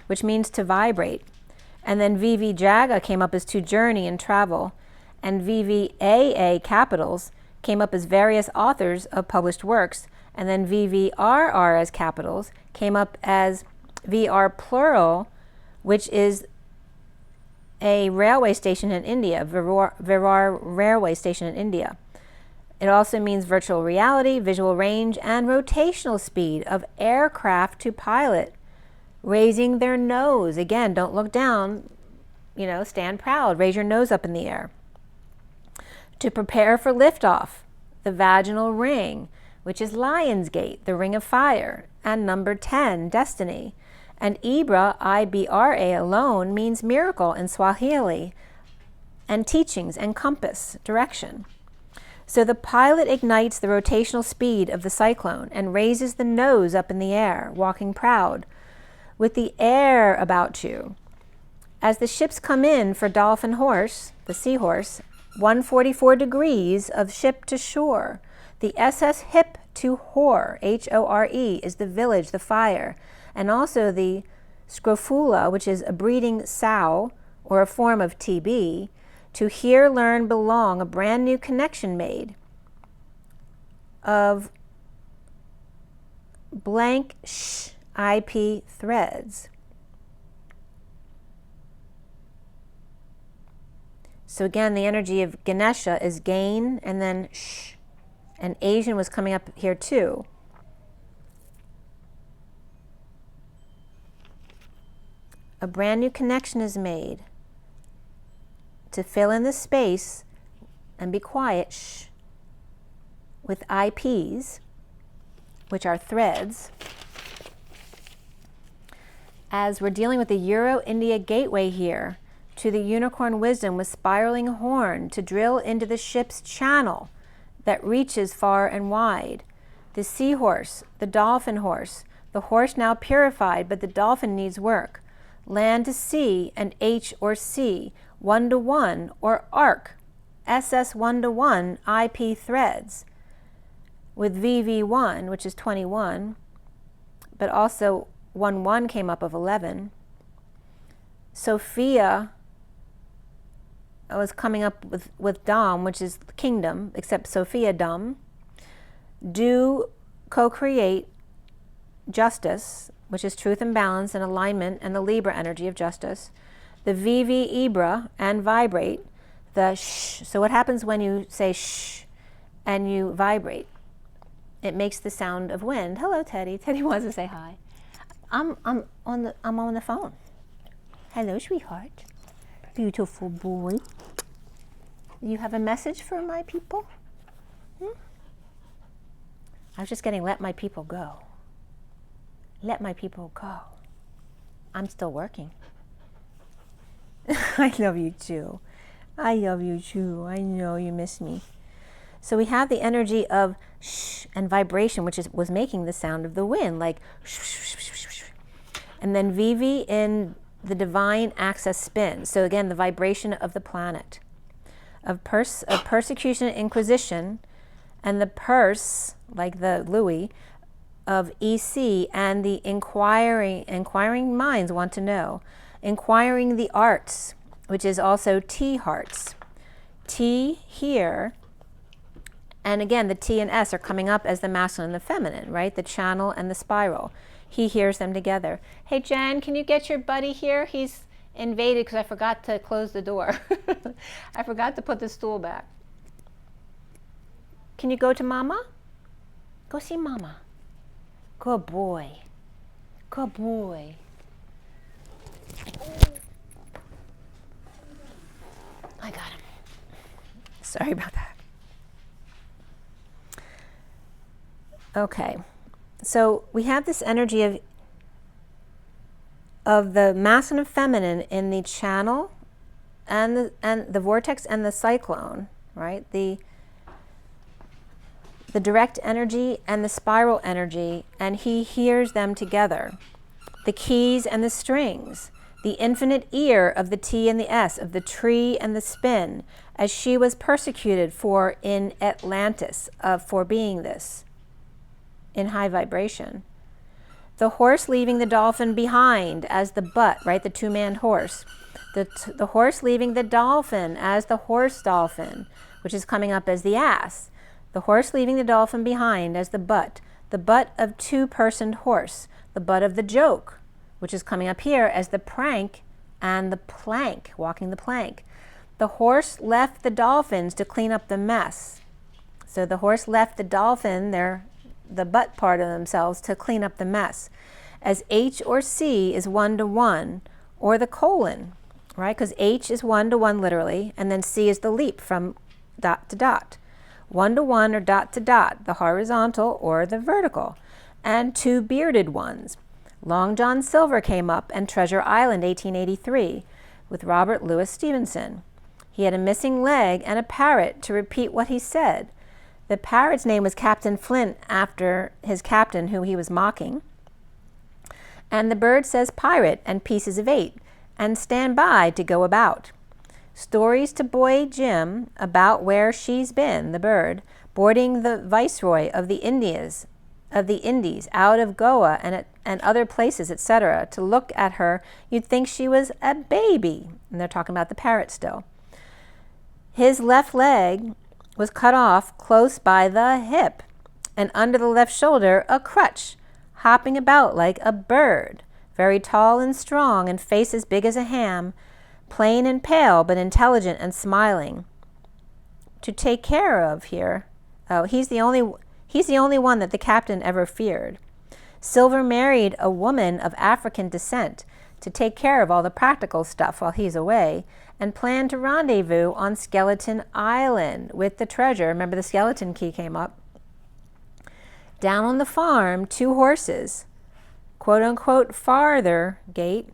which means to vibrate. And then VV Jaga came up as to journey and travel. And VVAA capitals came up as various authors of published works. And then VVRR as capitals came up as VR plural, which is a railway station in India, Virar railway station in India. It also means virtual reality, visual range, and rotational speed of aircraft to pilot, raising their nose. Again, don't look down, you know, stand proud, raise your nose up in the air. To prepare for liftoff, the vaginal ring, which is Lion's Gate, the ring of fire, and number 10, destiny. And Ibra, I-B-R-A alone, means miracle in Swahili, and teachings and compass, direction. So the pilot ignites the rotational speed of the cyclone and raises the nose up in the air, walking proud, with the air about you. As the ships come in for Dolphin Horse, the seahorse, 144 degrees of ship to shore. The SS Hip to Hore, H-O-R-E, is the village, the fire. And also the scrofula, which is a breeding sow, or a form of TB, to hear, learn, belong, a brand new connection made of blank sh IP threads. So again, the energy of Ganesha is gain and then sh. And Asian was coming up here too. A brand new connection is made to fill in the space and be quiet shh, with IPs, which are threads, as we're dealing with the Euro-India gateway here to the unicorn wisdom with spiraling horn to drill into the ship's channel that reaches far and wide. The seahorse, the dolphin horse, the horse now purified, but the dolphin needs work. Land to sea and H or C, 1-to-1 or ARC, SS 1-to-1 IP threads with VV1, which is 21, but also 1-1 came up of 11. Sophia was coming up with Dom, which is kingdom, except Sophia Dom. Do co-create justice, which is truth and balance and alignment and the Libra energy of justice. The VV Ibra and vibrate, the shh. So what happens when you say shh and you vibrate? It makes the sound of wind. Hello, Teddy. Teddy wants to say hi. I'm on the phone. Hello, sweetheart. Beautiful boy. You have a message for my people? I was just getting let my people go. Let my people go. I'm still working. I love you too. I love you too. I know you miss me. So we have the energy of shh and vibration, which was making the sound of the wind, like shh, shh, shh, shh, shh. And then VV in the divine access spin. So again, the vibration of the planet, of persecution and inquisition, and the purse, like the Louis, of EC, and the inquiring minds want to know. Inquiring the arts, which is also T hearts. T here, and again, the T and S are coming up as the masculine and the feminine, right? The channel and the spiral. He hears them together. Hey, Jen, can you get your buddy here? He's invaded because I forgot to close the door. I forgot to put the stool back. Can you go to Mama? Go see Mama. Good boy. Good boy. I got him. Sorry about that. Okay. So we have this energy of the masculine and feminine in the channel and the vortex and the cyclone, right? The direct energy and the spiral energy, and he hears them together. The keys and the strings, the infinite ear of the T and the S, of the tree and the spin, as she was persecuted for in Atlantis, for being this, in high vibration. The horse leaving the dolphin behind as the butt, right, the two-maned horse. The horse leaving the dolphin as the horse dolphin, which is coming up as the ass. The horse leaving the dolphin behind as the butt of two-personed horse, the butt of the joke, which is coming up here as the prank and the plank, walking the plank. The horse left the dolphins to clean up the mess. So the horse left the dolphin, the butt part of themselves, to clean up the mess. As H or C is 1-to-1, or the colon, right? Because H is 1-to-1 literally, and then C is the leap from dot to dot. 1-to-1 or dot to dot, the horizontal or the vertical, and two bearded ones. Long John Silver came up, and Treasure Island, 1883, with Robert Louis Stevenson. He had a missing leg and a parrot to repeat what he said. The parrot's name was Captain Flint, after his captain who he was mocking. And the bird says pirate and pieces of 8, and stand by to go about. Stories to boy Jim about where she's been, the bird, boarding the viceroy of the Indies, out of Goa and other places, etc. To look at her, you'd think she was a baby. And they're talking about the parrot still. His left leg was cut off close by the hip, and under the left shoulder a crutch, hopping about like a bird, very tall and strong and face as big as a ham, plain and pale but intelligent and smiling. To take care of here. Oh, he's the only one that the captain ever feared. Silver married a woman of African descent to take care of all the practical stuff while he's away, and planned to rendezvous on Skeleton Island with the treasure. Remember, the skeleton key came up. Down on the farm, 2 horses, quote-unquote farther gate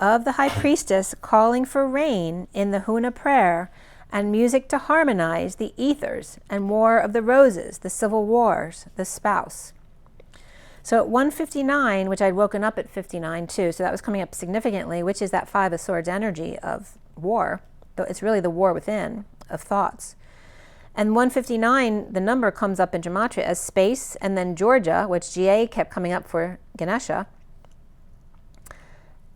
of the high priestess, calling for rain in the Huna prayer and music to harmonize the ethers and war of the roses, the civil wars, the spouse. So at 1:59, which I'd woken up at 59 too, so that was coming up significantly, which is that 5 of Swords energy of war. It's really the war within of thoughts. And 1:59, the number comes up in Gematria as space, and then Georgia, which GA kept coming up for Ganesha.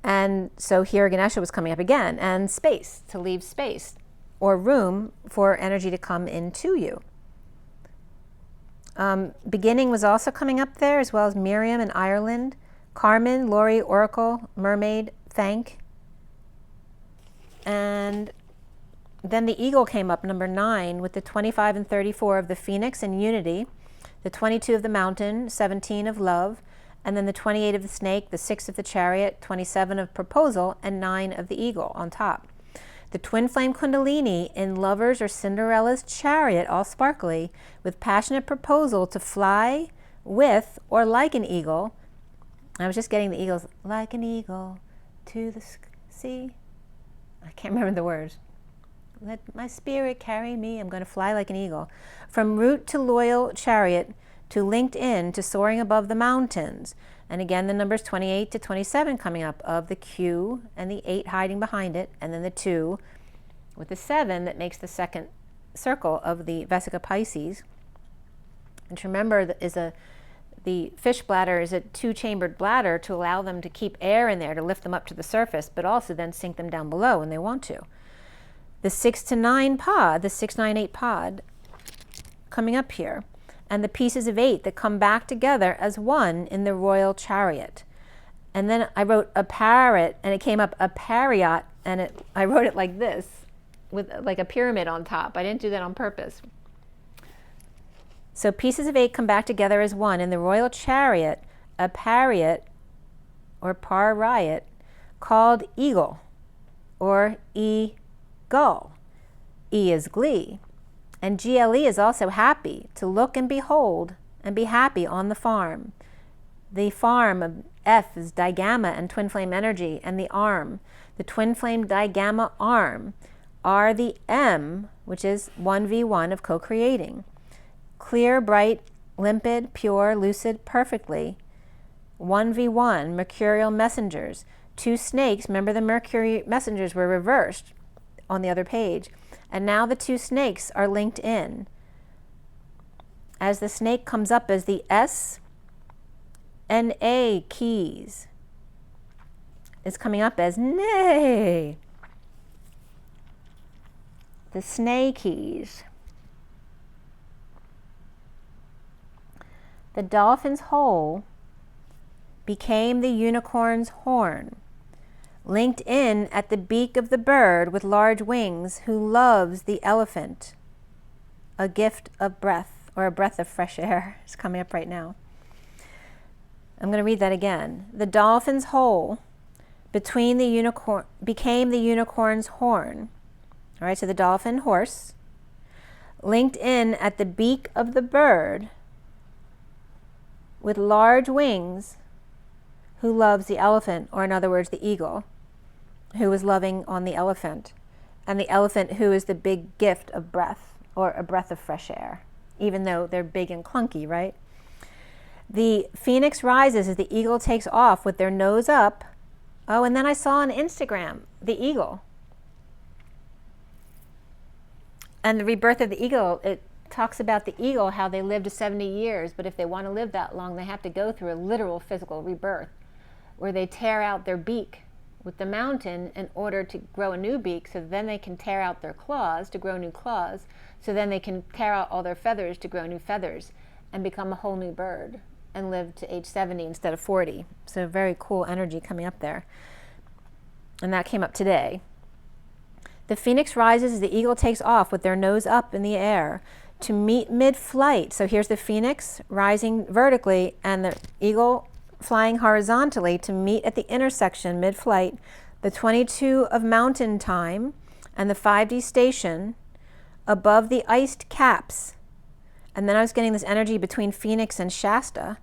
And so here Ganesha was coming up again, and space, to leave space or room for energy to come into you. Beginning was also coming up there, as well as Miriam and Ireland, Carmen, Lori, Oracle, Mermaid, Thank. And then the eagle came up, number 9, with the 25 and 34 of the Phoenix and Unity, the 22 of the Mountain, 17 of Love, and then the 28 of the Snake, the 6 of the Chariot, 27 of Proposal, and 9 of the Eagle on top. The twin flame Kundalini in Lover's or Cinderella's chariot, all sparkly, with passionate proposal to fly with or like an eagle. I was just getting the eagles, like an eagle to the sea. I can't remember the words. Let my spirit carry me. I'm going to fly like an eagle. From route to loyal chariot to linked in to soaring above the mountains. And again, the numbers 28 to 27 coming up of the Q and the 8 hiding behind it, and then the 2 with the 7 that makes the second circle of the Vesica Pisces. And to remember, the fish bladder is a 2-chambered bladder to allow them to keep air in there to lift them up to the surface, but also then sink them down below when they want to. The 6 to 9 pod, the 698 pod coming up here. And the pieces of 8 that come back together as one in the royal chariot. And then I wrote a parrot, and it came up a pariot, and I wrote it like this, with like a pyramid on top. I didn't do that on purpose. So pieces of 8 come back together as one in the royal chariot, a pariot or pariot called eagle or e-gull. E is glee. And GLE is also happy, to look and behold and be happy on the farm. The farm of F is digamma and twin flame energy, and the arm, the twin flame digamma arm, are the M, which is 1v1 of co-creating. Clear, bright, limpid, pure, lucid, perfectly. 1v1, mercurial messengers. 2 snakes, remember the Mercury messengers were reversed on the other page. And now the 2 snakes are linked in. As the snake comes up as the S and A keys, is coming up as nay. The snake keys. The dolphin's hole became the unicorn's horn, linked in at the beak of the bird with large wings who loves the elephant. A gift of breath, or a breath of fresh air, is coming up right now. I'm going to read that again. The dolphin's hole between the unicorn became the unicorn's horn. All right, so the dolphin, horse, linked in at the beak of the bird with large wings who loves the elephant, or in other words, the eagle, who is loving on the elephant, and the elephant who is the big gift of breath, or a breath of fresh air, even though they're big and clunky, right? The phoenix rises as the eagle takes off with their nose up. Oh, and then I saw on Instagram, the eagle. And the rebirth of the eagle, it talks about the eagle, how they lived to 70 years, but if they want to live that long, they have to go through a literal physical rebirth, where they tear out their beak with the mountain in order to grow a new beak, so then they can tear out their claws to grow new claws, so then they can tear out all their feathers to grow new feathers and become a whole new bird. and live to age 70 instead of 40. So very cool energy coming up there. And that came up today. The phoenix rises as the eagle takes off with their nose up in the air to meet mid-flight. So here's the phoenix rising vertically and the eagle flying horizontally to meet at the intersection mid-flight, the 22 of mountain time and the 5D station above the iced caps. And then I was getting this energy between Phoenix and Shasta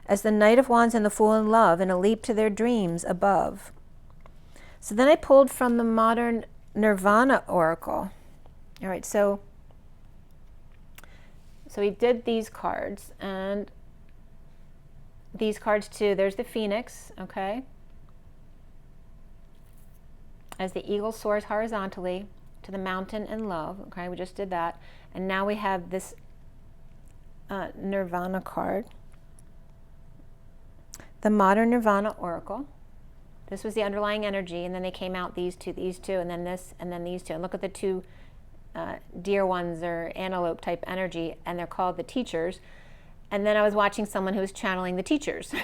as the Knight of Wands and the Fool in love in a leap to their dreams above. So then I pulled from the modern Nirvana Oracle. All right, so we did these cards, and these cards too. There's the Phoenix, okay? As the eagle soars horizontally to the mountain in love, okay? We just did that. And now we have this Nirvana card. The modern Nirvana Oracle. This was the underlying energy, and then they came out these two, and then this, and then these two. And look at the two deer ones or antelope type energy, and they're called the teachers. And then I was watching someone who was channeling the teachers.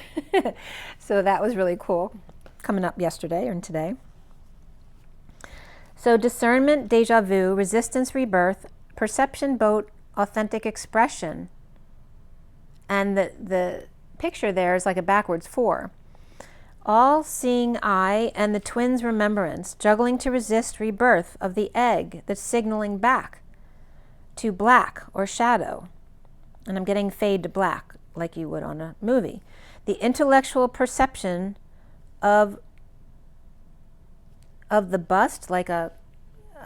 So that was really cool, coming up yesterday and today. So discernment, deja vu, resistance, rebirth, perception, boat, authentic expression. And the picture there is like a backwards 4. All-seeing eye and the twins' remembrance, juggling to resist rebirth of the egg that's signaling back to black or shadow. And I'm getting fade to black like you would on a movie. The intellectual perception of the bust, like a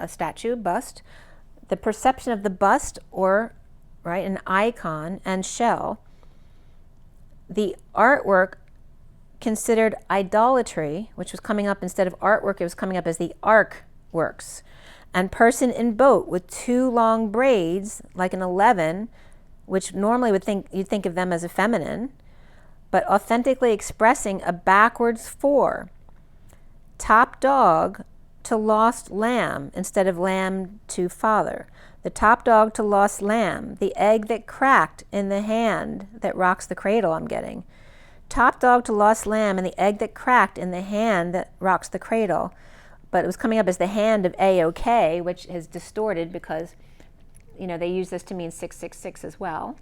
statue bust, the perception of the bust or, right, an icon and shell. The artwork considered idolatry, which was coming up instead of artwork, it was coming up as the arc works. And person in boat with 2 long braids, like an 11, which normally you'd think of them as a feminine, but authentically expressing a backwards 4. Top dog to lost lamb instead of lamb to father. The top dog to lost lamb, the egg that cracked in the hand that rocks the cradle, I'm getting. Top dog to lost lamb and the egg that cracked in the hand that rocks the cradle. But it was coming up as the hand of A-OK, which is distorted because, you know, they use this to mean 666 as well.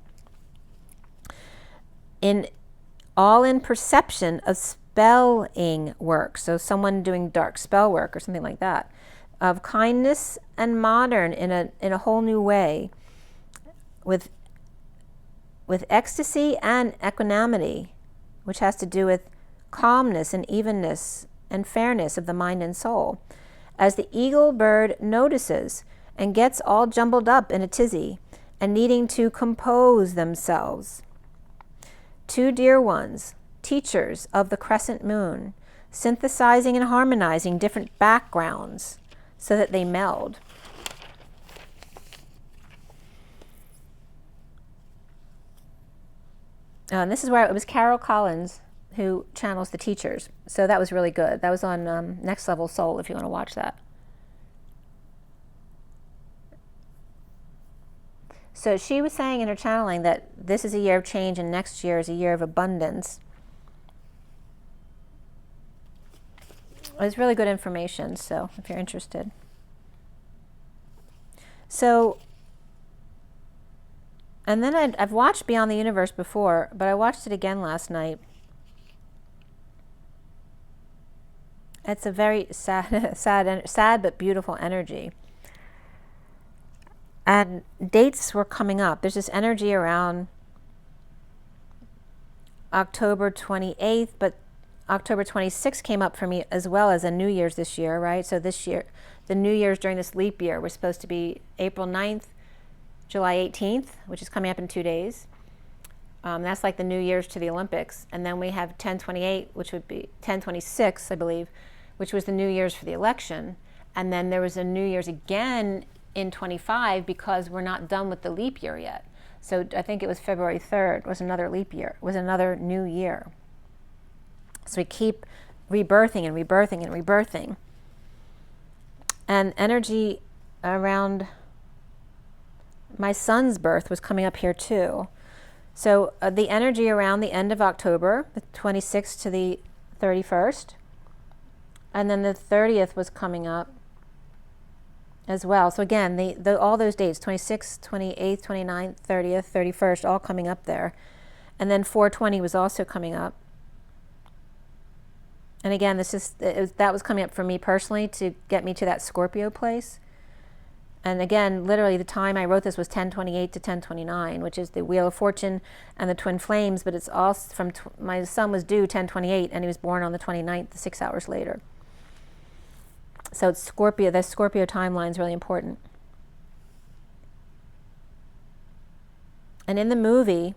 All in perception of spelling work. So someone doing dark spell work or something like that. Of kindness and modern in a whole new way. With ecstasy and equanimity, which has to do with calmness and evenness and fairness of the mind and soul. As the eagle bird notices and gets all jumbled up in a tizzy and needing to compose themselves. 2 dear ones, teachers of the crescent moon, synthesizing and harmonizing different backgrounds so that they meld. And this is where it was Carol Collins who channels the teachers. So that was really good. That was on Next Level Soul if you want to watch that. So she was saying in her channeling that this is a year of change and next year is a year of abundance. It was really good information, so if you're interested. So, and then I've watched Beyond the Universe before, but I watched it again last night. It's a very sad but beautiful energy. And dates were coming up. There's this energy around October 28th, but October 26th came up for me as well as a New Year's this year, right? So this year, the New Year's during this leap year was supposed to be April 9th, July 18th, which is coming up in 2 days. That's like the New Year's to the Olympics. And then we have 1028, which would be 1026, I believe, which was the New Year's for the election. And then there was a New Year's again in 25 because we're not done with the leap year yet. So I think it was February 3rd was another leap year, was another new year. So we keep rebirthing and rebirthing and rebirthing. And energy around my son's birth was coming up here too. So the energy around the end of October, the 26th to the 31st, and then the 30th was coming up as well. So again, all those dates, 26th, 28th, 29th, 30th, 31st, all coming up there. And then 420 was also coming up. And again, that was coming up for me personally to get me to that Scorpio place. And again, literally the time I wrote this was 1028 to 1029, which is the Wheel of Fortune and the Twin Flames, but it's all from, my son was due 1028 and he was born on the 29th, 6 hours later. So it's Scorpio, the Scorpio timeline is really important. And in the movie,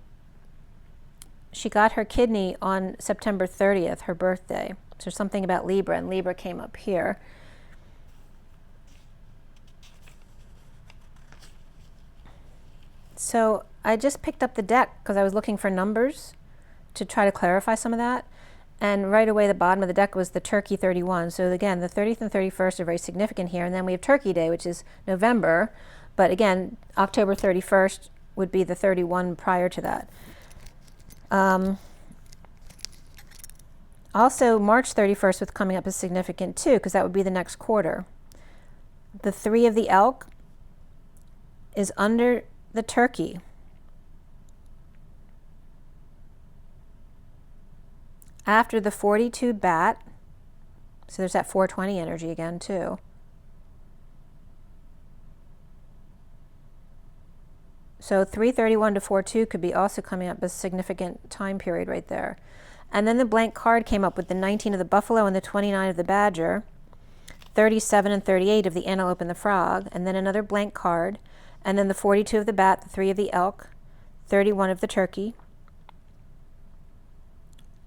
she got her kidney on September 30th, her birthday. So there's something about Libra, and Libra came up here. So I just picked up the deck because I was looking for numbers to try to clarify some of that. And right away, the bottom of the deck was the Turkey 31. So again, the 30th and 31st are very significant here. And then we have Turkey Day, which is November. But again, October 31st would be the 31 prior to that. Also, March 31st was coming up as significant too, because that would be the next quarter. The 3 of the Elk is under the Turkey. After the 42 Bat, so there's that 420 energy again too. So 331 to 42 could be also coming up as a significant time period right there. And then the blank card came up with the 19 of the Buffalo and the 29 of the Badger, 37 and 38 of the Antelope and the Frog, and then another blank card, and then the 42 of the Bat, the 3 of the Elk, 31 of the Turkey,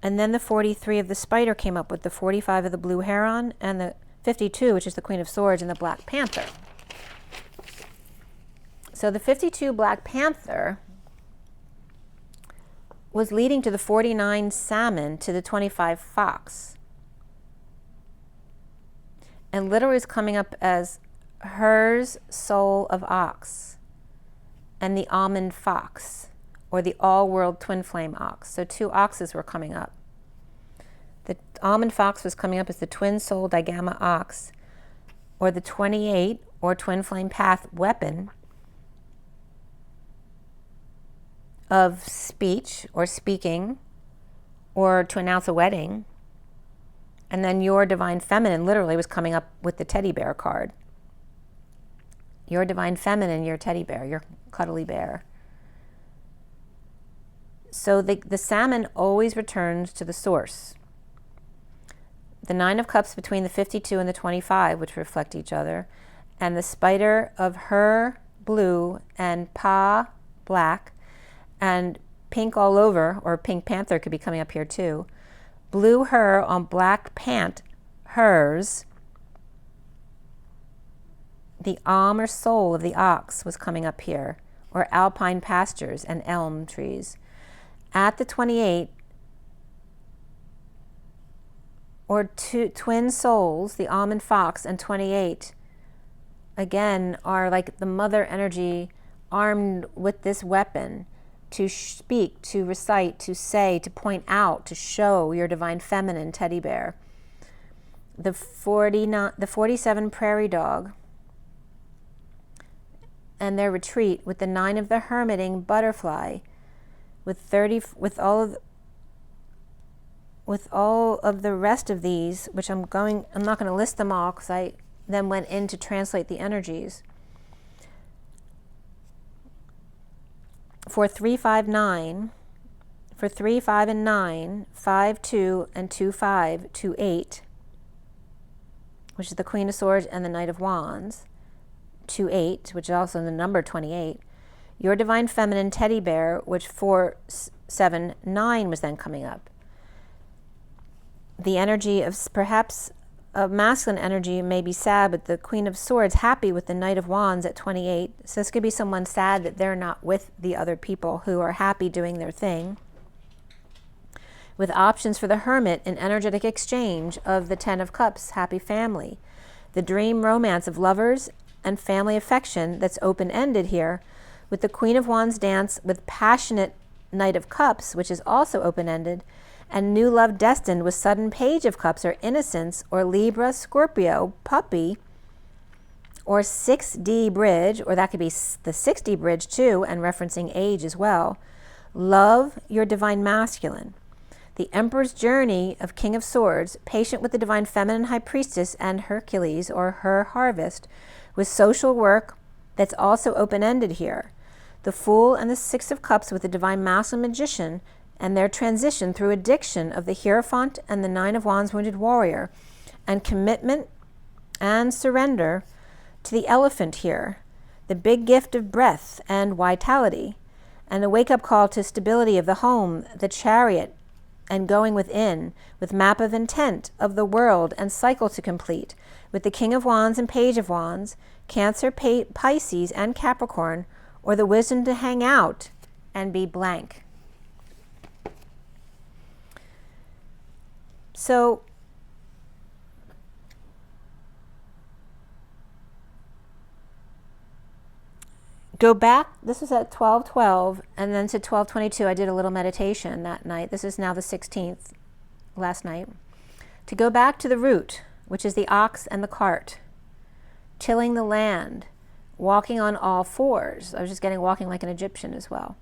and then the 43 of the Spider came up with the 45 of the Blue Heron, and the 52, which is the Queen of Swords, and the Black Panther. So the 52 Black Panther was leading to the 49 Salmon to the 25 Fox. And literally is coming up as hers Soul of Ox and the Almond Fox, or the All-World Twin Flame Ox. So 2 oxes were coming up. The Almond Fox was coming up as the Twin Soul Digama Ox, or the 28, or Twin Flame Path weapon of speech or speaking, or to announce a wedding. And then your Divine Feminine literally was coming up with the teddy bear card. Your Divine Feminine, your teddy bear, your cuddly bear. So the salmon always returns to the source. The 9 of Cups between the 52 and the 25, which reflect each other, and the Spider of her blue and Pa black, and pink all over, or Pink Panther could be coming up here too. Blue her on black pant, hers. The Alm or Soul of the Ox was coming up here, or alpine pastures and elm trees. At the 28, or 2 twin souls, the Almond Fox and 28, again, are like the mother energy armed with this weapon to speak, to recite, to say, to point out, to show your Divine Feminine teddy bear. The 47 Prairie Dog and their retreat with the 9 of the Hermiting Butterfly, with all of the rest of these, which I'm not going to list them all because I then went in to translate the energies. For 3, 5, 9, for 3, 5, and 9, 5, 2, and 2, 5, 2, 8, which is the Queen of Swords and the Knight of Wands, 2, 8, which is also the number 28, your Divine Feminine teddy bear, which 4, 7, 9 was then coming up. The energy of perhaps a masculine energy may be sad, but the Queen of Swords happy with the Knight of Wands at 28. So this could be someone sad that they're not with the other people who are happy doing their thing. With options for the Hermit, an energetic exchange of the 10 of Cups, happy family. The dream romance of lovers and family affection that's open-ended here, with the Queen of Wands dance with passionate Knight of Cups, which is also open-ended, and new love destined with sudden Page of Cups, or innocence, or Libra, Scorpio, puppy, or 6D bridge, or that could be the 6D bridge too, and referencing age as well. Love your divine masculine. The Emperor's journey of King of Swords, patient with the divine feminine High Priestess and Hercules, or her harvest, with social work that's also open-ended here. The Fool and the Six of Cups with the divine masculine magician and their transition through addiction of the Hierophant and the Nine of Wands wounded warrior, and commitment and surrender to the Elephant here, the big gift of breath and vitality, and a wake-up call to stability of the home, the Chariot, and going within, with map of intent of the world and cycle to complete, with the King of Wands and Page of Wands, Cancer, Pisces, and Capricorn, or the wisdom to hang out and be blank. So, go back, this was at 12:12, and then to 12:22 I did a little meditation that night. This is now the 16th, last night. To go back to the root, which is the ox and the cart, tilling the land, walking on all fours. I was just getting walking like an Egyptian as well.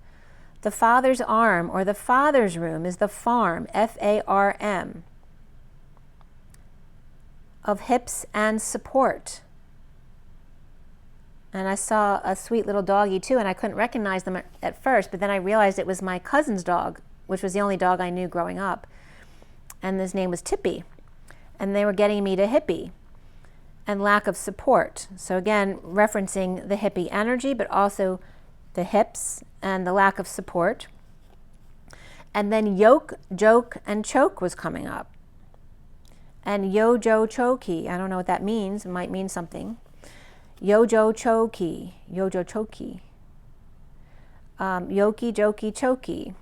The father's arm, or the father's room, is the farm, F-A-R-M, of hips and support. And I saw a sweet little doggy too, and I couldn't recognize them at first, but then I realized it was my cousin's dog, which was the only dog I knew growing up. And his name was Tippy. And they were getting me to hippie and lack of support. So again, referencing the hippie energy, but also the hips and the lack of support. And then yoke, joke, and choke was coming up. And yojo choki, I don't know what that means, it might mean something. Yojo choki, yojo choki. Yoki, joki, choki.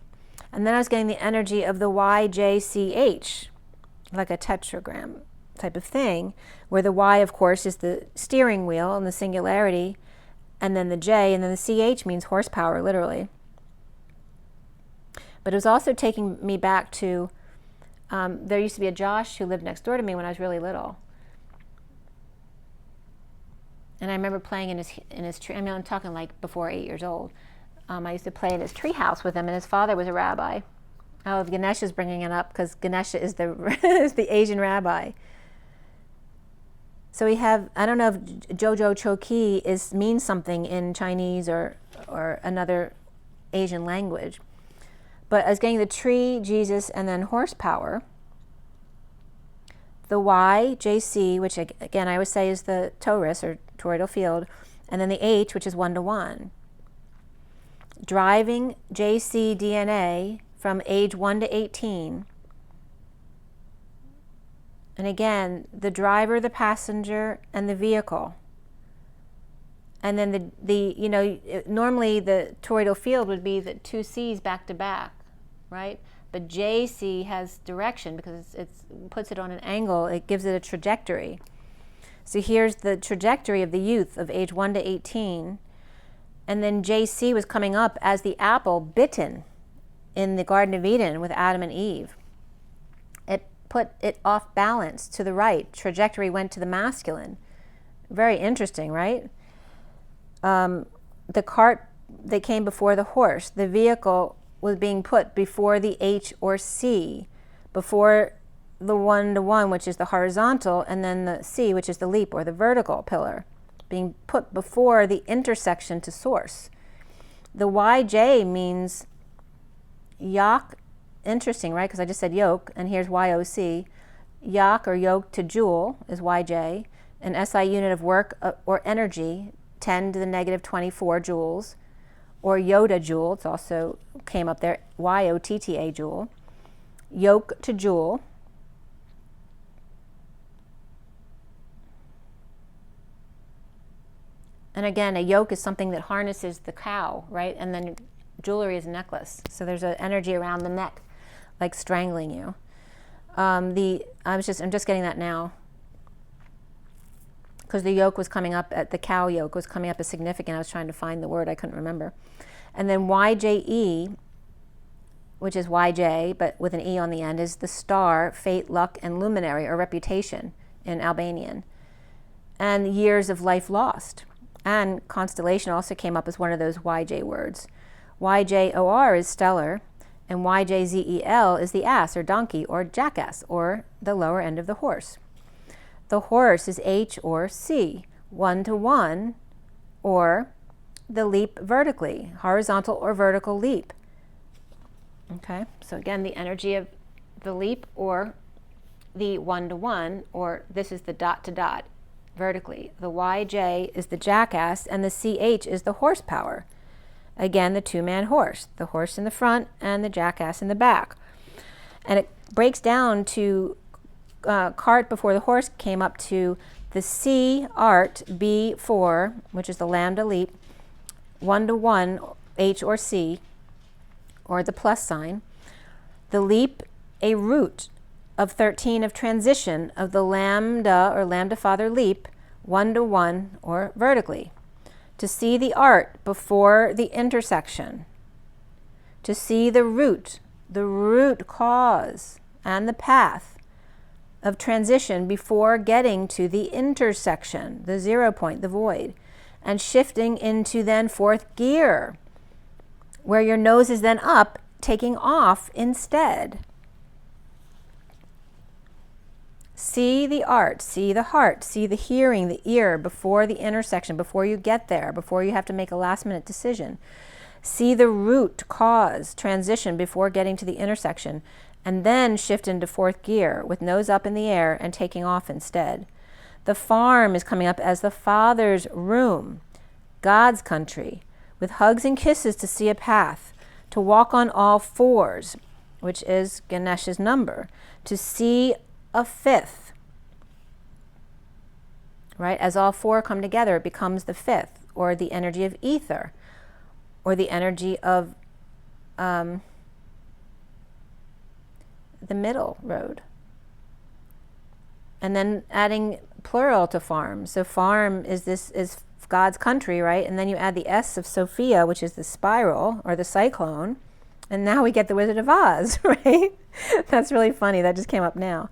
And then I was getting the energy of the YJCH, like a tetragram type of thing, where the Y, of course, is the steering wheel and the singularity, and then the J, and then the CH means horsepower, literally. But it was also taking me back to, there used to be a Josh who lived next door to me when I was really little. And I remember playing in his tree. I mean, I'm talking like before 8 years old. I used to play in his tree house with him, and his father was a rabbi. Oh, Ganesha's bringing it up because Ganesha is the is the Asian rabbi. So we have, I don't know if Jojo Choki means something in Chinese or another Asian language. But I was getting the tree, Jesus, and then horsepower. The Y, JC, which again I always say is the torus or toroidal field, and then the H, which is 1-to-1. Driving JC DNA from age 1 to 18. And again, the driver, the passenger, and the vehicle. And then normally the toroidal field would be the two C's back to back, right? But JC has direction because it puts it on an angle, it gives it a trajectory. So here's the trajectory of the youth of age 1 to 18. And then JC was coming up as the apple bitten in the Garden of Eden with Adam and Eve. It put it off balance to the right. Trajectory went to the masculine. Very interesting, right? The cart that came before the horse, the vehicle was being put before the H or C, before the 1-to-1, which is the horizontal, and then the C, which is the leap or the vertical pillar, being put before the intersection to source. The YJ means yak, interesting, right? Because I just said yoke, and here's YOC. Yak or yoke to joule is YJ, an SI unit of work or energy, 10 to the negative 24 joules, or Yoda joule, it's also came up there, YOTTA joule. Yoke to joule. And again, a yoke is something that harnesses the cow, right? And then jewelry is a necklace. So there's an energy around the neck, like strangling you. I'm just getting that now. Because the yoke was coming up, the cow yoke was coming up as significant. I was trying to find the word, I couldn't remember. And then YJE which is YJ, but with an E on the end, is the star, fate, luck, and luminary, or reputation in Albanian. And years of life lost. And constellation also came up as one of those YJ words. YJOR is stellar, and YJZEL is the ass, or donkey, or jackass, or the lower end of the horse. The horse is H or C, 1-to-1, or the leap vertically, horizontal or vertical leap. Okay, so again, the energy of the leap or the 1-to-1, or this is the dot-to-dot, vertically. The YJ is the jackass, and the CH is the horsepower. Again, the two-man horse, the horse in the front and the jackass in the back. And it breaks down to cart before the horse came up to the C art B4, which is the lambda leap, 1-to-1, H or C, or the plus sign. The leap, a root of 13 of transition of the lambda or lambda father leap, 1-to-1, or vertically. To see the art before the intersection. To see the root cause, and the path of transition before getting to the intersection, the 0 point, the void, and shifting into then fourth gear, where your nose is then up, taking off instead. See the art, see the heart, see the hearing, the ear before the intersection, before you get there, before you have to make a last-minute decision. See the root cause, transition before getting to the intersection, and then shift into fourth gear with nose up in the air and taking off instead. The farm is coming up as the Father's room, God's country, with hugs and kisses to see a path, to walk on all fours, which is Ganesha's number, to see a fifth, right? As all four come together, it becomes the fifth, or the energy of ether, or the energy of the middle road. And then adding plural to farm. So farm is God's country, right? And then you add the S of Sophia, which is the spiral, or the cyclone. And now we get the Wizard of Oz, right? That's really funny. That just came up now.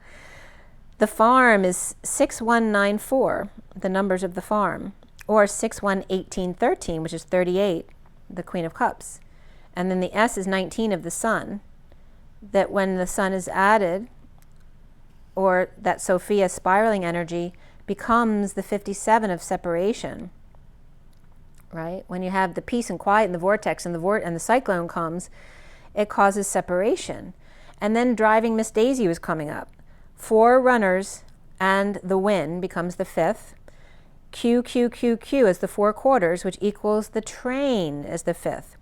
The farm is 6194, the numbers of the farm, or 611813, which is 38, the Queen of Cups. And then the S is 19 of the sun, that when the sun is added, or that Sophia spiraling energy becomes the 57 of separation, right? When you have the peace and quiet in the vortex and the cyclone comes, it causes separation. And then driving Miss Daisy was coming up. 4 runners and the wind becomes the 5th. Q, Q, Q, Q is the 4 quarters, which equals the train as the 5th.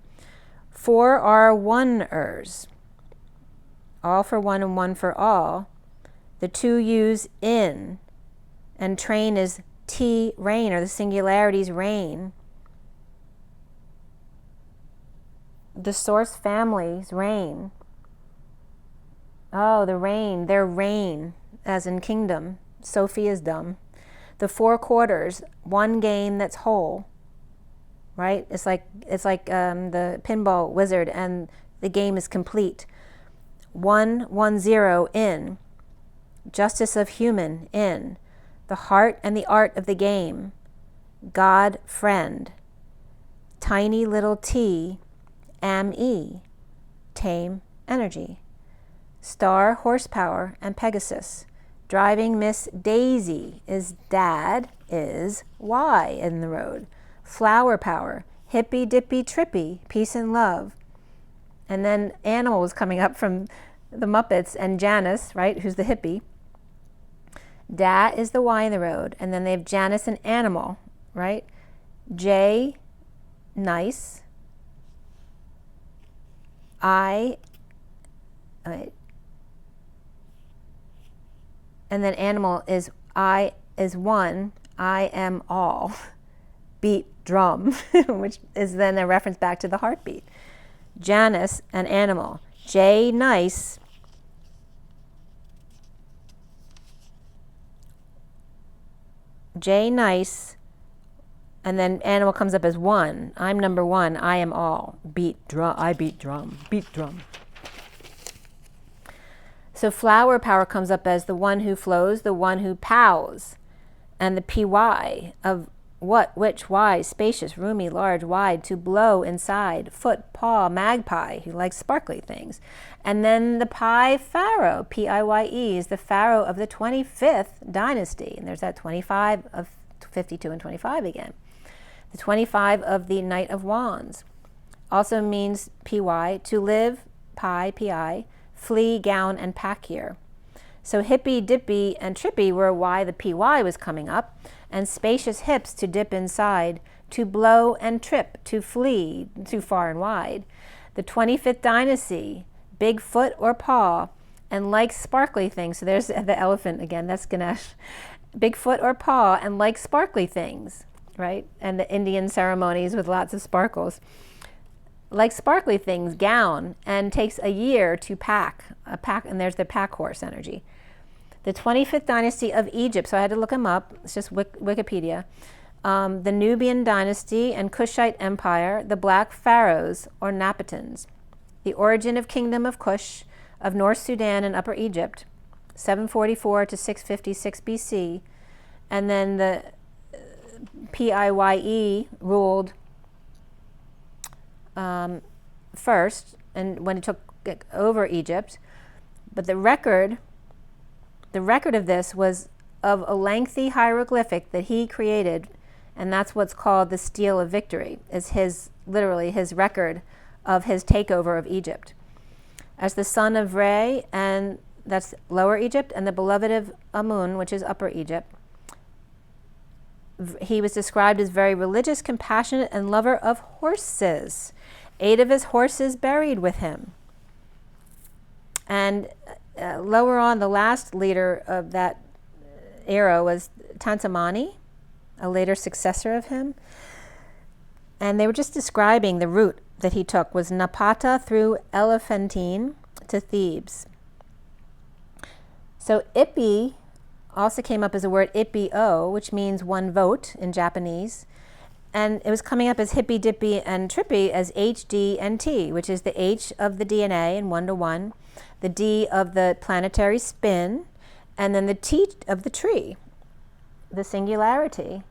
4 are one-ers. All for one and one for all. The 2 U's in, and train is T, rain, or the singularity's rain. The source family's reign. Oh, the reign, their reign, as in kingdom. Sophia's dumb. The 4 quarters, one game that's whole, right? It's like the pinball wizard, and the game is complete. 110 in. Justice of human in. The heart and the art of the game. God friend. Tiny little T, am-e, tame energy. Star, horsepower, and Pegasus. Driving Miss Daisy is dad, is Y in the road. Flower power, hippy dippy trippy, peace and love. And then animal was coming up from the Muppets, and Janice, right, who's the hippie. Da is the Y in the road, and then they have Janice and animal, right? J, nice. I, wait. And then animal is I is one, I am all. Beat drum, which is then a reference back to the heartbeat. Janice and animal. J, nice. J, nice. And then animal comes up as one. I'm number one. I am all. Beat drum. I beat drum. Beat drum. So flower power comes up as the one who flows, the one who pows, and the py of what, which, wise, spacious, roomy, large, wide, to blow inside, foot, paw, magpie, who likes sparkly things. And then the Pi Pharaoh, P-I-Y-E, is the Pharaoh of the 25th dynasty. And there's that 25 of 52 and 25 again. The 25 of the Knight of Wands. Also means P-Y, to live, Pi, P-I, flee, gown, and pack here. So hippy, dippy, and trippy were why the P-Y was coming up, and spacious hips to dip inside, to blow and trip, to flee, too far and wide. The 25th dynasty, big foot or paw, and like sparkly things. So there's the elephant again, that's Ganesh. Big foot or paw, and like sparkly things, right? And the Indian ceremonies with lots of sparkles. Like sparkly things, gown, and takes a year to pack, and there's the pack horse energy. The 25th dynasty of Egypt, so I had to look them up, it's just Wikipedia. The Nubian dynasty and Kushite empire, the Black Pharaohs or Napatans. The origin of kingdom of Kush, of North Sudan and Upper Egypt, 744 to 656 BC. And then the Pye ruled first, and when it took over Egypt. But the record of this was of a lengthy hieroglyphic that he created, and that's what's called the Stele of Victory, is literally his record of his takeover of Egypt. As the son of Re, and that's Lower Egypt, and the beloved of Amun, which is Upper Egypt, he was described as very religious, compassionate, and lover of horses. 8 of his horses buried with him. And lower on, the last leader of that era was Tantamani, a later successor of him. And they were just describing the route that he took was Napata through Elephantine to Thebes. So Ippi also came up as a word Ippio, which means one vote in Japanese. And it was coming up as hippy, dippy, and trippy as H, D, and T, which is the H of the DNA in 1-to-1, the D of the planetary spin, and then the T of the tree, the singularity.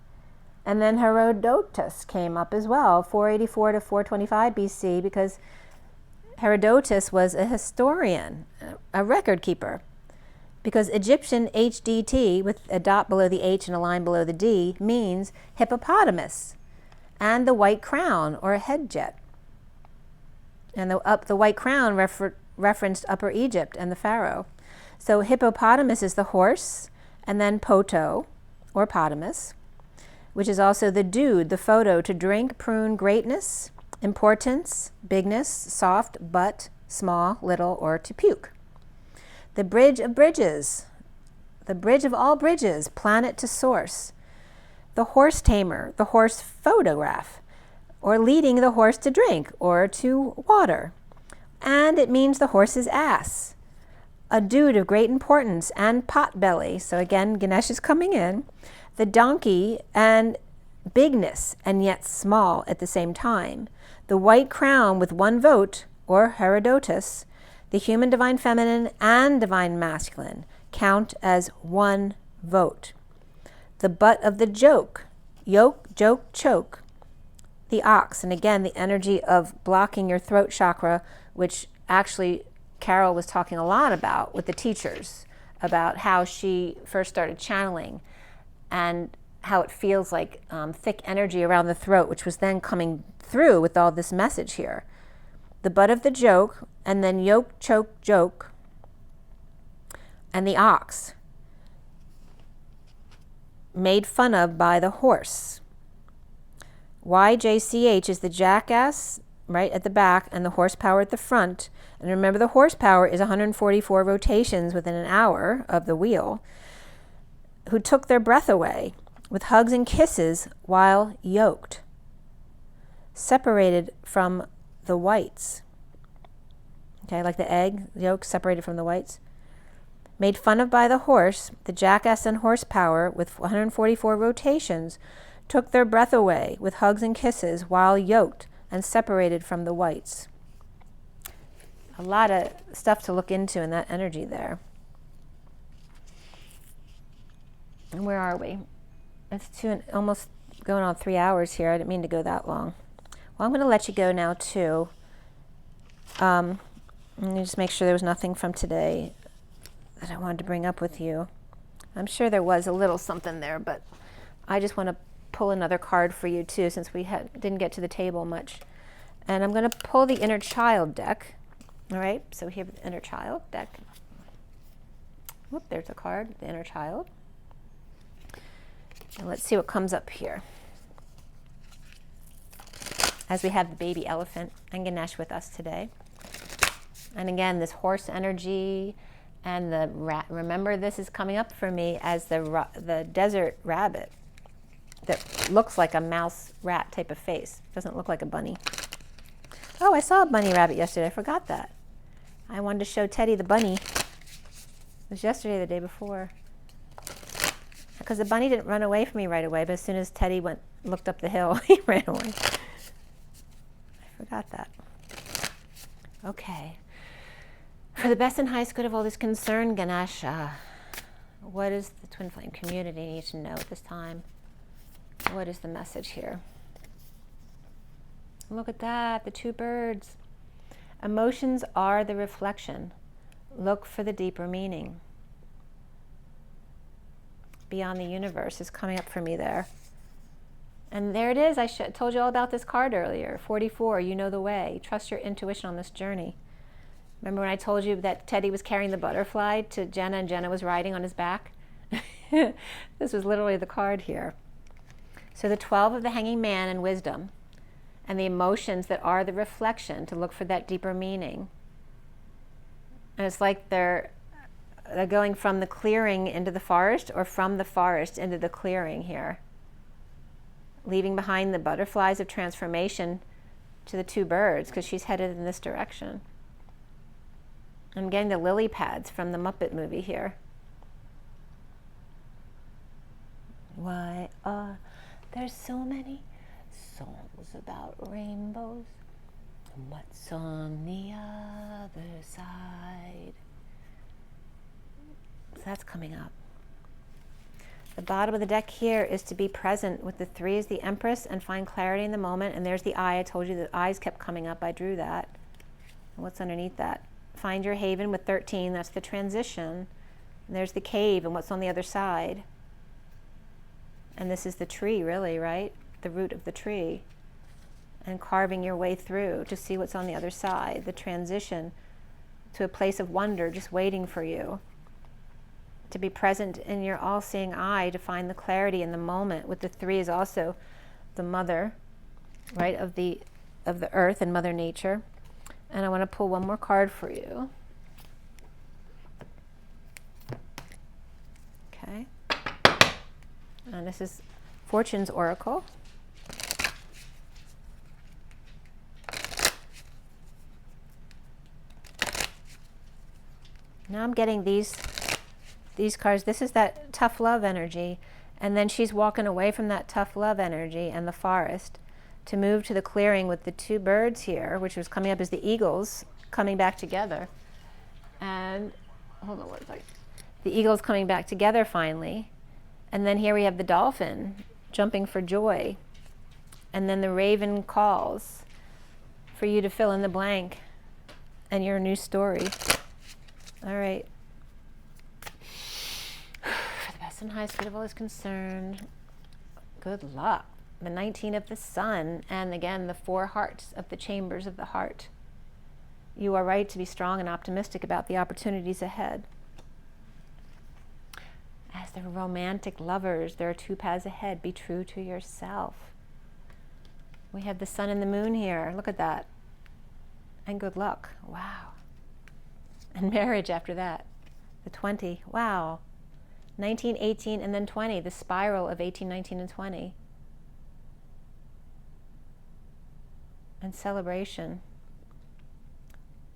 And then Herodotus came up as well, 484 to 425 BC, because Herodotus was a historian, a record keeper. Because Egyptian HDT, with a dot below the H and a line below the D, means hippopotamus, and the white crown, or a head jet. And the white crown referenced Upper Egypt and the pharaoh. So hippopotamus is the horse, and then poto, or potamus, which is also the dude, the photo, to drink, prune, greatness, importance, bigness, soft, butt, small, little, or to puke. The bridge of bridges, the bridge of all bridges, planet to source. The horse tamer, the horse photograph, or leading the horse to drink or to water. And it means the horse's ass. A dude of great importance and pot belly. So again, Ganesh is coming in. The donkey and bigness and yet small at the same time. The white crown with one vote, or Herodotus. The human divine feminine and divine masculine count as one vote. The butt of the joke, yoke, joke, choke. The ox, and again, the energy of blocking your throat chakra, which actually Carol was talking a lot about with the teachers, about how she first started channeling and how it feels like thick energy around the throat, which was then coming through with all this message here. The butt of the joke, and then yoke, choke, joke, and the ox, made fun of by the horse. YJCH is the jackass right at the back and the horsepower at the front. And remember, the horsepower is 144 rotations within an hour of the wheel, who took their breath away with hugs and kisses while yoked, separated from the whites. Okay, like the egg yolk separated from the whites. Made fun of by the horse, the jackass and horsepower with 144 rotations took their breath away with hugs and kisses while yoked and separated from the whites. a lot of stuff to look into in that energy there. And where are we? It's almost going on 3 hours here. I didn't mean to go that long. Well, I'm going to let you go now too. Let me just make sure there was nothing from today that I wanted to bring up with you. I'm sure there was a little something there, but I just want to pull another card for you too, since we didn't get to the table much. And I'm going to pull the Inner Child deck. All right, so here the Inner Child deck. Whoop, there's a card, the Inner Child. And let's see what comes up here. As we have the baby elephant and Ganesh with us today. And again, this horse energy and the rat. Remember, this is coming up for me as the desert rabbit that looks like a mouse rat type of face. Doesn't look like a bunny. Oh, I saw a bunny rabbit yesterday. I forgot that. I wanted to show Teddy the bunny. It was yesterday, the day before. Because the bunny didn't run away from me right away, but as soon as Teddy looked up the hill, he ran away. I forgot that. Okay. For the best and highest good of all this concern, Ganesha, what does the Twin Flame community need to know at this time? What is the message here? Look at that, the two birds. Emotions are the reflection. Look for the deeper meaning. Beyond the universe is coming up for me there. And there it is. I told you all about this card earlier. 44, you know the way. Trust your intuition on this journey. Remember when I told you that Teddy was carrying the butterfly to Jenna and Jenna was riding on his back? This was literally the card here. So the 12 of the Hanging Man and wisdom, and the emotions that are the reflection to look for that deeper meaning. And it's like they're going from the clearing into the forest, or from the forest into the clearing here. Leaving behind the butterflies of transformation to the two birds, because she's headed in this direction. I'm getting the lily pads from the Muppet movie here. Why are there so many songs about rainbows? What's on the other side? So that's coming up. The bottom of the deck here is to be present with the 3 is the Empress and find clarity in the moment. And there's the eye. I told you the eyes kept coming up. I drew that. And what's underneath that? Find your haven with 13. That's the transition. And there's the cave and what's on the other side. And this is the tree, really, right? The root of the tree. And carving your way through to see what's on the other side. The transition to a place of wonder just waiting for you. To be present in your all-seeing eye to find the clarity in the moment. With the 3 is also the mother, right, of the earth and Mother Nature. And I want to pull one more card for you. Okay. And this is Fortune's Oracle. Now I'm getting these cards. This is that tough love energy. And then she's walking away from that tough love energy and the forest to move to the clearing with the 2 birds here, which was coming up as the eagles coming back together. And, hold on one second. The eagles coming back together finally. And then here we have the dolphin jumping for joy. And then the raven calls for you to fill in the blank and your new story. All right. For the best and highest good of all is concerned, good luck. The 19 of the sun, and again, the 4 hearts of the chambers of the heart. You are right to be strong and optimistic about the opportunities ahead. As the romantic lovers, there are 2 paths ahead. Be true to yourself. We have the sun and the moon here. Look at that. And good luck. Wow. And marriage after that. The 20. Wow. 19, 18, and then 20. The spiral of 18, 19, and 20. And celebration.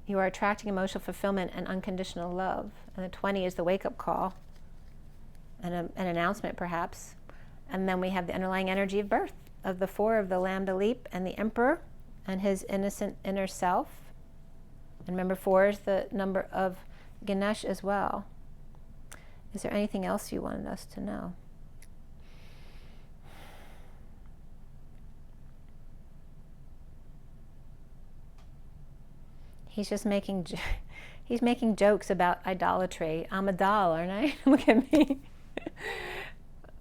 You are attracting emotional fulfillment and unconditional love. And the 20 is the wake-up call. And an announcement, perhaps. And then we have the underlying energy of birth, of the 4 of the Lambda Leap and the Emperor and his innocent inner self. And remember, 4 is the number of Ganesha as well. Is there anything else you wanted us to know? He's just making he's making jokes about idolatry. I'm a doll, aren't I? Look at me.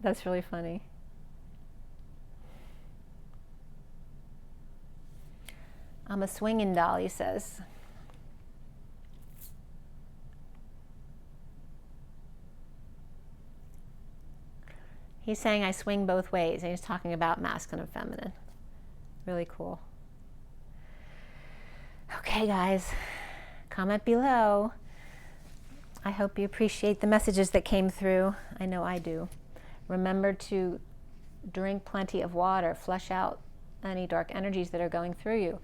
That's really funny. I'm a swinging doll, he says. He's saying I swing both ways, and he's talking about masculine and feminine. Really cool. Okay, guys, comment below. I hope you appreciate the messages that came through. I know I do. Remember to drink plenty of water, flush out any dark energies that are going through you.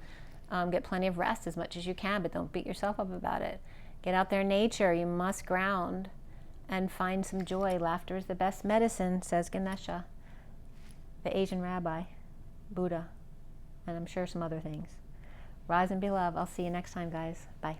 Get plenty of rest as much as you can, but don't beat yourself up about it. Get out there in nature. You must ground and find some joy. Laughter is the best medicine, says Ganesha, the Asian rabbi, Buddha, and I'm sure some other things. Rise and be loved. I'll see you next time, guys. Bye.